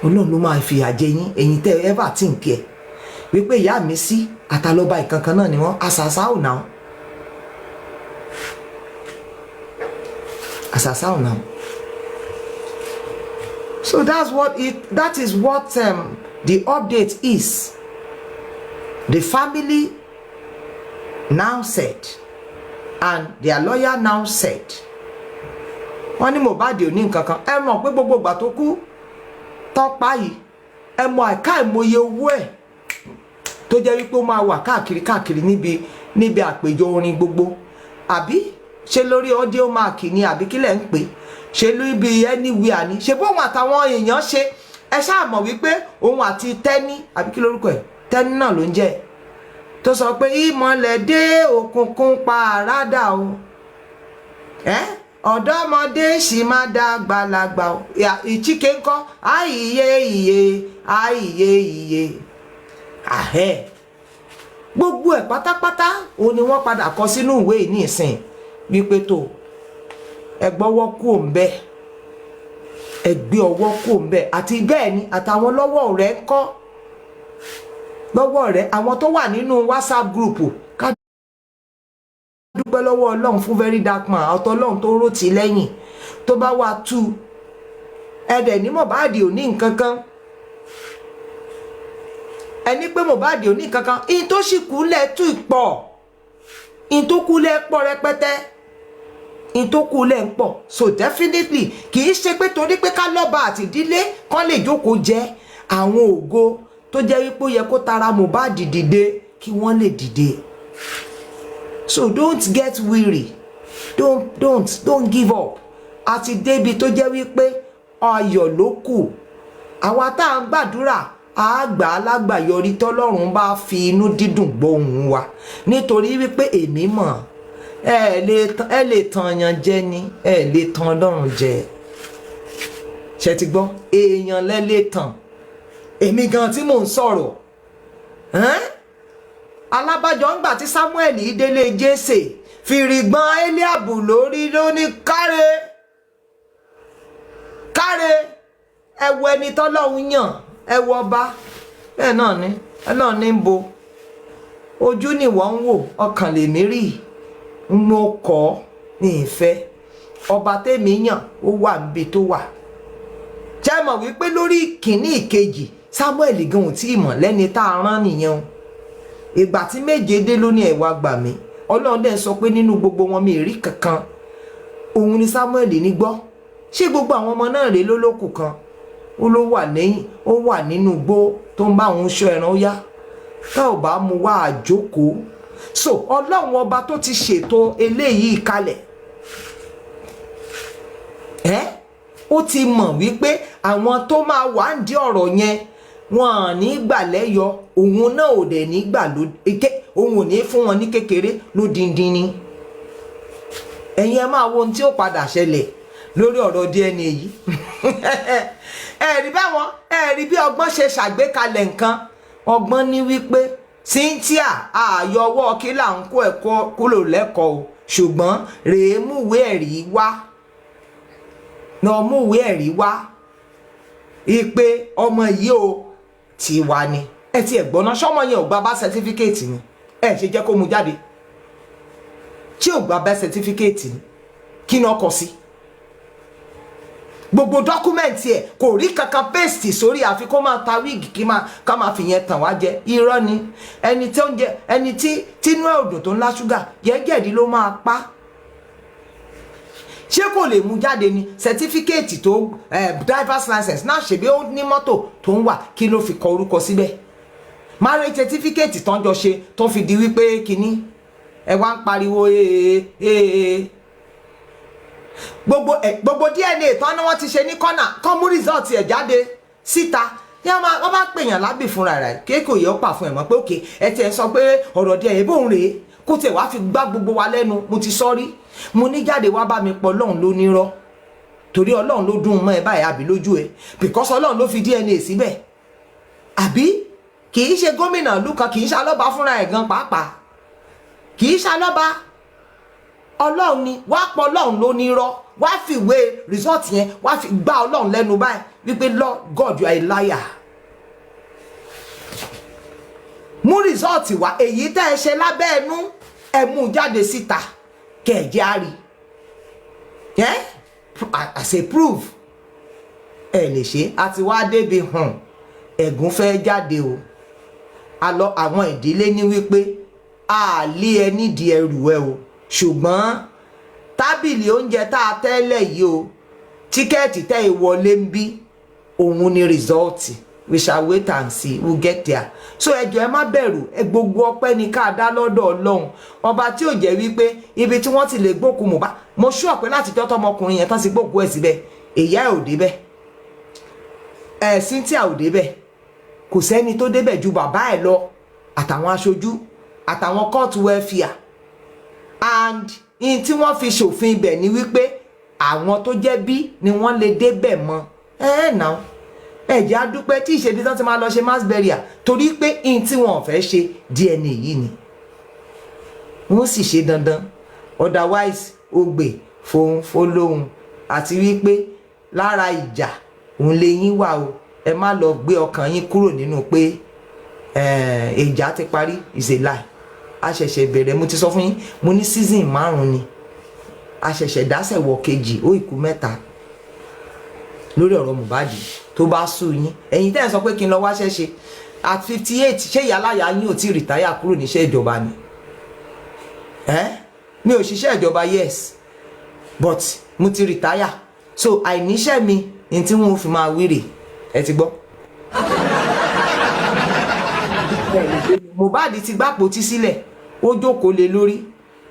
Ọlọ́run ló máa fi àjẹ yín ẹ̀yin tẹ́ ever think ẹ̀ wípé ìyá mi sí àtàlọ́ba ìkankan náà ni wọ́n àṣàṣà ò náà. Àṣàṣà ò náà. So that is what the update is. The family now said and their lawyer now said wọ́n ní Mohbad ò ní nǹkan kan. Ẹ mọ̀ pé gbogbo ìgbà tó kú tọ́pá yìí ẹ mọ̀ àìká ìmọye owó ẹ̀ tó jẹ́ wípé ó máa wà káàkiri níbi àpèjọ orin gbogbo àbí ṣe lórí audio mark ni àbí kílẹ̀ ń pè ṣe lórí anywhere ni ṣe bóun àtàwọn èèyàn ṣe ẹ ṣáà mọ̀ wípé òun àti Tẹ́ní àbí kí lórúkọ ẹ̀ Tẹ́ní náà ló ń jẹ́ tó sọ pé ìmọ̀lẹ̀ dé òkùnkùn pa àrádà o ọ̀dọ́mọdé sì máa dá gbalagbà o ìchíkè ńkọ́ àìyé gbogbo ẹ̀ pátápátá òun ni wọ́n padà kọ sínú ìwé ní ìsìn wípé tó ẹ gbọ́wọ́ kú òun bẹ́ẹ̀ ẹ gbé ọwọ́ kú òun bẹ́ẹ̀ àti bẹ́ẹ̀ ni àtàwọn lọ́wọ́ rẹ̀ ń kọ́ lọ́wọ́ rẹ̀ àwọn tó wà nínú WhatsApp group ká dúpẹ́ lọ́wọ́ Ọlọ́run fún very dark man ọ̀tọ̀ Ọlọ́run tó rò tí lẹ́yìn tó bá wà tú ẹ̀dẹ̀ ní Mohbad ò ní nǹkan kan ẹni pé Mohbad ò ní nǹkan kan in tó sì kúlẹ̀ tú ìpọ̀ in tó kúlẹ̀ pọ̀ rẹpẹtẹ in tó kúlẹ̀ ń pọ̀ so definitely kì í ṣe pé torí pé ká lọ́ba àti ìdílé kan lè jókòó jẹ́ àwọn ògo tó jẹ́ wípé ó yẹ kó tara Mohbad dìde kí wọ́n lè dìde. So don't get weary, don't give up. Àti débi tó jẹ́ wípé ayọ̀ ló kù. Àwa tá à ń gbàdúrà àgbà alágbàyọrí tọ́lọ́run bá fi inú dídùn gbóhùn wa nítorí wípé èmi mọ̀ ẹ lè tan èèyàn jẹ ni ẹ lè tan Ọlọ́run jẹ. Ṣé ti gbọ́ èèyàn lẹ lè tàn èmi gan tí mò ń sọ̀rọ̀ alábàjọ ń gbà tí Samuel délé Jésè fìrìgbọ́n Eliabu lórí ló ní káre ẹwọ ẹni tọ́lọ́hun yàn ẹwọ ọba ẹ náà ní ń bo ojú ni wọ́n ń wò ọkàn lèmi rí mo kọ́ ní ìfẹ́ ọba tèmi yàn ó wà níbi tó wà jẹ́ mọ̀ wípé lórí ìkíní ìkejì Samuel gan ò tí ì mọ̀ lẹ́ni tá a rán nìyẹn o ìgbà tí méje dé ló ní ẹ̀wà gbà mí Ọlọ́run dẹ̀ sọ pé nínú gbogbo wọn mi rí kankan òun ni Samuel ní gbọ́ ṣé gbogbo àwọn ọmọ náà rèé lólókù kan ó ló wà lẹ́yìn ó wà nínú igbó tó ń bá òun ṣọ́ ẹran ó yá tá ò bá mu wá àjókòó so Ọlọ́run ọba tó ti ṣètò eléyìí kalẹ̀ ó ti mọ̀ wípé àwọn tó máa wà ń di ọ̀rọ̀ yẹn wọn à ní gbà lẹ́yọ òun náà ò dẹ̀ ní gbà òun ò ní fún wọn ní kékeré lódindin ni ẹ̀yin ẹ máa wo ohun tí ó padà ṣẹlẹ̀ lórí ọ̀rọ̀ DNA yìí ẹ̀rí bí ọgbọ́n ṣe ṣàgbékalẹ̀ nǹkan ọgbọ́n ní wípé Cynthia àyọwọ́ kí là ń kó ẹ̀kọ́ kúrò lẹ́kọ̀ọ́ o ṣùgbọ́n rèé múwé ẹ̀rí wá náà múwé ẹ̀rí wá ìpè ọmọ yìí o ti wà ní ẹ ti ẹ̀gbọ́n náà ṣọ́mọ yẹn ò gba bá certificate ni ẹ ṣe jẹ́ kó mú jáde tí ò gba bá certificate ni kí ni ọkọ̀ sí gbogbo dọ́kúmẹ̀ntì ẹ̀ kò rí kankan paste sórí àfi kó máa ta wíìgì ká máa fi yẹn tàn wá jẹ irọ́ ni ẹni tí oúnjẹ ẹni tí inú ẹ̀ òdò tó ń lá ṣúgà jẹ́jẹ̀dí ló máa pa ṣé kò lè mú jáde ni certificate tó driver's license náà ṣèbí ó ní mọ́tò tó ń wà kí ló fi kọ orúkọ síbẹ̀ marriage certificate tán jọ ṣe tó fi di wípé kínní ẹ wá ń pariwo gbogbo DNA tán ni wọ́n ti ṣe ní kọ́nà kọ́ mú result ẹ̀ jáde síta wọ́n bá pèèyàn lábì fúnra rẹ̀ kéèkó yẹ ó pà fún ẹ̀ mọ́ pé òkè ẹ tiẹ̀ sọ pé ọ̀rọ̀ díẹ̀ ebó ń rèé kó tiẹ̀ wá fi gbá gbogbo wa lẹ́nu mo ti sọ́rí mo ní jáde wá bá mi pọ̀ Ọlọ́run ló nírọ́ torí Ọlọ́run ló dùn mọ́ ẹ báyìí àbí lójú ẹ because Ọlọ́run ló fi DNA síbẹ̀ àbí kì í ṣe gómìnà ìlú kan kì í ṣe alọ́ba fúnra ẹ̀ gan pàápàá kì í ṣe alọ́ba Ọlọ́run ni wá pọ̀ Ọlọ́run ló nírọ́ wá fi ìwé result yẹn wá fi gbá Ọlọ́run lẹ́nu báyìí wípé Lord God you are a liar mú result wá èyí tẹ́ ẹ ṣe lábẹ́ ẹnu ẹ mú jáde síta kẹ̀jẹ́ á rí as a proof ẹ lè ṣe àti wá débi hàn ẹ̀gún fẹ́ jáde o àlọ́ àwọn ìdílé ní wípé a lé ẹ nídìí ẹrù ẹ o ṣùgbọ́n tábìlì oúnjẹ tá a tẹ́lẹ̀ yìí o tíkẹ́ẹ̀tì tẹ́ ìwọlé ń bí òun ni rìsọ́ọ̀tì we shall wait and see we'll get there so ẹ jọ̀ọ́ ẹ má bẹ̀rù ẹ gbogbo ọpẹ́ ní ká dá lọ́dọ̀ Ọlọ́run ọba tí ò jẹ́ wípé ibi tí wọ́n ti lè gbókùn Mohbad mo ṣúọ̀ pé láti jọ́ tọmọkùnrin yẹn tán ti gbókùn ẹ̀ síbẹ̀ ìyá ẹ̀ ò débẹ̀ Cynthia ò débẹ̀ kò sẹ́ni tó débẹ̀ ju bàbá ẹ̀ lọ àtàwọn aṣojú àtàwọn court welfare and in tí wọ́n fi ṣòfin ibẹ̀ ni wípé àwọn tó jẹ́ bí ni wọ́n lè débẹ̀ mọ́ náà ẹ̀jẹ̀ á dúpẹ́ tí ìṣèdí tán ti máa lọ ṣe mass burial torí pé in tí wọn ò fẹ́ ṣe DNA yìí ni wọ́n sì ṣe dandan otherwise ogbè fohùn fọlóhùn àti wípé lára ìjà òun lè yín wà o ẹ má lọ gbé ọkàn yín kúrò nínú pé ìjà ti parí is a lie. A ṣẹ̀ṣẹ̀ bẹ̀rẹ̀, mo ti sọ fún yín, mo ní season 5 ni. A ṣẹ̀ṣẹ̀ dásẹ̀ wọ kejì, ó ìkú 3 lórí ọ̀rọ̀ Mohbad. Tó bá sú yín, ẹ̀yin tẹ́ ẹ sọ pé kí n lọ wáṣẹ́ ṣe at 58, ṣé ìyáláyà yín ò tí rìtáyà kúrò níṣẹ́ ìjọba ni? Mi ò ṣiṣẹ́ ìjọba, yes, but mo ti rìtáyà, so àìníṣẹ́ mi ní tí wọ́n fi máa wíre. Ẹ ti gbọ́. Mohbad ti gbàpò tí sílẹ̀, ó jókòó lé lórí,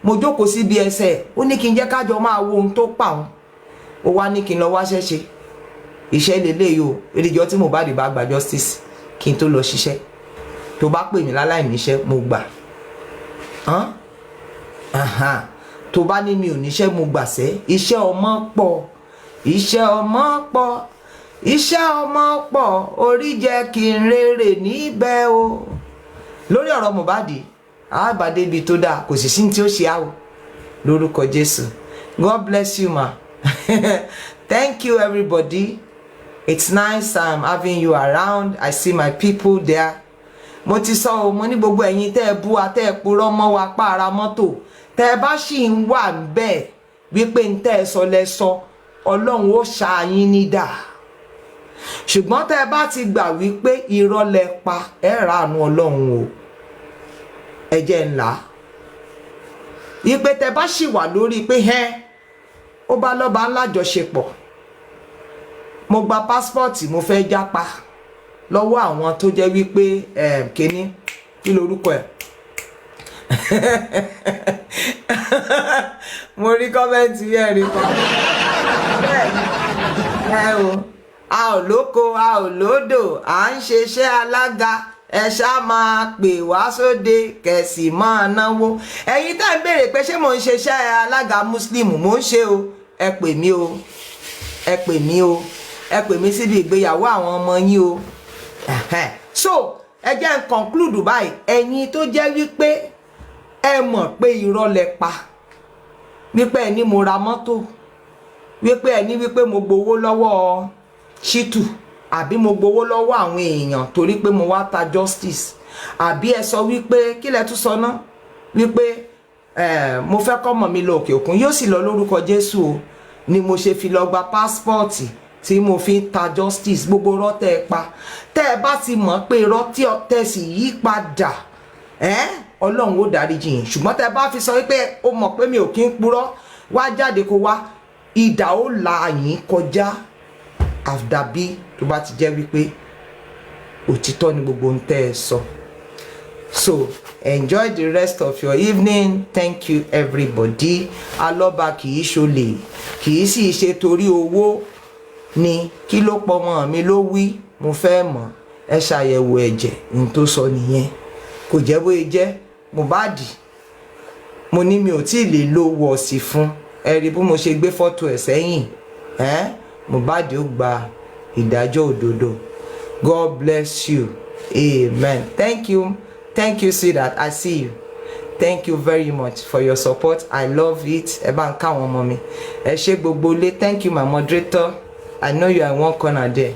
mo jókòó sí bí ẹsẹ̀, ó ní kí n jẹ́ kájọ máa wo ohun tó pa òun, ó wá ní kí n lọ wáṣẹ́ ṣe. Iṣẹ́ lélẹ́yìí o, èrìjọ́ tí Mohbad bá gba justice kí n tó lọ ṣiṣẹ́. Tó bá pè mí láláì níṣẹ́, mo gbà. Tó bá ní mi ò níṣẹ́, mo gbà sẹ́. Iṣẹ́ ọmọ pọ̀, iṣẹ́ ọmọ pọ̀, iṣẹ́ ọmọ pọ̀, orí jẹ́ kí n rere níbẹ̀ o. Lórí ọ̀rọ̀ Mohbad, àbàdé ibi tó dáa, kò sì sí tí ó ṣe á o. Lórúkọ Jésù. God bless you, ma. Thank you, everybody. It's nice having you around. I see my people there. Mo ti sọ o, mo ní gbogbo ẹ̀yin tẹ́ ẹ bú wa, tẹ́ ẹ purọ́ mọ́ wa pa ara mọ́tò, tẹ́ ẹ bá ṣì ń wà ńbẹ̀ wípé ń tẹ́ ẹ sọ lẹ́sọ, Ọlọ́run ó ṣá yín nídà. Ṣùgbọ́n tẹ́ ẹ bá ti gbà wípé irọ́ lẹ pa, ẹ ràánú Ọlọ́run o. Ẹ jẹ́ ńlá. Wípé tẹ́ bá ṣì wà lórí pé ó bá lọ́ba ńlá jọṣepọ̀. Mo gba passport, mo fẹ́ jápa lọ́wọ́ àwọn tó jẹ́ wípé kíní kí lorúkọ ẹ̀. Mo rí kọ́mẹ́ǹtì yẹn rí kan. A ò lóko, a ò lódò, à ń ṣeṣẹ́ alága, ẹ ṣá máa pè wá sóde kẹ̀sì máa náwó. Ẹ̀yin tá ń béèrè pé ṣé mò ń ṣeṣẹ́ alága Muslim, mò ń ṣe o. Ẹ pè mí o, ẹ pè mí o, ẹ pè mí síbi ìgbéyàwó àwọn ọmọ yín o. So ẹ jẹ́ n conclude báyìí. Ẹ̀yin tó jẹ́ wípé ẹ mọ̀ pé irọ́ lẹ pa, wípé ẹ ní mo ra mọ́tò, wípé ẹ ní wípé mo gbowó lọ́wọ́ Shitu, àbí mo gbowó lọ́wọ́ àwọn èèyàn torí pé mo wá ta justice, àbí ẹ sọ wípé kí lẹ tún sọ náà, wípé mo fẹ́ kọ́mọ mi lọ òkè òkun, yóò sì lọ lórúkọ Jésù o, ni mo ṣe fi lọ gba passport tí mo fi ń ta justice. Gbogbo irọ́ tẹ́ ẹ pa, tẹ́ ẹ bá ti mọ̀ pé irọ́ tí ọtẹ́ sì yí padà, Ọlọ́run ó dáríjì yín. Ṣùgbọ́n tẹ́ ẹ bá fi sọ wípé ó mọ̀ pé mi ò kí ń purọ́, wá jáde kó wá, idà ó la yín kọjá. Àdàbí tó bá ti jẹ́ wípé òtítọ́ ni gbogbo ń tẹ́ ẹ sọ. So enjoy the rest of your evening. Thank you, everybody. Alọ́ba kì í ṣolè, kì í sì ṣe torí owó ni. Kí ló pọmọ mi ló wí, mo fẹ́ mọ̀. Ẹ ṣàyẹ̀wò ẹ̀jẹ̀, n tó sọ nìyẹn. Kò jẹ́ bóyá jẹ́ Mohbad, mo ní mi ò tí ì lè lo wọ̀ọ̀sì fún. Ẹ rí bí mo ṣe gbé fọ́tò ẹ̀ sẹ́yìn. Mohbad ó gba ìdájọ́ òdodo. God bless you. Amen. Thank you. Thank you, sweetheart. I see you. Thank you very much for your support. I love it. Ẹ bá ń ká wọn mọ́ mi. Ẹ ṣé gbogbo ilé. Thank you, my moderator. I know you are in one corner there.